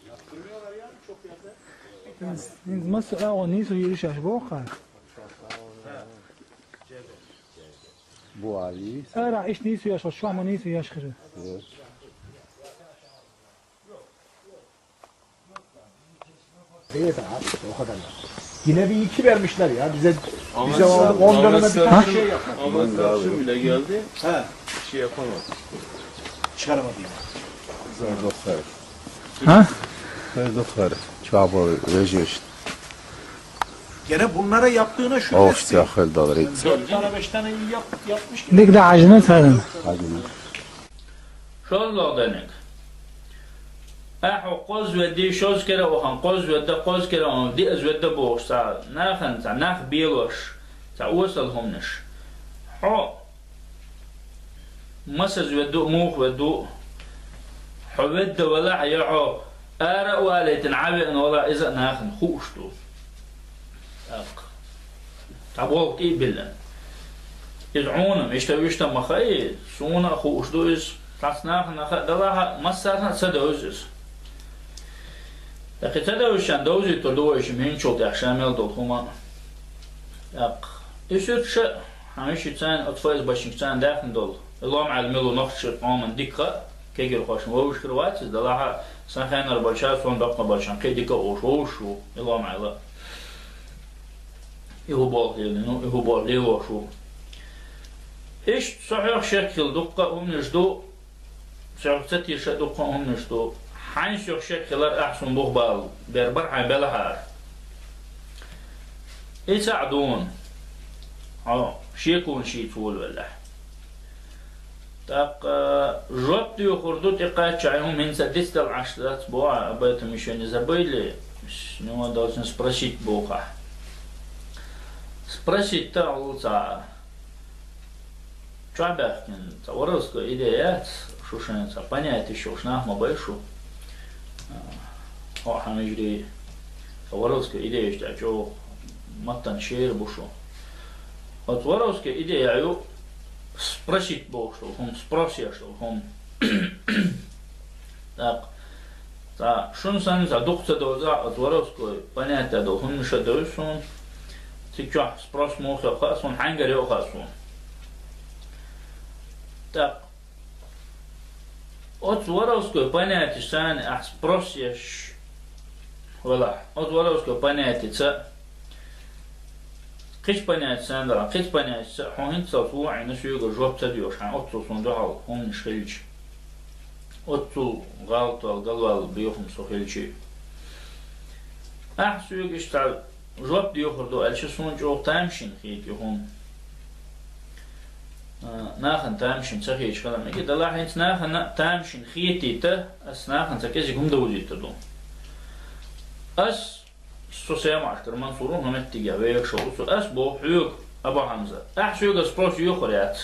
Yaptırmıyorlar ya çok yerde. Nasıl nisu yürüyüş bu kadar. Bu Ali. Ara iş nisu yaşar. Şu an nisu yaşar. Evet. Evet abi o kadar. Yine bir 2 vermişler ya bize. Bize 10 döneme bir tane şey yapmak. Ama karşı bile geldi. He. Şey yapamadı. Çıkaramadı yine. Zardoklar. Ha? Zardoklar. Çabuk rejiş. Gene bunlara yaptığına Of şükretsin. ya hel dalar. 4 tane 5 tane iyi yapmış ki. Ne kadar acını sarın. Hadi. شو دنك أحو قوز ودي شوز كده وخن قوز ودا قوز كده دي أزود بوش تا ناخن تا ناخ بيلوش تا وصلهم نش حو مسز ودو موخ ودو حود ولا يعو أرى والي تنعبي إن ولا إذا ناخن خوشتو أق تبوك إيه بلن يدعونهم يشتا مخاي سونا خوشتو إز تصناخ نخ دلها مسرنا تدوزس لكن تدوشان دوزي تدوش من شو تحشامل دوخما أق إيشوت شا همش يتسان أطفال باشينكتان داخل دول اللهم علملو نخش قامن دقة كيجر خوش ووش كروات دلها سنخين رباشا سون دقة باشان كي دقة وشو اللهم على يهو بول ليلو شو إيش صحيح شكل دقة ومنجدو شغلتي شدو قوم نشتو حين شو شكلر أحسن بغبال بربر عن بلهار يساعدون شيكون شي طول ولا تاق جوت يخردو تقات شايهم من سدست العشرات بوع بيت مشون زبيلي شنو должен спросить Бога спросить та Чабахкин, товаровская идея, шушенца, понять еще уж нахма большую. Хамижри, товаровская идея, что маттан шер бушу. А товаровская идея, ее спросить Бог, что он спросил, что он так. Та шун сан за духта доза товаровскую понятие до он миша дойсон. Сейчас спрос муха хасон, хангер хасон. Так, от воровское понятие сани спросишь, вала, от воровское понятие ца قيش بنيات ساندرا قيش بنيات حين تصوع عين سوق الجواب تديوش عن أطل صندوق هم نشخيلش أطل غلط والقلوال بيوهم سخيلشي سوق اشتغل جواب ديوخر دو ألش صنجو تامشين خيت يهم ناخن تامشين سخيش خلنا كده الله هنت ناخن تامشين خيتي تا أس ناخن سكيز يقوم دولي تدو أس سوسيام عشر منصورون هم اتجاه ويك شو أس بو حيوك أبو حمزة سوق اسبروس يخريات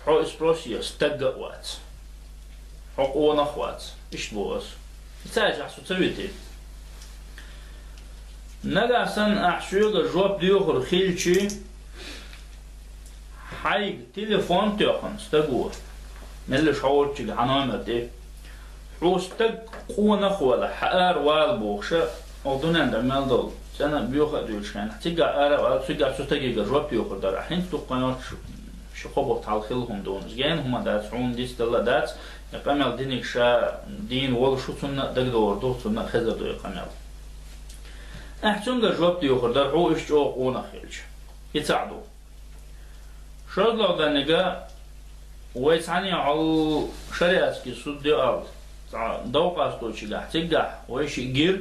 حو اسبروس يستقى وات حقوق نخوات إيش بو أس تاج أحسو تسويتي نجا سن أحسوق جواب ديوخر خيلشي حيق تليفون تيخن استقوه ملش حول تيجي حنامتي حوستق قوة نخوة حقار والبوخشة أردنان در مالدول سنة بيوخ أدوش كان تيجا أرى تيجا سوتجي جواب ديوخر در حين تقنيات شو خبط على خلهم دونز جين هما دات عون ديس دلا دات يقامل دينك شا دين ولا شو سنة دقدور دو سنة خزر دو يقامل أحسن جواب ديوخر در هو إيش جو قونا خيلش يتساعدو شغل ده نجا ويسعني على شريعة كي سود دي أرض دوقة استوشي جح تجح ويش يجير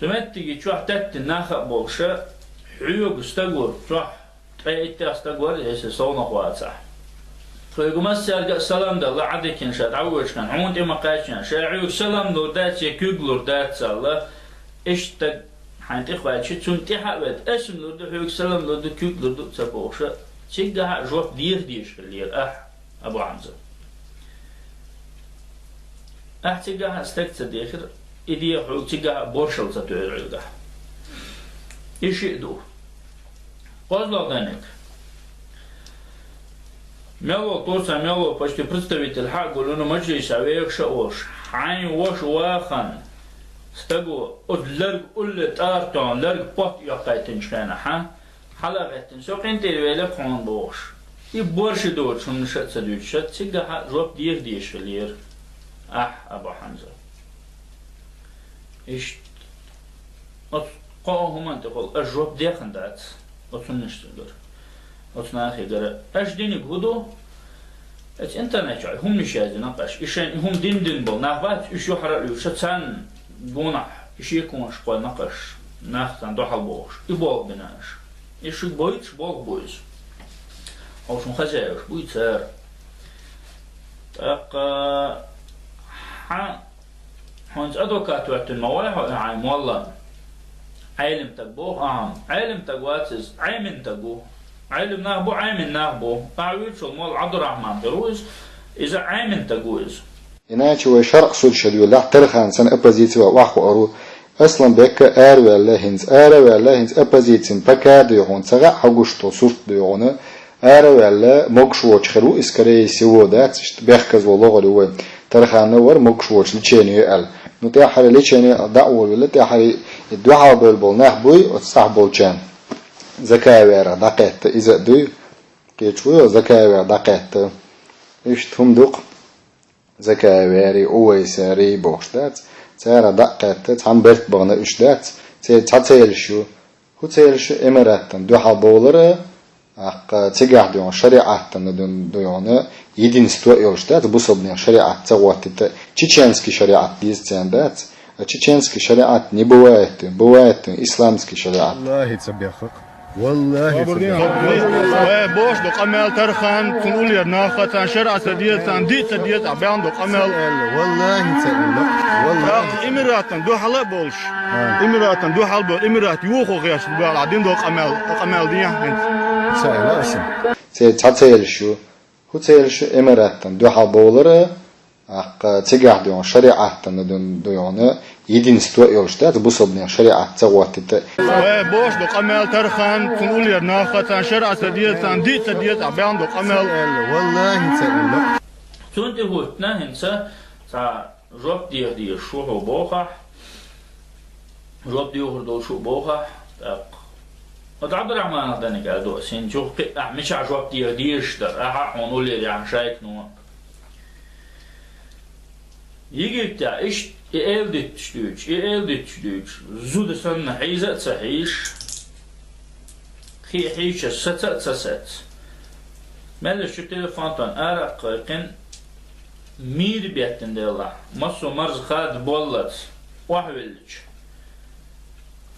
سمعت تيجي تروح تت الناخب بوشة حيوك استجور تروح تأيت استجور إيش صونا قواتها فيقوم السلام السلام ده الله عدك إن شاء تعوج كان عمود إما قايشان شاعيوك سلام دور دات يكيغلور دات الله إيش تج حنت إخوات شو تنتي حبت اسم لودو حيوك سلام لودو كيوك لودو تبوشة تيجها جواب ديش اللي أبو حمزة تيجها استكت ديخر إدي حيوك تيجها بورشل تطير عيدا إيش يدو قصلا دانك ميلو توسا ميلو почти представитель قولون مجلس عويك شاوش حين وش واخن استقو أدلرق قلت آرتون لرق بط يقايتن شانا حلقتن سوق انت الويلة قون بوش يبورش دور شون نشت سدوش شت تيجا جواب ديش خلير أبو حمزة إيش قاهم أنت قول الجواب ديخن دات أتنشتغر أتناخي غير أش دينك هدو أنت نجاي هم نشاهد نقاش إيشان هم دين بول ناخبات إيش يحرق شتان بونح إيش يكونش قول نقاش ناختن دوحل بوش يبول بناش إيش بويتش بويز أو شون خزايش بويتسار هونز أدوكات وقت الموايح وعيم والله عالم تقبوه عالم تقواتز عيمن تقبوه عالم ناقبو عيمن ناقبو أعويد شو المول عبد الرحمن بروز إذا عيمن تقويز إناش وشرق سود شديو لا ترخان سن أبازيتي وواحو أرو أصلا بك ولا هنز أبازيتين بكا ديهون سغا حقوشتو سورت ديهون ولا مقشوش خلو إسكري سيوو دات بيخكز والله غلوه ترخان نور مقشوش لتشيني يقل نتاحر لتشيني دعوه ولا تاحر الدوحة بالبول نحبوي وتصحبول كان زكاة ويرا دقيت إذا دوي كيتشوي زكاة ويرا دقيت إيش تفهمدوق زكاة ويري أويساري بوشدات تارا دقيت تهم برت بغنا إشدات تتيلشو هو تيلشو إماراتن دوحة بولر تيجح ديون شريعة ديون يدين ستوى يوشدات بوصبني شريعة تغواتت تشينسكي شريعة ديستاندات تشينسكي شريعة не бывает إسلامسكي شريعة والله تسبيخك والله بوش دو قمال ترخان تنقول يا ناخة شرع سديت ديت عبان دو قمال والله تسأل والله إمارات دو حلا بولش إمارات دو حلا بول إمارات يوخو غياش بال عدين دو قمال دي سأل اسم تتيلشو هو تيلشو إمارات دو حلا بولر تيجح ديون شريعة ديون يدين ستوى يوشدات بوصبني شريعة تغواتت بوش دو قمال ترخان تنقول يا ناخة شرع سديت عبان دو قمال والله تسأل تونتي هو تنهنسا تا جوب دي شو هو بوخا جوب دي هو شو بوخا عبد الرحمن دانك ادو سين جو مش جوب دي اشتر هنقول لي عن شايك نو يجي تا ايش إلدتشدوج زود سنة حيزة تحيش خي حيش ست مالش شو تلفون تون أرق قن مير بيتن ديلا مصو مرز خاد بولت وحولج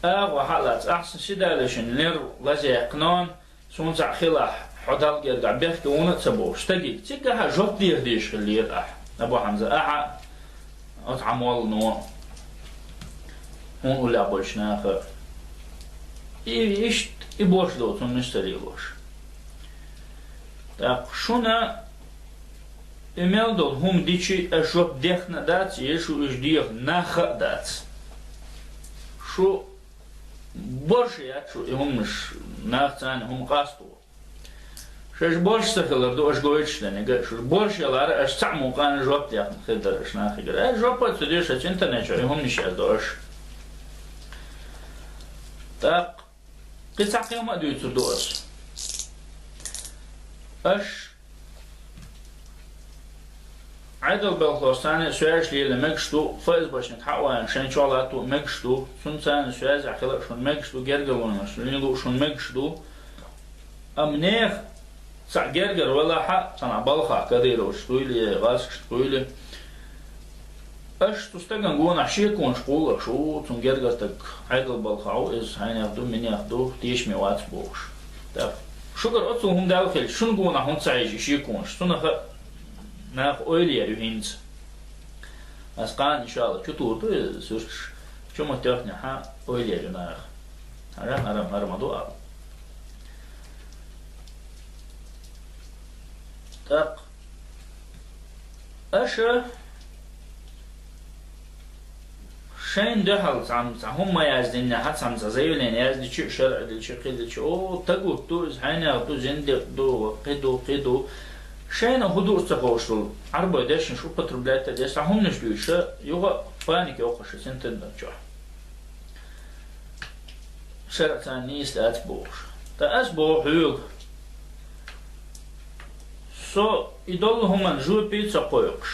وحالات أحسن شدالشن لير لزي قنون سونسع خلاح حدال جرجع بيحكي ونتسبوش تجي تيجا جوب ديش خلير أبو حمزة أطعمول نو هون ولا أبوش ناخر إيش يبوش دوتون نشتري بوش так شونا إميل دول هم ديشي أشوف ديخنا دات يشو إش ديخ ناخ دات شو برشيات شو هم مش ناخ تاني هم قاستو شش برش سخلر دو أش قويتش لني شو برش يلار أش تعمو قان جوب ديخ خدر أش ناخ يقول جوب تديش أش إنترنت شو هم نش أدوش так قصة قيمة دويتو دوس أش عدل بالخلاصانة سواش لي لمجشتو فايز باش نتحقق شان شغلاتو مجشتو سنسان سواز عقلا شون مجشتو جرجلون شنو شون مجشتو أمنيخ سع جرجر ولا حق صنع بالخا كدير وشتويلي غاسك شتويلي أش تستجن جون عشية كون شقول شو تون جرجرتك عدل بالخاو إز هين ياخدو من ياخدو تيش ميوات بوش تعرف شكر أصله هم داخل شنو جون هم تعيش شيء كون شتونه ناخ أولياء يهينز أسقان إن شاء الله شطور تو سوش شو متوقع ها أولياء يناخ هرم دوا تق أشة شين دهل عم هم ما يزدين حتى عم زيولين يزدي شو شرع دل شو قيد شو تقول توز هنا تو زند دو قيدو شين هدوء تقوشل عربة داشن شو بتربلات داش هم نشلوش يوغا بانيك يوقش سنتن دجاه شرع ثاني استات بوش تأسبو حيوغ سو يدل هم نجو بيتزا قويقش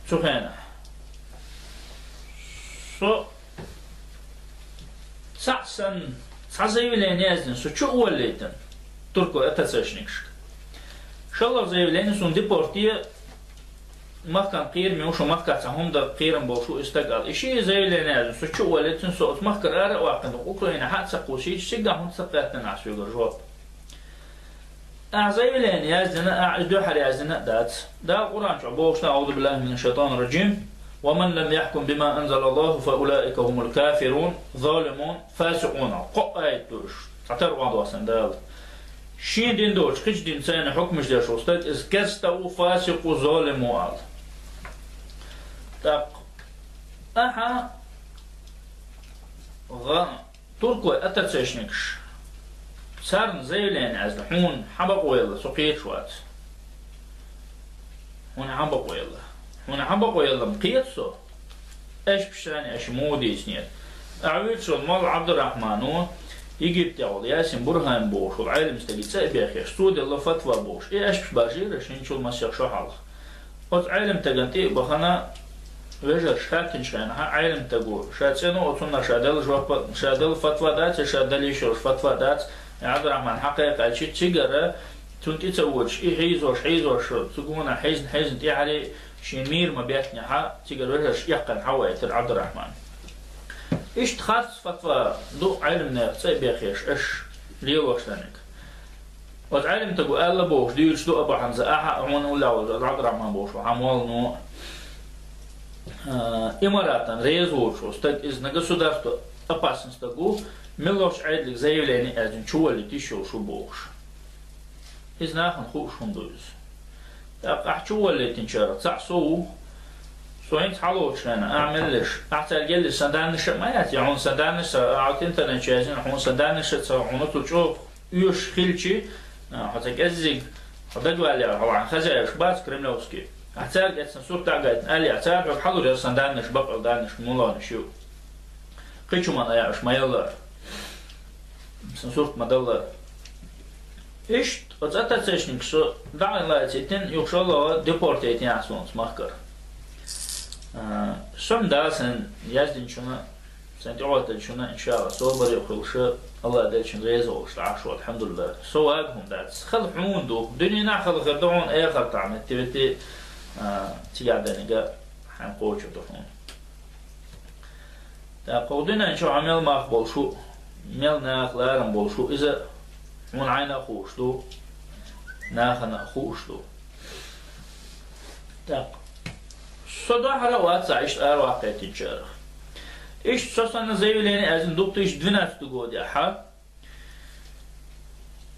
سخانة سو سعسن سعزيولين يازن سو شو أوليتن تركو أتساشنكش شالله زيولين سون ديبورتية مكان قير ميوشو مكان هم دا قيرن بوشو استقال إشي زيولين يازن سو شو أوليتن سو أتمكر أرق واقن وقلين حاد سقوشيش سيقا هم سقاتن عسويق الجواب أعزيولين يازن أعزدو حر يازن دات دا القرآن شعبوش أعوذ بالله من الشيطان الرجيم ومن لم يحكم بما أنزل الله فأولئك هم الكافرون ظالمون فاسقون قائد دوش تعتر بعض واسن دال شين دين دوش خيش دين سين حكمش داش وستاد إز كستو فاسق وظالم وعال تاق أحا تركو أتتسيشنكش سارن زيلين عزل حون حبق ويلا سقيت شوات هون حبق ويلا هون حبق ويلا مقيتسو ايش بشاني ايش مودي سنير اعويل شو المال عبد الرحمن يجيب تعول ياسين برهان بوش والعالم استجيب سايب يا سود الله فتوى بوش ايش بشباجير عشان شو المسيح شو حالك قلت عالم تجنتي بخنا وجر شاتن شانها عالم تقول شاتسينو وصلنا شادل فتوى دات شادل يشوش فتوى دات عبد الرحمن حقيقة الشيء تجرى تنتي تسويش حيزوش تقولنا حيزن تي عليه شمير ما بيتني حا تجرى وجر يقن حوائت عبد الرحمن إيش تخص فتوى دو علمنا سايب يا خيش إيش ليوش لنك وتعلم تقول الله بوش ديوش دو أبو حمزة أحا هون ولا عبد الرحمن بوش وعمول نو إماراتان ريزوش وستك إذ نقصدرتو أباسنس تقول ملوش عيدلك زيوليني أزن شو اللي تيشو شو بوش إذ ناخن خوش هندوز أح شو اللي تنشرت سعسو سوين تحلوش أنا أعملش أحتاج لي سندانش ما يأتي عون سندانش أعطي إنترنت جاهزين عون سندانش عونتو تشوف يوش خلشي حتى كزيج حتى جوالي عن خزايش باس كريملوسكي أحتاج أتسنسور تاعت ألي أحتاج حلو ده سندانش بقى دانش مولا نشيو قيشو ما نياش ما يلا سنسور ما دلار إيش أتأتى تشنيك شو دعنا لا تيتين يخشى الله ديبورتيتين عسون سماكر سم داسن يزدن شنا سنت عوض شنا إن شاء الله صوبر يقول شو الله ده شن ريزو عشوا الحمد لله سواقهم دات خل حمون دو دنيا نخل غدون آخر تعمل تبتي تيجادني جا حنقول شو تفهم تقودنا إن شاء عمل ما أقبل شو ميل ناخلارم بول شو إذا من عينا خوش دو ناخنا خوش دو تق صداح روات سعيش أرواح تجارة إيش صصنا زي لين أزن دكتور إيش دفنات تقول يا حا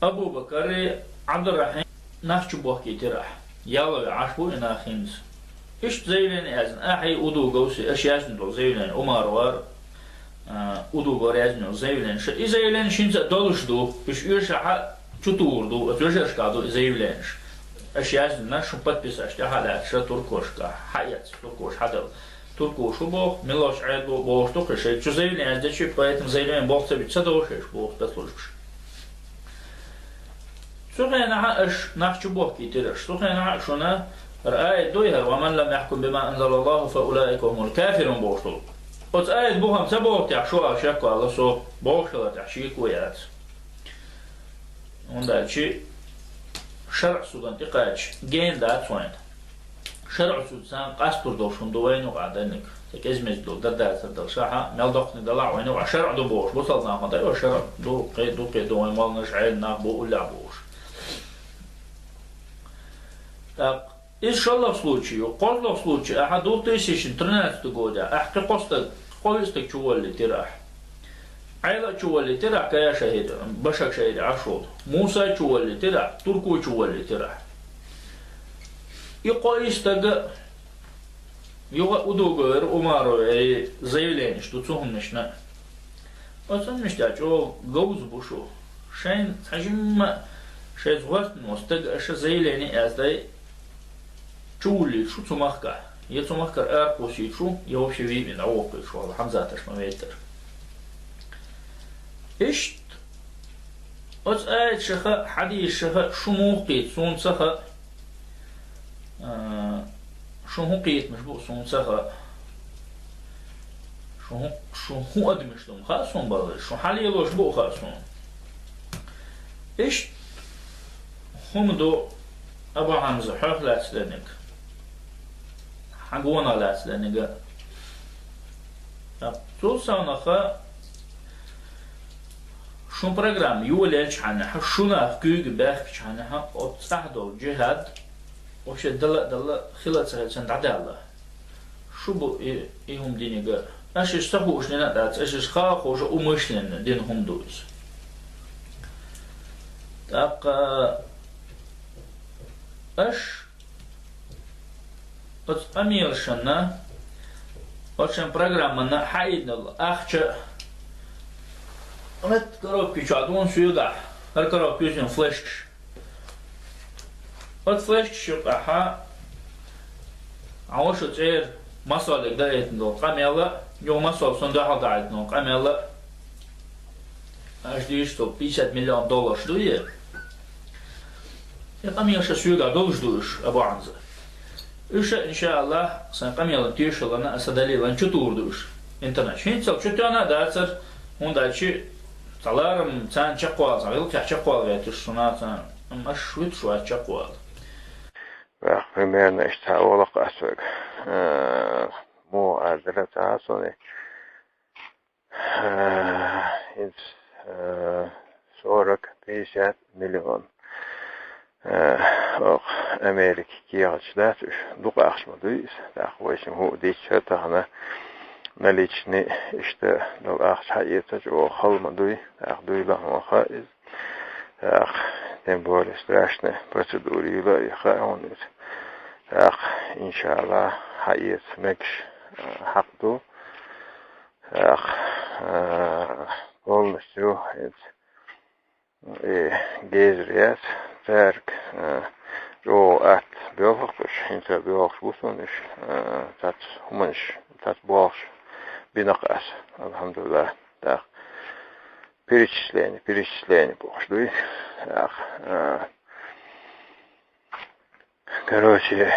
أبو بكر عبد الرحيم نخش بوحكي تراح يلا عشبو إنا خمس إيش زي لين أزن أحي أدو جوسي إيش يزن دول زي لين عمر وار أدو جوريزنو زي لين ش إذا لين شنز دولش دو إيش يرشح شطور دو أتوجه كادو زي لينش إيش يزن نشوف بس أشتى حالات شو تركوش كا حياة تركوش حدا تركوش وبو ملاش عيد بو شتوك شيء شو زي لين ده شيء بايتم زي لين بوقت بتصدقوش إيش بو تطلعش سوخنا إيش نحكي بوحكي ترش سوخنا شونا رأي دويها ومن لم يحكم بما أنزل الله فأولئك هم الكافرون بوشتو قد آية بوهم سبوه تعشوها شكوا الله سو بوشتو تعشيك ويات وندا شيء شرع سودان تقاش جين دات وين شرع سودان قاستور دوشون دوين وقعدنك تكزمز دو دردات دل شاحة ملدقني دلع وين وشرع دو بوش بوصلنا ما ده شرع دو قيد وين والنش عيلنا بو ولا بوش так إن شاء الله в случае قصد в случае أحد 2013 года أحكي قصدك شو اللي تراح عيلة شو اللي تراح كيا شهيد بشك شهيد عشود موسى شو اللي تراح تركو شو اللي تراح يقول يستجا يوغا أدوغر أمارو زيلين شتو تسوهم نشنا أصلا نشتاج أو جوز بوشو شين حجم شيء زغرت نوستجا أش زيلين أزداي شولي شو تمخكر يتمخكر أرقوسي شو يوشي من عوقي شو حمزاتش ما ميتر إشت أز آيت شخا حديث شخا شو موقيت سون سخا شو موقيت مش بو سون سخا شو هو أدمش لهم خاصون بغير شو حالي لوش بو خاصون إشت هم دو أبو حمزة حرف لا تسلنك حقونا لا تسلنك تو سانخا شون برنامج يولش عنها شونا كوج باخش عنها وتستحضر جهاد وش دل خلال سنة عدالة شو بو إيهم ديني جا أش يستحوش لنا دات أش خاخ وش أمش لنا دينهم دوز تاق أش أمير شنا وشن برنامجنا حيدنا أخشى أنا كراب كيشادون سيدا هر كراب كيشن فلاش هاد فلاش شقها عوش تعير مسألة دايت نو قاميلا يوم مسألة صندوق دايت نو قاميلا أجديش تو 50 مليون دولار شدوية يقاميلا شسيدا دولش دوش أبو عنزة إيش إن شاء الله سنقاميلا تيش لنا أسدالي لان شطور دوش إنترنت شين تسال شو أنا داتر هون داتشي تلارم تان شقوال زغيل كشقوال ويتشونا تان مش ويتشوا شقوال. بخمن اشتاول قاسك مو عدلة عصوني إنس صورك 50 مليون أمريكي كياتشلاتش دوق أخشمدويس داخويشم هو ديشتهنا نليشني إشته لو أخش حياتك أو خلمدوي أخدوي لهم خائز أخ تنبول استراشنا بروسيدوري لا يخاونس أخ إن شاء الله حيات مكش حقدو أخ قول نسيو جيزريات تارك جو أت بيوفقش إنت بيوفقش بوسونش تات همنش تات بوفقش بنقاس الحمد لله تاخ перечисление بوخش دوي تاخ Короче,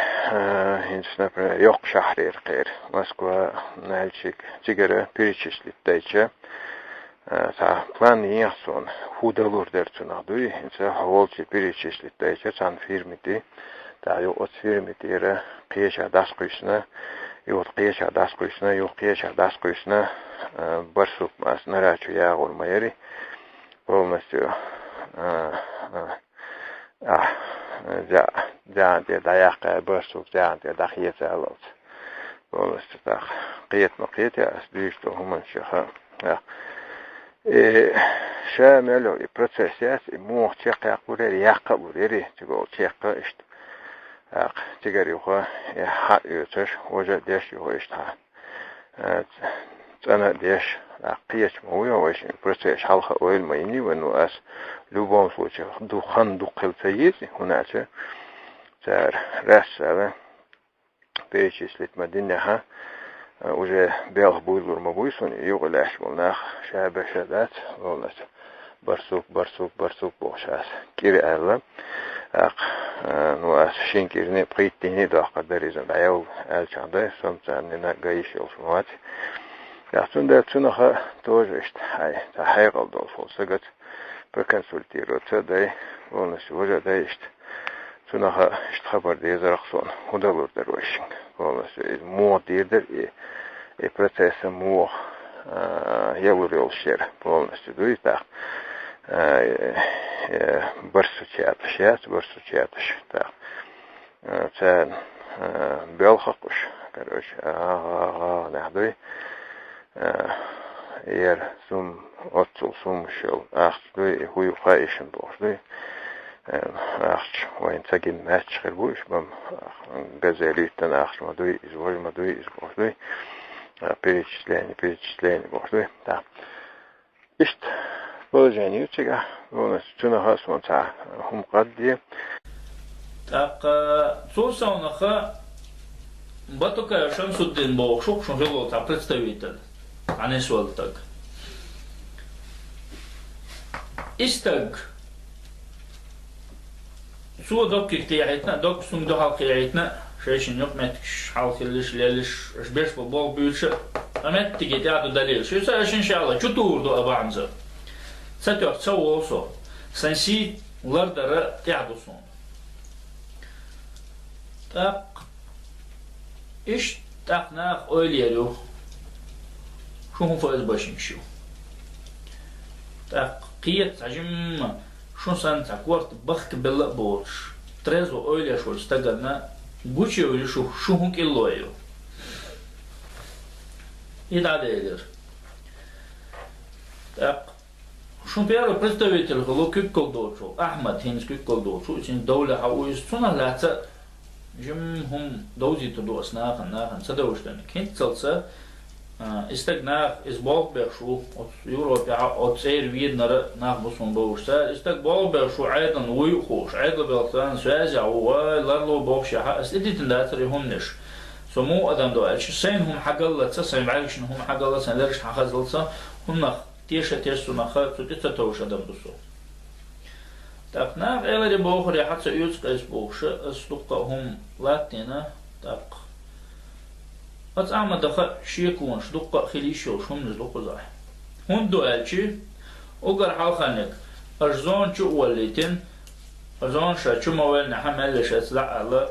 например, yok şahrir qeyr. Moskva nalchik sigara перечислить дайча. Та план ясон худалур дерцунадуй, инса хаволчи перечислить дайча сан фирмити. Та ё от фирмитира qiyasha dasqishna, ё qiyasha dasqishna, ё qiyasha dasqishna барсук мас нарачу ягор майри. Полностью جان دي دايق برسوك جان دي دخية زالوت والستاخ قيت مقيت يا أسديشتو هم شخا شاملو البروسيسات مو تشيق بوريري ياق بوريري تقول تشيق اشت تقري هو يحق يوتش وجد ديش يهو اشتها أنا ديش قيت مويا وش البروسيس حلقة أويل مايني وإنه أس لوبان سوتش دخان دقل سيدي هناك تار رسالة перечислить مدينها уже белых буйлур мабуйсон югылаш волнах шабашадат волнас барсук бошас кири алла ну ас шинкирне приттини дақадаризан даяу алчанда сомцанина гаишил шмат ясунда цунаха тоже ist та хайгалдол фолсагат проконсультироваться дай волнас уже да ist цунаха ist хабар дезарахсон худалур дарвашин волнас мо дирдер и процесса мо явурил шер полностью дуйта барсучаташ так цен белхакуш короче нахдуй ер сум отцул сум шел ахдуй хуй хайшин бошдуй ахч вайн цагин матч хербуш бам газелитен ахч мадуй изволь мадуй избошдуй перечисление бошдуй да ist положение чего у нас чуна хасмонта хумқадди так цусаунаха батука Шамсуддин бошук шунжело та представитель анесвал так истаг سو دوك كتيعتنا دوك سوم دو حلقيعتنا شايشين يوم ماتكش حلقي ليش شبيش ببول بيلش أمات تيجي تعدو دليل شو سايش إن شاء الله شو توردو أبعنزا ساتيوك تسوو وصو سنسي لردر تعدو صون تاق إيش تاق ناق أوليالو شو هم فايز باشين شو تاق قيت عجم شو سنتك ورت بخك بلا بورش تريزو أوليا شو استقلنا بوشي أولي شو هم كيلويو يدعدير так شو بيرو представитель هو كيكول دوتشو احمد هينس كيكول دوتشو سين دولة هاويس صنا لاتا جم هم دوزي تدو اسناخن سدوشتن كنت تلسا استقناخ اسبوع بشو يوروبيا او تسير ويدنر ناخ بصون بوشتا استقبال بشو عيدا ويخوش عيدا بلتان سوازي عواي لارلو بوشا استديتن داتري هم نش سمو ادم دو الش سين هم حقلتsa سين بعيش هم حقلتsa سنلرش حخزلتsa هم نخ تيشا سنخا تديتا توش ادم دوسو так нах элери бохри хатса юцкайс бохша стукка هم латина так от амадаха шиекун штукка хилишо шум нздукузай هم دو الچي اوگر حالخانك ارزون چو وليتن ارزون شا چو موال نحملش اتزع الله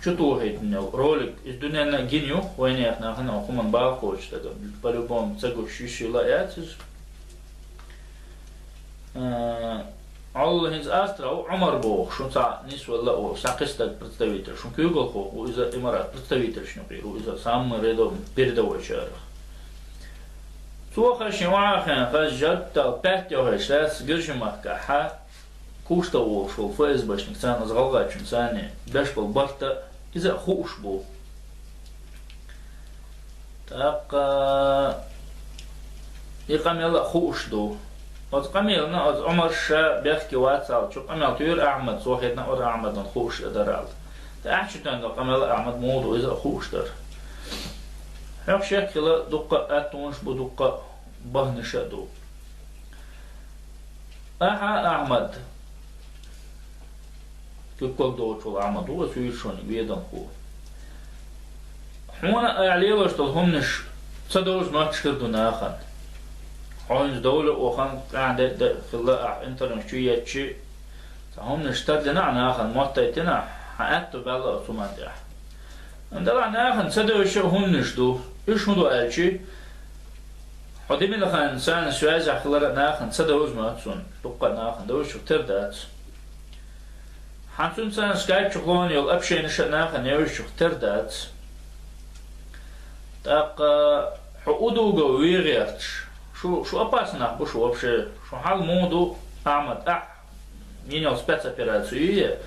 شو هيتنو رولك الدنيا جينيو وين احنا هنا وخمن باخوش تاع بالبوم تسقو شيشي لاياتس الله هنز استرا عمر بوخ شو تاع نيس ولا او ساقستك представитель شو كيغل خو اذا امارات представитель شنو بيرو اذا سام ريدو بيردو شهر سو خش واخن فجد تا باتيو هشاس جرجمك ح كوشتا وشو فاز باش نكسان زغلغا چنساني باش بالبرتا إذا خوش بو تاق يقام يلا خوش دو از قميلنا از عمر شا بيحكي واتسال شو قميل تير أحمد صوحيتنا أور أحمد خوش درال تأحشي تان قميل أحمد مودو إذا خوش در هاك شكل دقة أتونش بدقة بهنشا دو أحمد كل دوت ولا عمدو سويشون بيدن خو هنا عليه هم نش صدوز ما تشكردو ناخن هون دولة وخان قاعدة خلا انترنت شوية شيء هم نشتغل لنا ناخن ما تيتنا حقته بالله سمعته عندنا ناخن صدوش هم نشدو إيش هو الشيء حدي من الخان سان سواز خلا ناخن صدوز ما تسون تبقى ناخن دوش تردات حنسون سان سكايب شغلون يل أبشي نشأ ناخن يوش تردات تاق حقودو جوي غيرتش شو أباسنا بشو وبشي شو حال مودو أعمد ينيل سبيتس операцию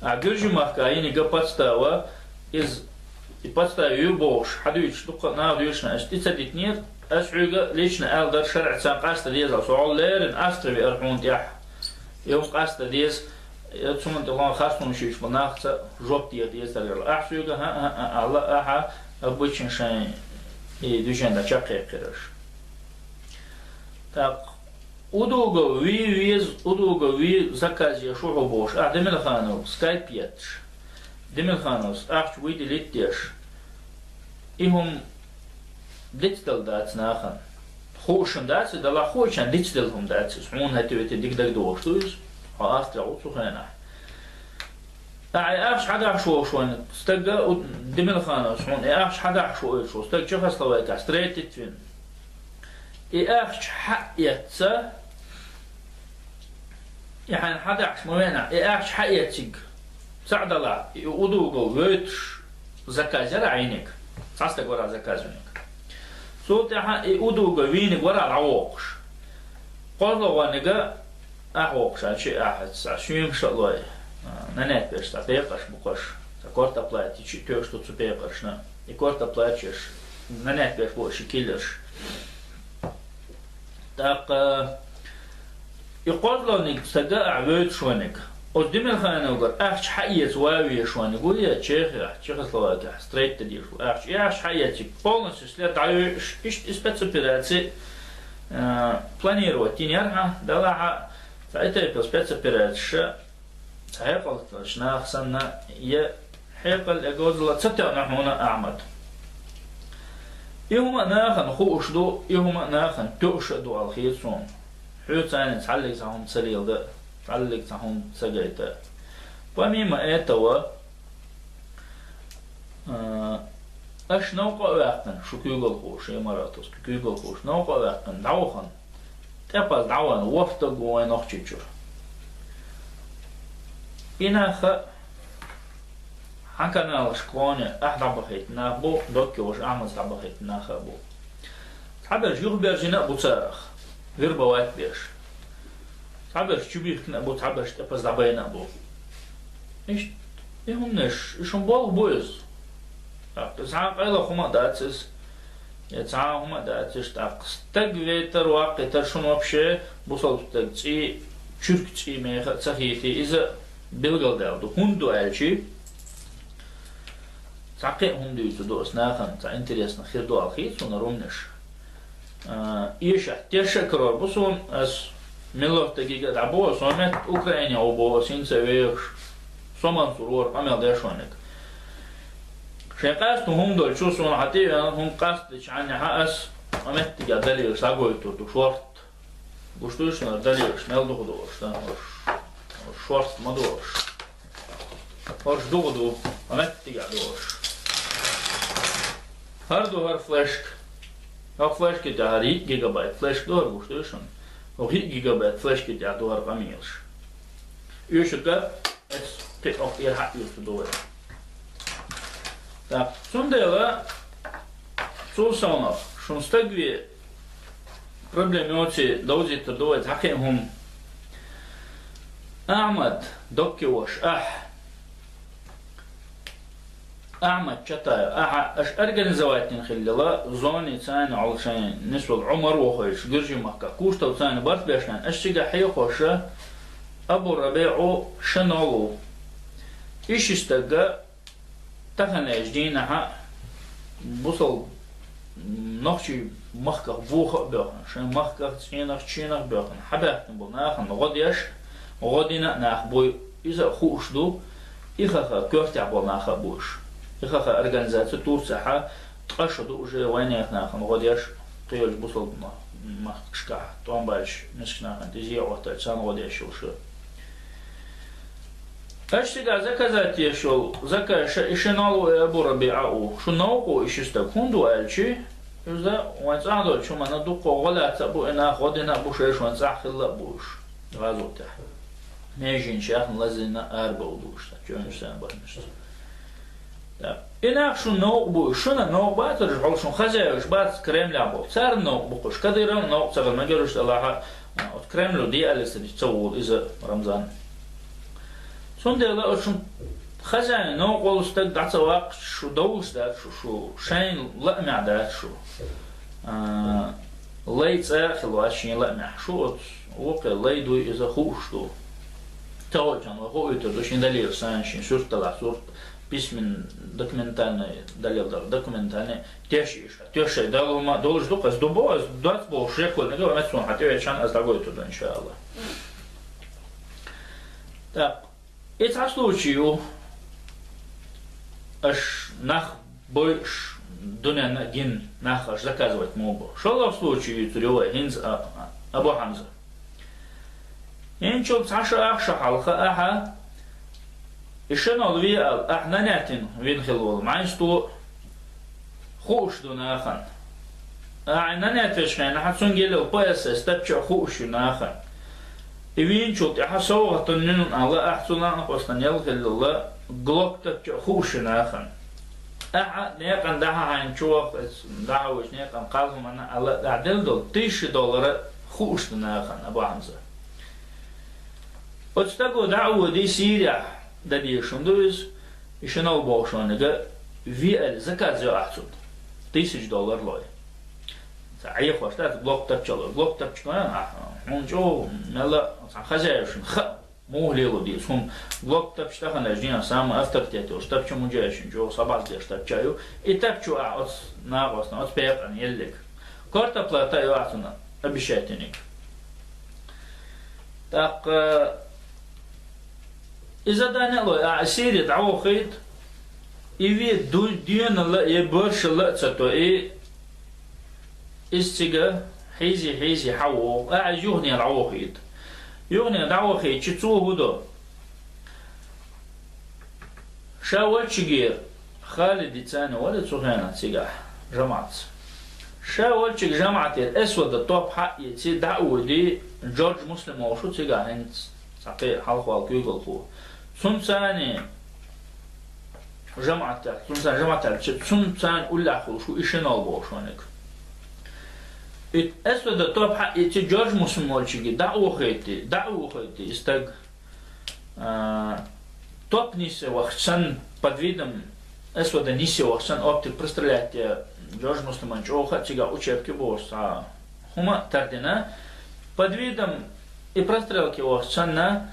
أجرج مكايني جبتستاوا إز يبتستاوا يبوش حدوش دقة نادوشنا استيتديتنير أسعوجا ليشنا أقدر شرع سان قاست ديز أصول ليرن أستري أرحون تيح يوم قاست ديز يتسمون تلون خاصون شيش بناخت جوب ديز تغير أحسوجا ها الله أها أبوشين شين دوشين دا شقي قرش تاق удуго виз удуго ви заказ я шо бош демелханов скайпетш демелханов ахч виделиттеш ихум дитстел дац нахан хошен дац да ла хочан дитстел хум дац смон хатвете дигдаг доштуз астра уцухана ахч хада шо шон стага демелханов смон ахч хада шо стаг чехословакия стретитвин и ахч حقيتsa يعني حدا عش موينا إيش حقيقتك سعد الله يودوغو ويتش زكاة عينك صاستك ورا زكاة صوت يودوغو وينك ورا العوقش قالوا وانجا أعوقش عن شيء أحد شو يمشي الله ننات بيش تبيقش بقش تكورت أبلاتي شيء تيوش تبيقشنا يكورت أبلاتيش ننات بيش بوش كيلرش تاق يقول له إنك تجا عبيد شوانك قدام الخانة وقال أخش حقيقة واوية شوانك ويا تشيخوسلوفاكيا ستريت تدير أخش حقيقتك полностью след даешь спецоперации планировать тинерها دلها فأنت спецоперация هيقل شنا خسنا هيقل يجوز تستطيع نحن أعمد يوم ناخن خوشدو يوم ناخن تؤشدو على الخيصون حوتان تعلق سهم سريل ده تعلق سهم سجيته ومما أتوا أش نوقع وقتن شو كيقول خوش إماراتوس كيقول خوش نوقع وقتن دعوخن تبص دعوان وفد جوه نخشيشر إنها خ حكنا الشكوانة أحد بخيت نابو دوكيوش أعمل بخيت ناخبو حبر جيخ بيرجنا بوتارخ غير بوات بيش تعبر شو بيخنا بو تعبر شتبز دعبينا بو إيش هم نش إيشون بول بويز تسعى قيلا خما داتس يتسعى هما داتس تاقستق ويتر واقتر شنو بشي بوصل تاقتي شركتي ميخا تسخيتي إذا بلغل داودو هندو ألشي تعقي هندو يتدو أسناخن تا انتريسنا خير دو الخيط ونرومنش إيش تشكر بسون أس ملوك تجيك دعوة سومت أوكرانيا أو سينسويش سومن سرور عمل داشونك شقاست هم دول شو سون حتى هم قاست عن حاس عملت تجا دليل ساقوي تو شورت بوشتوش دليل شمال دوغدوش شورت ما دوش هرش دوغدو عملت تجا دوش هردو هر فلاشك فلاش كده هري جيجا بايت فلاش دور بوشتوشن وهي جيجا بايت فلاش كده دور قميص يوشكا اس تيك اوف ير حق يوتدور так сундела сусона шунстагви проблемоти доузит довет хакемхум أحمد دوكيوش أحمد شتا أش أرجنزواتين خللا زوني ثاني علشان نسوى العمر وخيش جرجي مكة كوشتا ثاني برد بيشان أشجع حيوخوشة أبو ربيعو شنولو إيش استجا تخنا جدينها بوصل نخشي مخكة بوخ بيخن شن مخكة تشينخ بيخن حبه نبغى ناخن غديش غدينا ناخ بوي إذا خوش دو إخا كورتع بولنا خبوش إخا أرجانيزاتيو تورسها تقشدوا уже وينيخ ناخن غوديش قيوش بوصل ما كشكا توم باش نسك ناخن تزي وقت سان غوديش وش أشتغل زكازاتي شو زكا إشنالو أبو ربيعه شو نوقو إشستكوندو ألشي إذا وانساعدو شو ما ندوقو ولا تبو إنا خودنا بوش وانساع خلا بوش غازوته نيجين شاخ لازلنا أربع ودوش تجون سان بنشت إنا شو نوق بوش شو نوق بات رجعوا شو خزايش بات كريم لعبوا صار نوق بقش كدير نوق صار ما جروش الله كريم لو دي أليس تسوول إذا رمضان سندلا شو خزان نوق ولستك دعت واق شو دوش ده شو شين لا معده شو ليت آخر عشان لا مع شو وقت ليدو إذا خوش دو توجن وهو يتدوش دليل سانشين صورة طلع صورة بس من دكمنتالنا دليل دكمنتالنا تيش دلو ما دولش دوقس دوبوز دوت بوش يكون نقول ما تسون حتى عشان أزدقوا يتدو إن شاء الله. طب إتعصلوشيو أش نخ بوش دنيا جن نخش заказывать могу. Что в случае тюрёвой хинз Абу Хамза? إنشل تعشر أخش حلقة أحا إشنا الويال أحنا ناتن وين خلول ما يستو خوش دون آخن أحنا ناتش خان حتسون جيل الباس استبشع خوش دون آخن إنشل تحا سوغة تنين الله أحسن قصنا يلخل الله غلق تبشع خوش دون آخن أحا نيقن دها عن شوق دعوش نيقن قالهم أنا الله أعدل دول $10 خوش دون آخن أبو حمزة Отстаго дауа ди Сирия да дишундуз ишенал бошонега виэл заказё ахсуд $1000 лой. Саие хоштат блок тапчкана он жо мела хазяюшин ха муглило ди сум блок тапчтахана ждина сам авторитет остапчу муджашин жо сабаз дештапчаю и тапчу от нагосно от пепан еллик. Корта плата ясна обещательник. Так إذا دانا لو عسيري دعوة خيط إذا دين الله يبرش الله تساتو إستيجا حيزي حوو يغني دعوة خيط يغني دعوة خيط شتوه هدو شاول شجير خالد تاني ولا تسوهانا تيجا جماعة شاول شجير جماعة الأسود الطوب حق يتي دعوة دي جورج مسلم وشو تيجا هنت ساقي حلقة الكيوغل خو سنساني جماعة سنسان أولا خو شو إيشن البوشونك أسود الطوب حق يتي جورج مسلم وشيجي دعوة خيتي استج топ нисе вахсан под видом эсвода нисе вахсан оптик прострелять Джордж Муслиман чоха чига учебки босса хума тардина под видом и прострелки вахсан на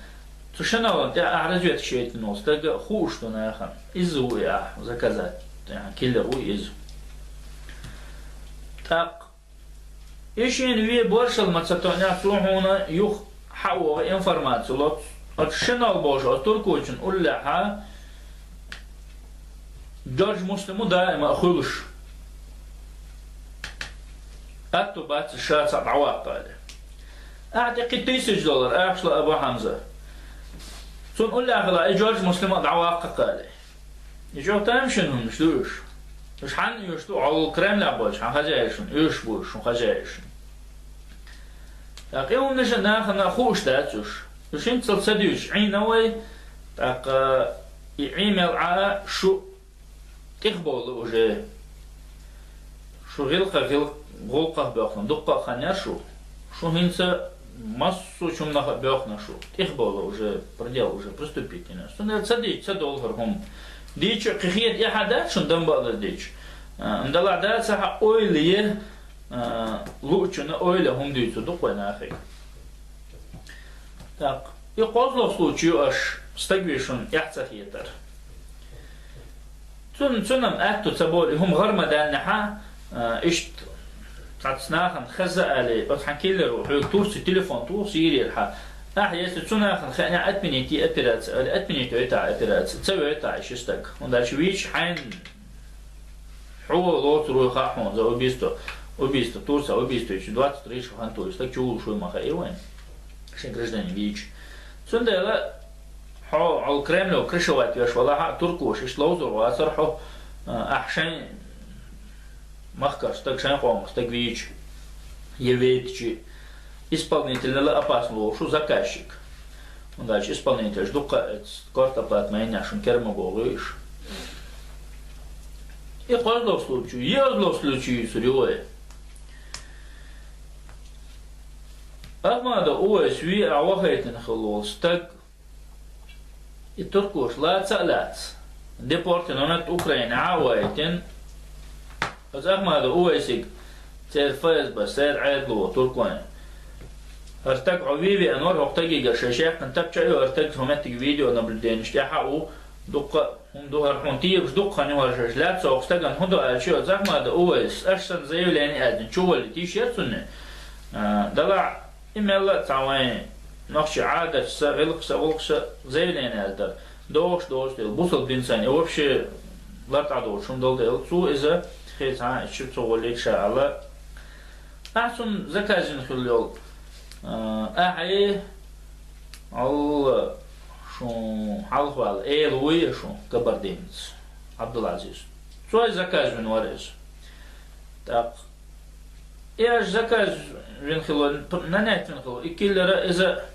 тушенало я разведка шеет нос так хуш что на хан изу я заказать киллер из так ишин ви боршал мацатоня слухуна юх حو информацию отшенал боже туркочин улляха Джордж Муслиму دائما خلش أتوبات الشاة عواق قال أعتقد $1000 أخشل أبو حمزة ثم أقول له جورج مسلم عواق قال يجوا تامشنهم مش حن يشتو على الكريم لعبوش حن خجايشون يشبوش وخجايشون لكن نجد ناخذ خوش تاتوش وش انت تصديوش عينوي تاق يعمل على شو تقبل وجه شو غلقة بأخنا دقة خنير شو هنسا массу чем на бёхна шо их было уже продел уже приступить не что надо садить $100 هم дичь кхиет я хада шон дамбала дичь андала да са ойле лучше на ойле هم дичь дуква на ахи так и козло случаю аж стагвишон яхцахитер цунам акту цабол هم غرمدان نحا اشت تعتناخن خزق عليه بس حنكيلر وحيو تورسي تليفون تورسي يري الحا Если цуна خلينا أتمنيتي أبيرات أتمنيتي أتاع أبيرات تسوي أتاع شستك وندار شويش حين هو لوت روي خاحون زو убийство Турция убийство еще 23 хан то есть так чего шо маха Иван шен гражданин вич сюда ха ал Кремль крышевать я швала турку шиш лозор васарху ахшан махкаш так шан хом так вич евейтчи исполнитель опасного шо заказчик он дальше исполнитель ждука карта плат меня шон кермогоиш и каждого случаю я в случае сырье أما هو شوي عوهيت نخلص تك التركوش لا تسألات ديبورتنونات أوكرانيا عوهيتن بس أما هو يسيق سير فاز بس سير عيدلو تركوان هرتك عبيبي أنور هقتقي قرشاشيح كنتب شايو هرتك همتك فيديو نبلدين اشتاحقو دقة هم دو هرحونتيه بش دقة نيو هرشاشلات سو اختقن هدو أشيو زحمة هو يس أشتن زيو لاني أدن شو اللي تيشير سنة دلع إملا تعوين نقش عادة سغلقش زي لين هذا دوش البوصل بإنسان وبشي لا تعدوش شو دول ده سو إذا خيط ها شفت وليك شاء الله أحسن زكاة خليل أحيي الله شو حلوال إيلوي شو كبردينز عبد العزيز سو زكاة من ورز تاق إيش زكاة من خلال ننات من خلال إكيلرا إذا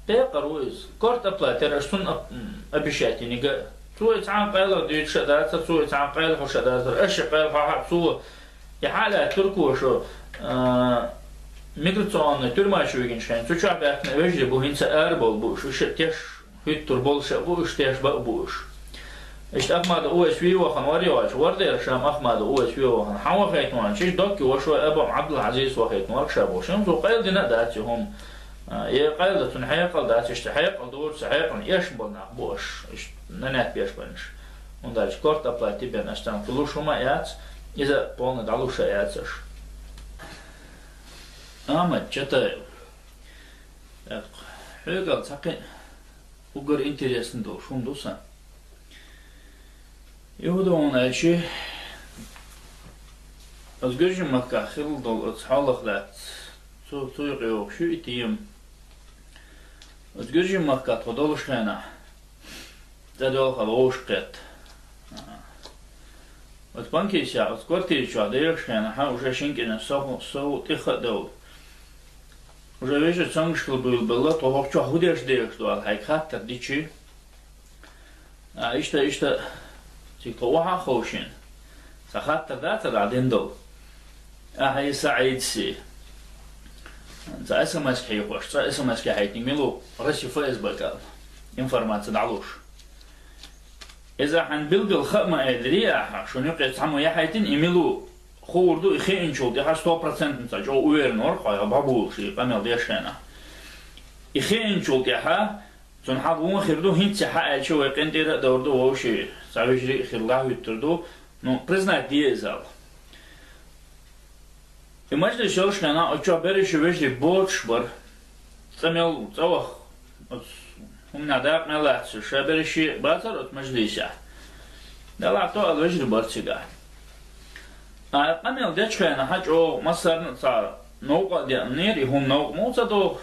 تبقى رويز كورت أبلاتير أشتون أبيشاتي نيجا سوى تعان قيل ديت شدات سوى تعان قيل خو شدات أش قيل خو سوى يحالة تركو شو ميغراتسون ترما شو يجين شين سو شعب إحنا وجه بوهين سأربل بوش وش تيش هيتر بولش بوش تيش بوش إيش أحمد أوه سوي وخن ورياش وردير شام أحمد أوه سوي وخن حوا خيتوان شيء دوكي وشو أبو عبد العزيز وخيتوان شابوشين سو قيل دينا داتهم قيل دتون حيقل دات إشتحيق دور سحيق إيش بلنا بوش إيش ننات بيش بنش وندارش كورت أبلاتي بين أشتان فلوش هما يات إذا بولنا دعلوش ياتش أما جتا حيقل تقين وقر إنتريسن دو شون دوسان يهودون أشي أزجرج مكة خل دول أصحالك لات سو يقيو شو إتيم أزجرج مكة تدولش خنا تدول خلوش قط أتبانكي شا أذكرتي شو ديرش خنا ها وجاشين كنا سو تخدول وجاويش تسانش بالبلا طوق شو هوديش ديرش دول هاي خاطر ديشي إشتا تيقوها خوشين سخاطر ذات بعدين دول هاي سعيد سي انت اسمس حي خوش اسمس كي حيتني ميلو رشي فيسبوك انفورماتيا دعلوش اذا حنبلغ الخدمه ادريا شو نقي تعمو يا حيتين ايميلو خوردو اخي انشو دي 100% نتا جو ويرنور قايا بابو شي قامل ديشنا اخي انشو دي ها تون حقون خيردو هنت حق شو يقندير دوردو وشي ساويجري خيرلا يتردو نو признать ديزال Imagine شوش كنا أشوف بريش ويجي بوتش بر تميل توه هم نادق ملات شو بريش باتر أتمجليسه دلع تو الوجه برتشجع أميل ديش كنا حاج أو مصر صار نوقا دي نيري هم نوق موسى دو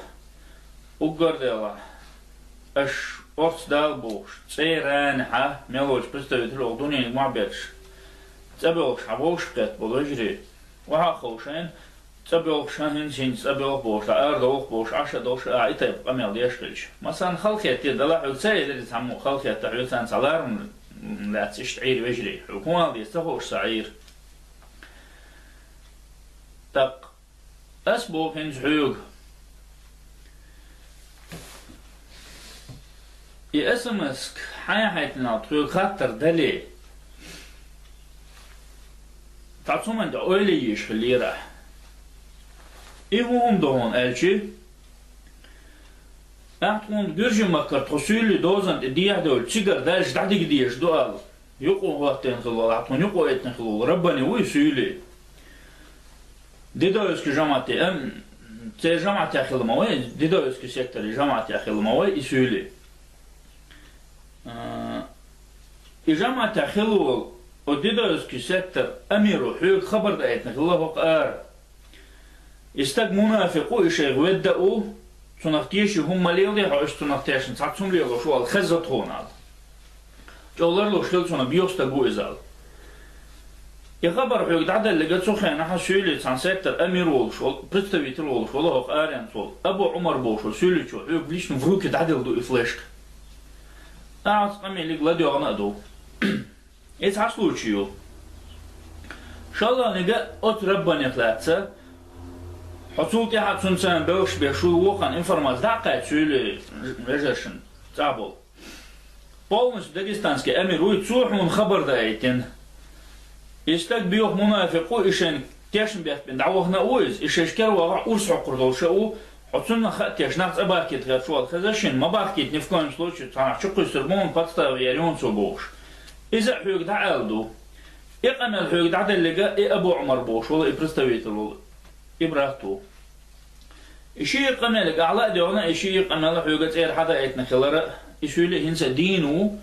أقدر دلا أش أرس دال بوش سيران ها ميلوش بس تبي دنيا ما بيرش تبيوش عبوش قط بلوجري وها خوشين تبيوش شاهين شين تبيوش بوش أردوش بوش عشرة دوش عيتب أميل يشغلش مثلا خلقية دلا حسين اللي تسمو خلقية تحيوسان سالار لا تشتعير وجري حكومة اللي يستخوش سعير تق أسبوع هنج حيوق اسمسك حياتنا تقول خاطر دلي تعصم عند أولي يشخلي راح هم دون ألشي أعتقد جرج مكر تحصيل دوزن ديع دول تشجر داش دعدي ديش دوال يقو وقتين خلال أعتقد يقو وقتين خلال ربنا ويسيلي دي دوز كجامعتي Це жамат яхилмавай, дидовский сектор жамат яхилмавай и сүйли. И жамат яхилвал о дидовский сектор амиру хюк хабар даетнах Аллаху ар. Истаг мунафиqu işe vedda'u sunaqtiyeşi humma leyli ha sunaqtiyeşin satsum leyli şu al xazzat honal. Jollarlo şil sona biyosta bu izal. Я хабар хюк дада лега цохена ха сүйли сан сектор амир ол шол представитель ол шол Аллаху арян сол Абу Умар бол шол сүйли чо хюк лично в руки дадил ду и флешка. А амели гладиона ду. Это случаю. Шалла нега от раббани хлатса حصولتي حد سنسان بوش بشو وقن انفرماز دقة سؤال رجشن تعبول بولنس داغستانسكي امير ويتسوحون خبر دايتين يستك بيوخ منافقو إشان تيشن بيت بين دعوهنا اويز إشاشكار وغا أرس عقردو شاو حصولنا خاتيش ناقص أباكيت غير شوال خزاشين ما باكيت نفكوين سلوشي تانح شقو يسربون باتستاو ياريون سوبوش إذا حيوك دعالدو إقامل حيوك دعال اللقاء إي أبو عمر بوش ولا إبرستويتلو إبراهتو إشي قمالك أعلى ديونا إشي قمال حيوغت إير حدا إيتنا خلارا إسولي هنسا دينو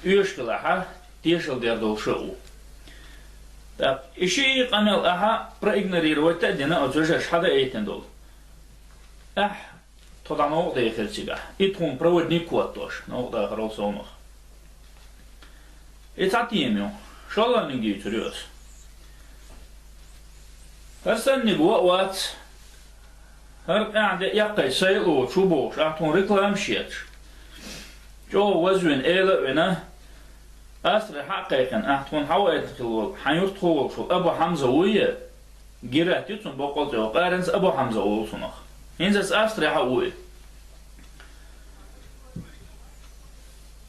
يشكلاها تيشل ديردو شعو إشي قمال أها برا رويتا دينا أتوجهش حدا إيتن دول تضع نوغ دي خلسيقا إتهم برود نيكواتوش نوغ دا خرال سونوخ إتعطيميو شالله نجي تريوس هرسن نبوء وات هر قاعدة يقي سيلو شوبوش أعطون ركلام شيتش جو وزوين إيلا ونا أسرع حقيقا أعطون حوائد خلول حيوت خول شو أبو حمزة ويا جيرات يتون بقولت وقارنز أبو حمزة وصنخ هنزس أسرع حوائد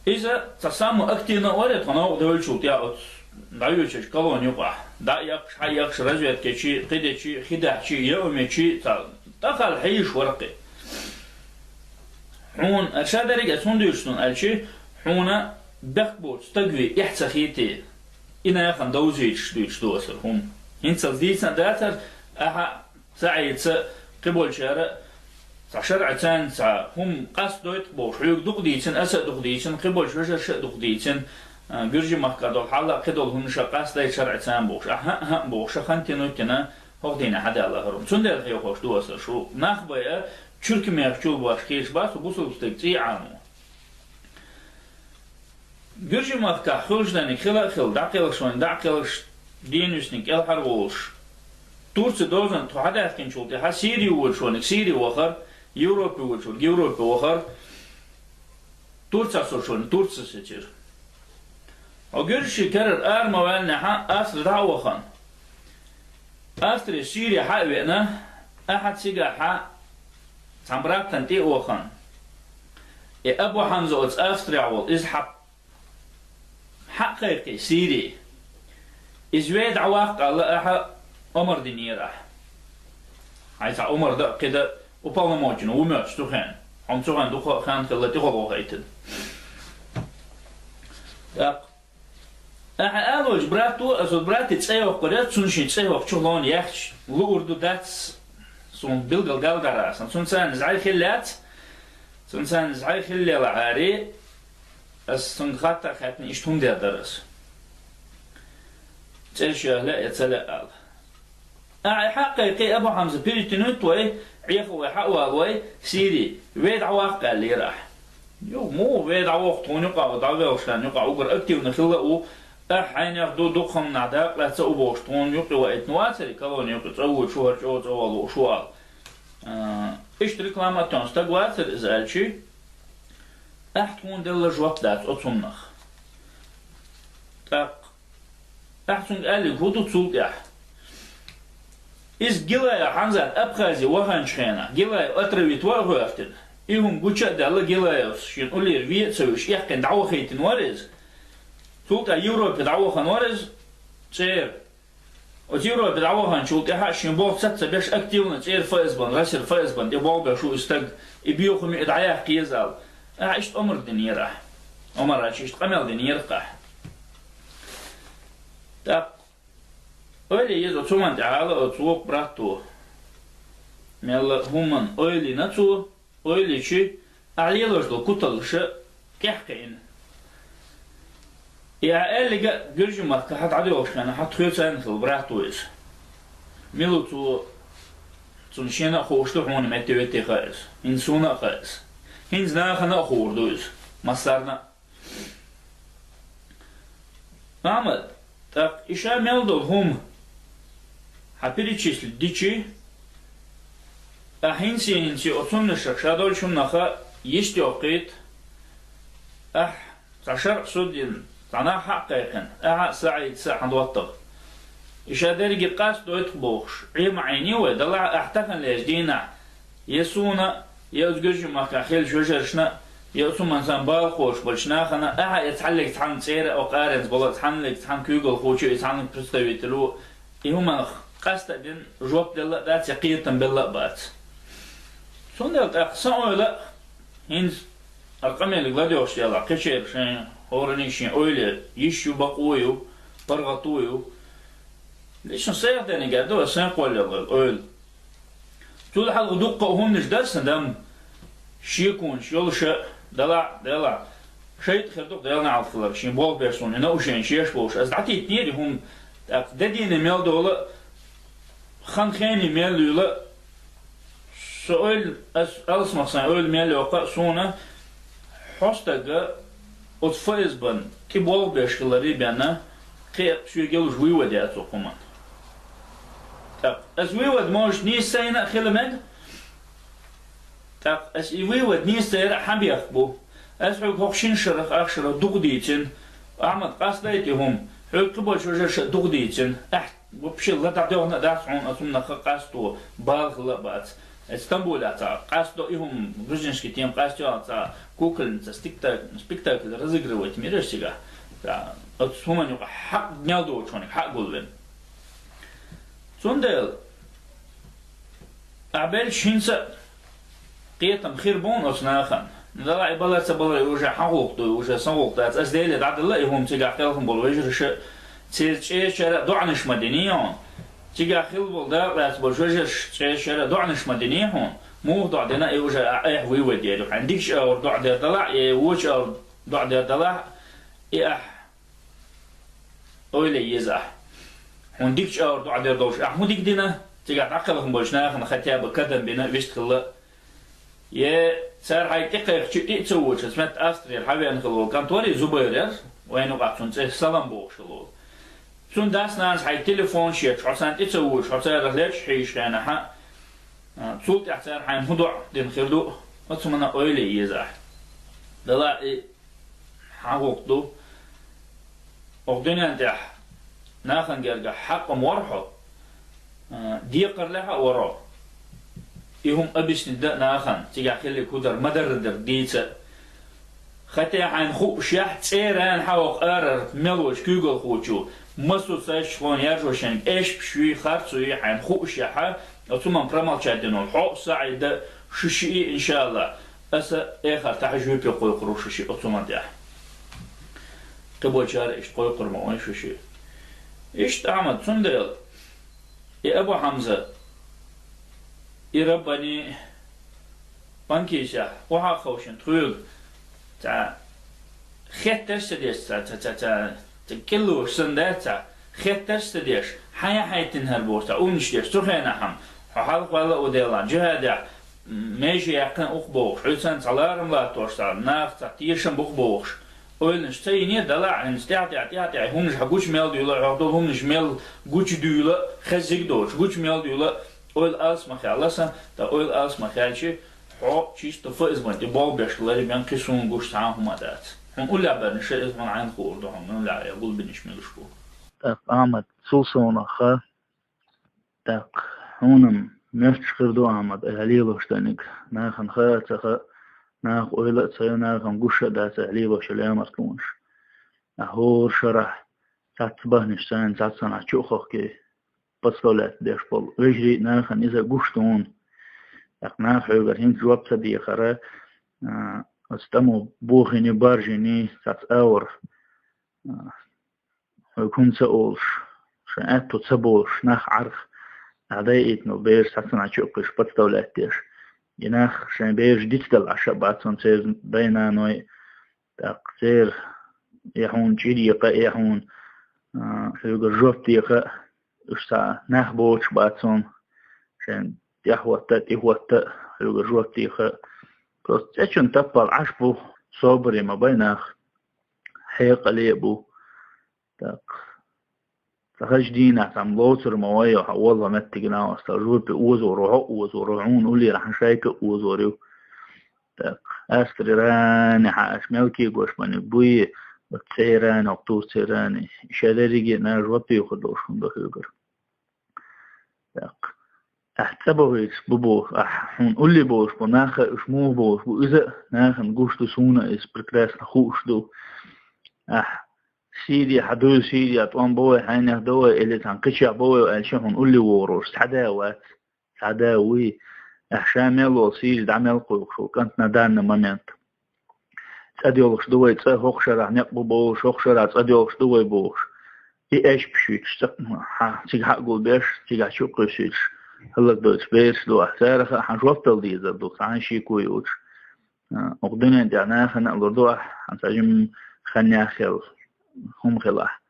إذا تسامو أكتينا ورد قناو دول شو تياوت دايوشش كلون يقع دا يقش حيقش رجوت كشي قدشي خدعشي يومشي دخل حيش ورقي حون أشادرك أسون ديوشتون ألشي حونا بخبوت تقوي يحتخيتي إنا يخن دوزيش ديوش دوسر هم هنسل ديسان داتر أها سعيد قبول شارع شرعتان هم قصدويت بوش حيوك دوق ديتن أسد دوق ديتن قبول شرع دوق ديتن بيرجي محكادول حالا قدول هنشا قصدي شرعتان بوش أها بوش خانتينو كنا هودينا حدا الله هرم سندر هيو خوش دوسر شو نخبايا چرك ميخچول باش خيش باس وبوصل بستيقتي عامو بيرجي محكا خلجداني خل داقيلش وين داقيلش دينوسنك الحرغولش تورسي دوزن تو حدا يحكين شولتي ها سيري وشونك سيري وخر يوروبي وشون يوروبي وخر تورسا سوشون تورسا سيتير وقرشي كرر آرما والنا حا أسر دعوخان أسر سيري حاوينا أحد سيقا حا تنبراك تنتي وخان أبو حمزة أتس أسر عوال إزحب حقيقي سيري إزويد عواق الله أحا عمر دينيرا عايز عمر ده كده وبالنا موجنا وماش تخان عم تخان دخل خان خلتي خلوه هيتن أولش براتو أزود براتي تسأيه وقريت سنشين تسأيه وقشلون يخش لوردو داتس سون بلغل قالدراس سنسان زعي خلات سنسان زعي خلي العاري سن خاطر خاتني اشتون دير درس تسألشي لا يتسأل حقيقي أبو حمزة بيرتنوت وي عيخو حقوا وي سيري ويد عواق قال لي راح يو مو ويد عواق تون يقع وضعوا وشلان يقع وقر أكتي ونخلقوا حين ياخدو دخم نعداق لا تسأو بوشتون يقي وقت نواسري كلون يقي تسأو شوهر شوهر تسأو شوال اشترك لما تنستق واسر إزالشي أحتون دل جواب دات أتصنخ أحتون قال لي هدو تسولت يح إز جلايا حنزات أبخازي وهانشخينا جلايا أترويت وغوفتن إيهم قوشا دالا جلايا شين أولير فيت سويش يحكن دعوة خيتن وارز سولتا يوروبي دعوة خان وارز تسير وتيوروبي دعوة خان شولتا حاشين بوغ ستة بيش أكتيونا تسير فايزبان راسر فايزبان يبوغ بيشو استق يبيوخم يدعياه كيزال عشت أمر دنيرة أمر عشت قمل دنيرة أولي يزو تومان تعالى أتوق براتو ميلا همان أولي نتو أولي شي أعليلوش دو كتلش كحكين يا اللي جرج مارك حد عدوش كان حد خير سنة في البراتويس ميلو تو تنشينا خوشتو هون متويتي خايس إنسونا خايس هنزنا خنا خوردويس مصارنا Ahmet, tak işe meldol hum hapiriçisli diçi hinsi otunlu şakşadol şunnaha yişti okuyt taşar sudin tana hakkayken sa'id sa'ad wattaq işe dergi qas doyt boğuş im ayni ve dala ahtakan lejdina yesuna يزوج ما كخيل شوجرشنا يوسم إنسان باخوش بلشنا خنا يتحلق تحن سير أو قارنز بلا تحنلق تحن كوجل خوشي يتحنلق برستوي تلو يهما قصد دين جواب دلا ده تقية بالله بات سون ده أقسام ولا هنز أرقام اللي غاديوش يلا كشير شين هورنيشين أولي يشيو بقويو برغطويو ليش نصير ده نقدر سين قول يلا أول طول حلقة دقة وهم مش درس دم شيكون شيول شيء دلع شيء خردوق دلنا على الفلر شين بول بيرسون إنه وشين شيش بوش أز عتيت نيري هم ددين ميل دولا خاني ميل دولا سؤال ألس مثلا أول ميل يوقع سونا حستجا أطفايز بن كي بول بيرشكلاري بينا كي شو يجلو جوي وديات وقمان أز ويود موش نيس سينا خلمج تاق أس ويود نيس سير حبيخ بو أس حق هوشين شرخ أخشر دقديتين أحمد قصديتهم حق قبل شوجر دقديتين وبشيل لا تعدونا داسعون أسمنا قصدو بالغ لبات اسطنبول أتا قصدو إهم برجنشكي تيم قصدو أتا كوكل سبيكتاكل رزقروت ميرشيغا أتسومن يقع حق نيالدو شونك حق قولن سوندل أعبال شينسا قيتم خير بون أصناخن لا عبالة سبلا يوجع حقوق دو يوجع سوق دات أزديل عبد الله يهم تيجا خيلهم بالوجر ش تيجي شرع دعنش مدنيون تيجا خيل بالدا راس بالوجر تيجي شرع دعنش مدنيون مو دعنا يوجع إيه ويودي لو عندكش أو دع دلع يوجع أو دع دلع إيه أولي يزح هنديكش أو دع دوش أحمدك دينا تيجا تعقلهم بالشناخ نختيا بكدم بنا ويشتغل يه صار هاي تقيق شيء تسوي شو اسمه أستري الحبي أنخلو كان توري زبير وينو قاعدون سلام بوشلو سون داس ناس هاي تليفون شيء شو عشان تسوي شو عشان رحلش حيش أنا ها صوت يحتاج هاي موضوع دين خيردو أتمنى أولي يزح لا حقوقدو أقدني أنت ناخن جرجع حق مرحو ديقر لها وراه يهم أبيش نداء ناخن تيجي خلي كودر مدردر ديتا خطي عن خو شاح تسيران حوق أرر ملوش كوغل خوشو مسو ساش فون يرجوشن إيش بشوي خارسوي عن خو شاحة أتومن برمال شادينو الحق سعيد شوشي إن شاء الله أسا إخر تحجوي بيقوي قرو شوشي أتومن ديح قبول شار إيش قوي قرموين شوشي إيش تعمد سندل يا أبو حمزة يربني بانكيشة وها خوشن تقول تا خيتر سديش تا كيلو سندات تا خيتر سديش حياة تنهر بورتا ونش ديش ترخينا حم حالق ولا وديلان جهادا ماشي يقن أخبوش حسن صلارم لا توشتا ناف تيشن بخبوش أولنش تيني دلع نستعطي هم مش حقوش ميل ديولا عقدول هم مش ميل قوش ديولا خزيق دوش قوش ميل ديولا أول ألس مخالصة تا أول ألس مخالشة حق شيش تفائز من تبال بيشكلاري بيان كسون قوش تعاهم مدات هم أول لعبة نشأت من عين خوردهم من لا يقول بنش ميلشكو تاق أحمد سوسون أخا تاق هونم نفتش خردو أحمد أهلي باشتانيك ناخن خيات أخا ناخ أولاد سيو ناخن قوشة دات أهلي باش اليامر كونش أهور شرح تاتبه نشتان تاتسان أشوخوخ كي بسولات ديش بول ويجري ناخن إذا قوشتون أقناف حيوغر هين جواب سدي خرا استمو بوخيني بارجيني تات أور ويكون سأولش شاعتو تسبولش ناخ عرخ عدايت نو بير ساتن عشوقش بتستولاتيش يناخ شان بير جديد عشباتون سير بينا نوي تقصير يحون جيديقة يحون يقول جوفتيقة إشتا ناخ بوش باتون شان يحوطت يقول جوفتيقة بس تشون تبال عشبو صبري ما بيناخ حيق ليبو تق تخش دينا تعم لوتر موايا والله ما تجنا استرجوت بأوزورعون قولي راح نشايك أوزوريو تق أستريراني حاش ملكي قوش من بوي بتسيراني وقتو سيراني شادريجي ناجوتي يخدوش من بخيقر تق احتسبه هيك ببوش احون قولي بوش بناخا اشموه بوش وإذا ناخا نقوش تسونا إس بركراس نخوش دو سيدي حدو سيدي أطوان بوي حينه دوي اللي تنقشع بوي وقالشهن قولي وروش سعداوي أحشامل وصيل دعمل قوشو كانت ندان ممنت تأديولش دوي تأهوخشر عن يقبو بوش هوخشر تأديولش دوي بوش إيش بشيتش تيجي حقول بيش تيجي شوق شيتش هلك دوش بيش دو أحسارخ حنشوف تلديزة دو سعان شيكو يوش أقدنا دعنا خنا الردوح حنساجم خنيا خير هم خلاح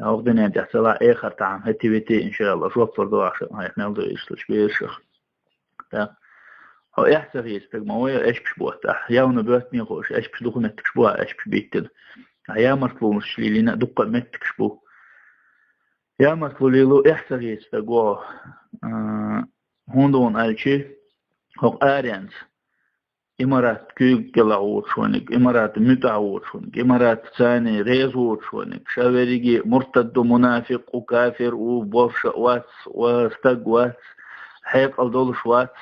أقدنا دعسلا آخر تعم هتبتي إن شاء الله شوف الردوح هاي نالدو إيش بيش تا هو إحسر يستجمعوه إيش بشبوه تح ياونا بيوتني خوش إيش بشدوه نتكشبوه إيش بشبيتل يا مرتبو مش لينا دقة متكشبوه يا مرتبو ليلو إحسر يستجوه هندون ألشي هو آريانس إمارات كيك جلاوت شونك إمارات متعود شونك إمارات ثاني ريزوت شونك شاوريجي مرتد ومنافق وكافر وبورش واتس واستج واتس حيق الدولش واتس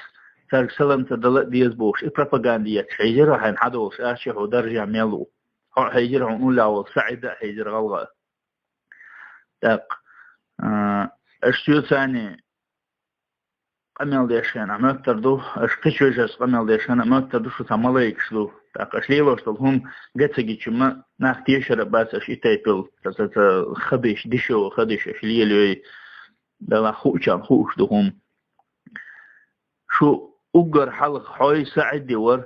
ترك سلام تدلق ديز بوش إبروباغاندية حيجر حين حدوش آشيح ودرجة ميلو حيجر عنقول له سعيدة حيجر غلغة تاق أشتيو ثاني قمل ديشان عملت تردو أشقش وجهس قمل ديشان عملت تردو شو تعمليك شلو تاق أشليلو شلهم قتسجي شما ناختيشر باس أشي تايبل خبيش ديشو خديش أشليلو دلا خوش دهم شو أجر حلق حوي سعد دور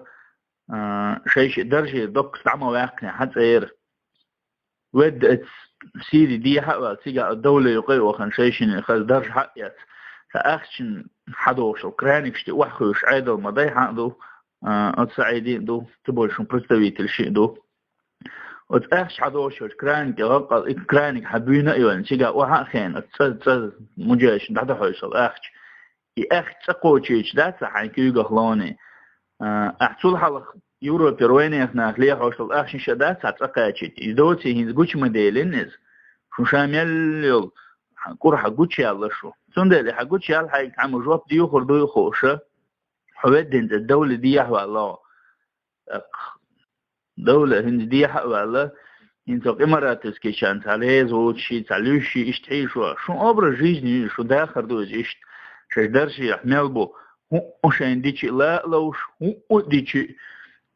شيء درجة دق استعمل واقع حتى غير ود سيدي دي حق تيجا الدولة يقي وخن شيء خل درجة حقيت فأخشن حدوش وكرانك شتي وحوش عيد المضي حقدو السعيدين دو تبولشون برستويت الشيء دو وتأخش حدوش وكرانك غلق كرانك حبينا ايوان تيجا وحق خين تسد مجاش بعد حوصل أخش أخ تقوتشيش ده صحن كيوجا خلاني أحصل حلق يورو بيرويني إحنا خليه حوصل أخشين شدات تقاتشيت يدوتي هين قوتش مديلينز شو شامل يل كور حقوتشي الله شو سندل حقوتشي الله حق عم جواب ديو خردو خوشة حودين الدولة دي حوا الله دولة هند دي حوا الله إنتو إمارات إسكيشان عليه زوجي تعلوشي إشتعي شو أبرز جيزني شو داخل دوز إشت درجة يحمل بو هو شين ديشي لا لوش هو ديشي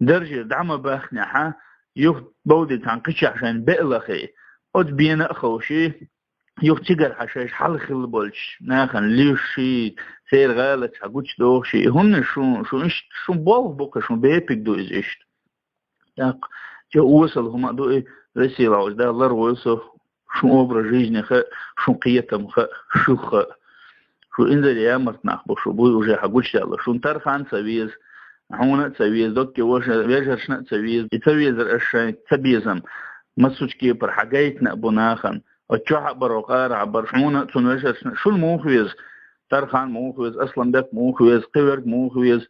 درجة دعم باخنا ها يخ بودي تنقش عشان بقلخي قد بينا خوشي يخ تجر حشاش حلخ البولش ناخن ليوشي سير غالت حقوش دوشي هن شو بول بوكا شو بيبك دو إز إشت ياق جو وصل هما دو إيه رسي لاوز دا الله رويسو شو أبرا جيجني خ شو قيتم خ شو خ شو إنزل يا مرتناخ بشو بوي وجه حقولش يلا شو نترخان تسويز هونا تسويز دوكي وش بيجر شنا تسويز يتسويز الأشياء تسويزم مسوش كيبر حقايتنا بناخن وتشوح بروقار عبر شمونا تنوشر شنا شو الموخويز ترخان موخويز أصلا دك موخويز قورك موخويز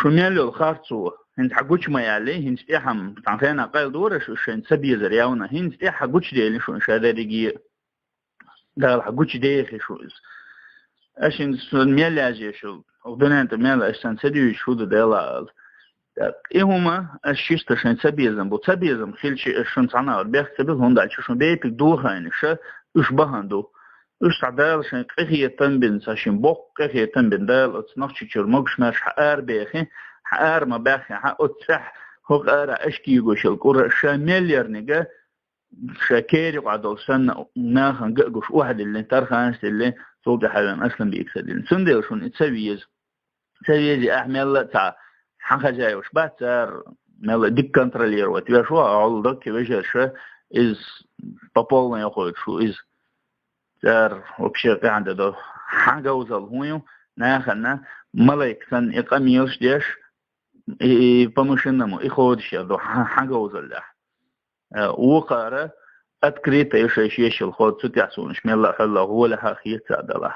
شو ميالو الخارتسو هند حقولش ما يعلي هند إيحم تعنخينا قايل دورة شو شين تسويز رياونا هند إيح حقولش ديالي شو إنشاء داريجي دال حقوش ديخي شوز أشين ميل أجي شو وبنا أنت ميل أشان سديو شو ديلا إيه هما أشيش تشين سبيزم بتسبيزم خيل شيء أشون صنع بيخ سبيز هون دال شو بيبك دوها يعني شو إيش بهندو إيش تعدال شين كخية تنبين ساشين بوك كخية تنبين دال أتصنفش شو مقش ماش حقار بيخي حقار ما بيخي حق أتصح هو قارا أشكي يقوش الكورة شامل يرنجا شاكيري وعدل سنة ناخن قاقوش واحد اللي ترخانس اللي صوت حيوان أصلا بيكسدين سندل شون تسويز أحمل تاع حاجة جاي وش باتر مل ديك كنترولير وتبي شو عالدك كبير شو إز بابولنا يقول شو إز تر وبشيء عنده ده حاجة وصل هو ناخنا ملاك سن إقاميش ديش بمشينا مو إخودش ده حاجة وصل له وقارة أتكريت يشيش الخود ستيحسون شمل الله هو لها خيط سعدله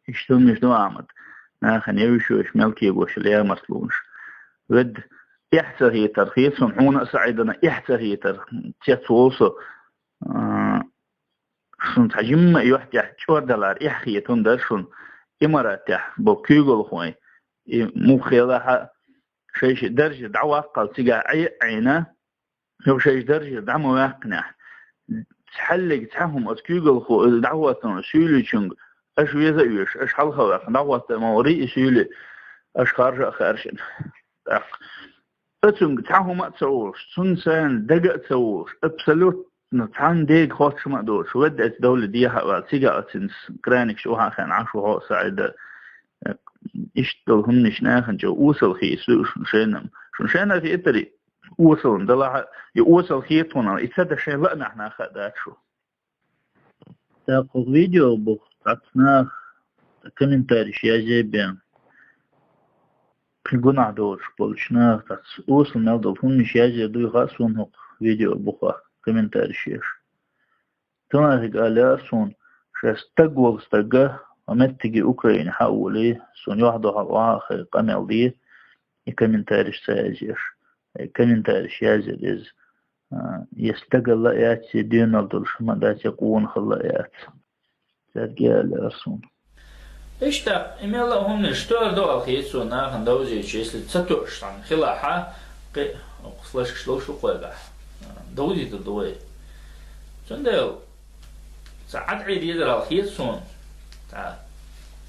يشتم مش دو عمد ناخن يوشو شمل كيبوش ليه مسلونش ود إحسا هي ترخيص سنحونا سعيدنا إحسا هي تيتوصو شن تحجم يحتاج شور دلار إحخي تندر شن إمارات بو كيغل خوي مخيلها شيش درجة دعوة قال تيجا عينا لو شيش درجة دعمو واقنع تحلق تحهم أسكيغل خو دعوة سيولي شنغ أش ويزا يوش أش حلقة واقن دعوة موري سيولي أش خارشن أتنغ تحهم أتسووش سنسان دقا تسووش أبسلوت نتعان ديك خوش ما دوش ودأت دولة ديها واتيجا أتنس كرانك شوها خان عشو هو سعيدة اشتل هنش ناخن جو وصل خيسو شنشينم في إتري وصل دلها يوصل خيطونا إتسد شيء لأنا احنا خدات شو تاقو فيديو بوخ تعطنا كومنتاري شيء بيان كنقول دوش بولشنا تعطس وصل نالدل هنش ياجي دوي خاصون هق فيديو بوخ كومنتاري شيء تما قال سون شستقوغ استقه ومتجي أوكرانيا حولي سون يوحدو هالواخر قمل دي كومنتاري ساجيش كومنتاري يازل إز يستقل لأيات دينالد الشما دات يقون خلأيات ترجال أرسون إشتا إميلا هم نشتور دو الخيسو ناخن دوزي تشيسل تساتوش عن خلاحة قصلاش شلوشو قويقع دوزي تدوي سندل ساعات عيد يدر الخيسون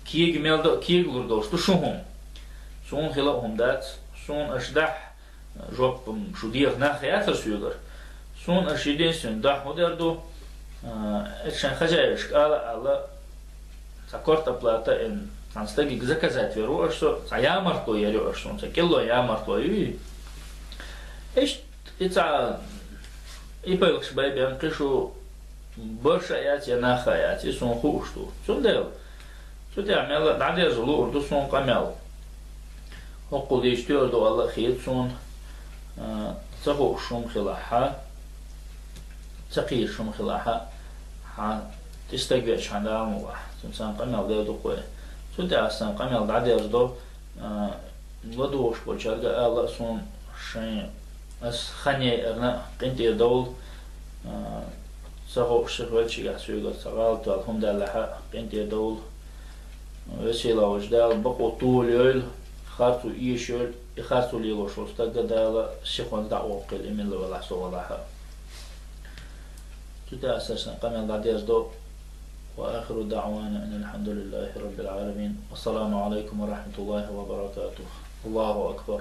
كيج ميلدو كيج لردوش تشوهم سون خلاهم دات سون أشدح جوب شو دير ناخيات سيودر سون أشيدين سون دح ودردو إتشان خجايش قال على سكورتا بلاتا إن تنستجي زكازات ويرو أشتو سيامرتو يرو أشتو سكيلو يامرتو يوي إيش إتسا إيبايلكش بايبي أنقشو برشا ياتي ناخا ياتي سون خوشتو سون ديل سون تعمل دعدي زلو أردو سون قمل هقو ديشتو أردو الله خيط سون تخو شوم خلاحة تقير شوم خلاحة تستقبلش عندها موح سنسان قمل ديردو قوي سون تعسان قمل دعدي أردو لدوش بولشارقا الله سون شين أس خاني أغنى قنتي دول سخو شخوالشي قحسويقا سغالتو الحمد لله قنتي دول وسيلا وجدال بقو طول يول خارتو إيشول إخارتو ليلو شوستا قدالا شخوان دعوة قيل إمين لو الله سوى الله تدا أساسا قمل دعديز دو وآخر دعوانا أن الحمد لله رب العالمين والسلام عليكم ورحمة الله وبركاته الله أكبر.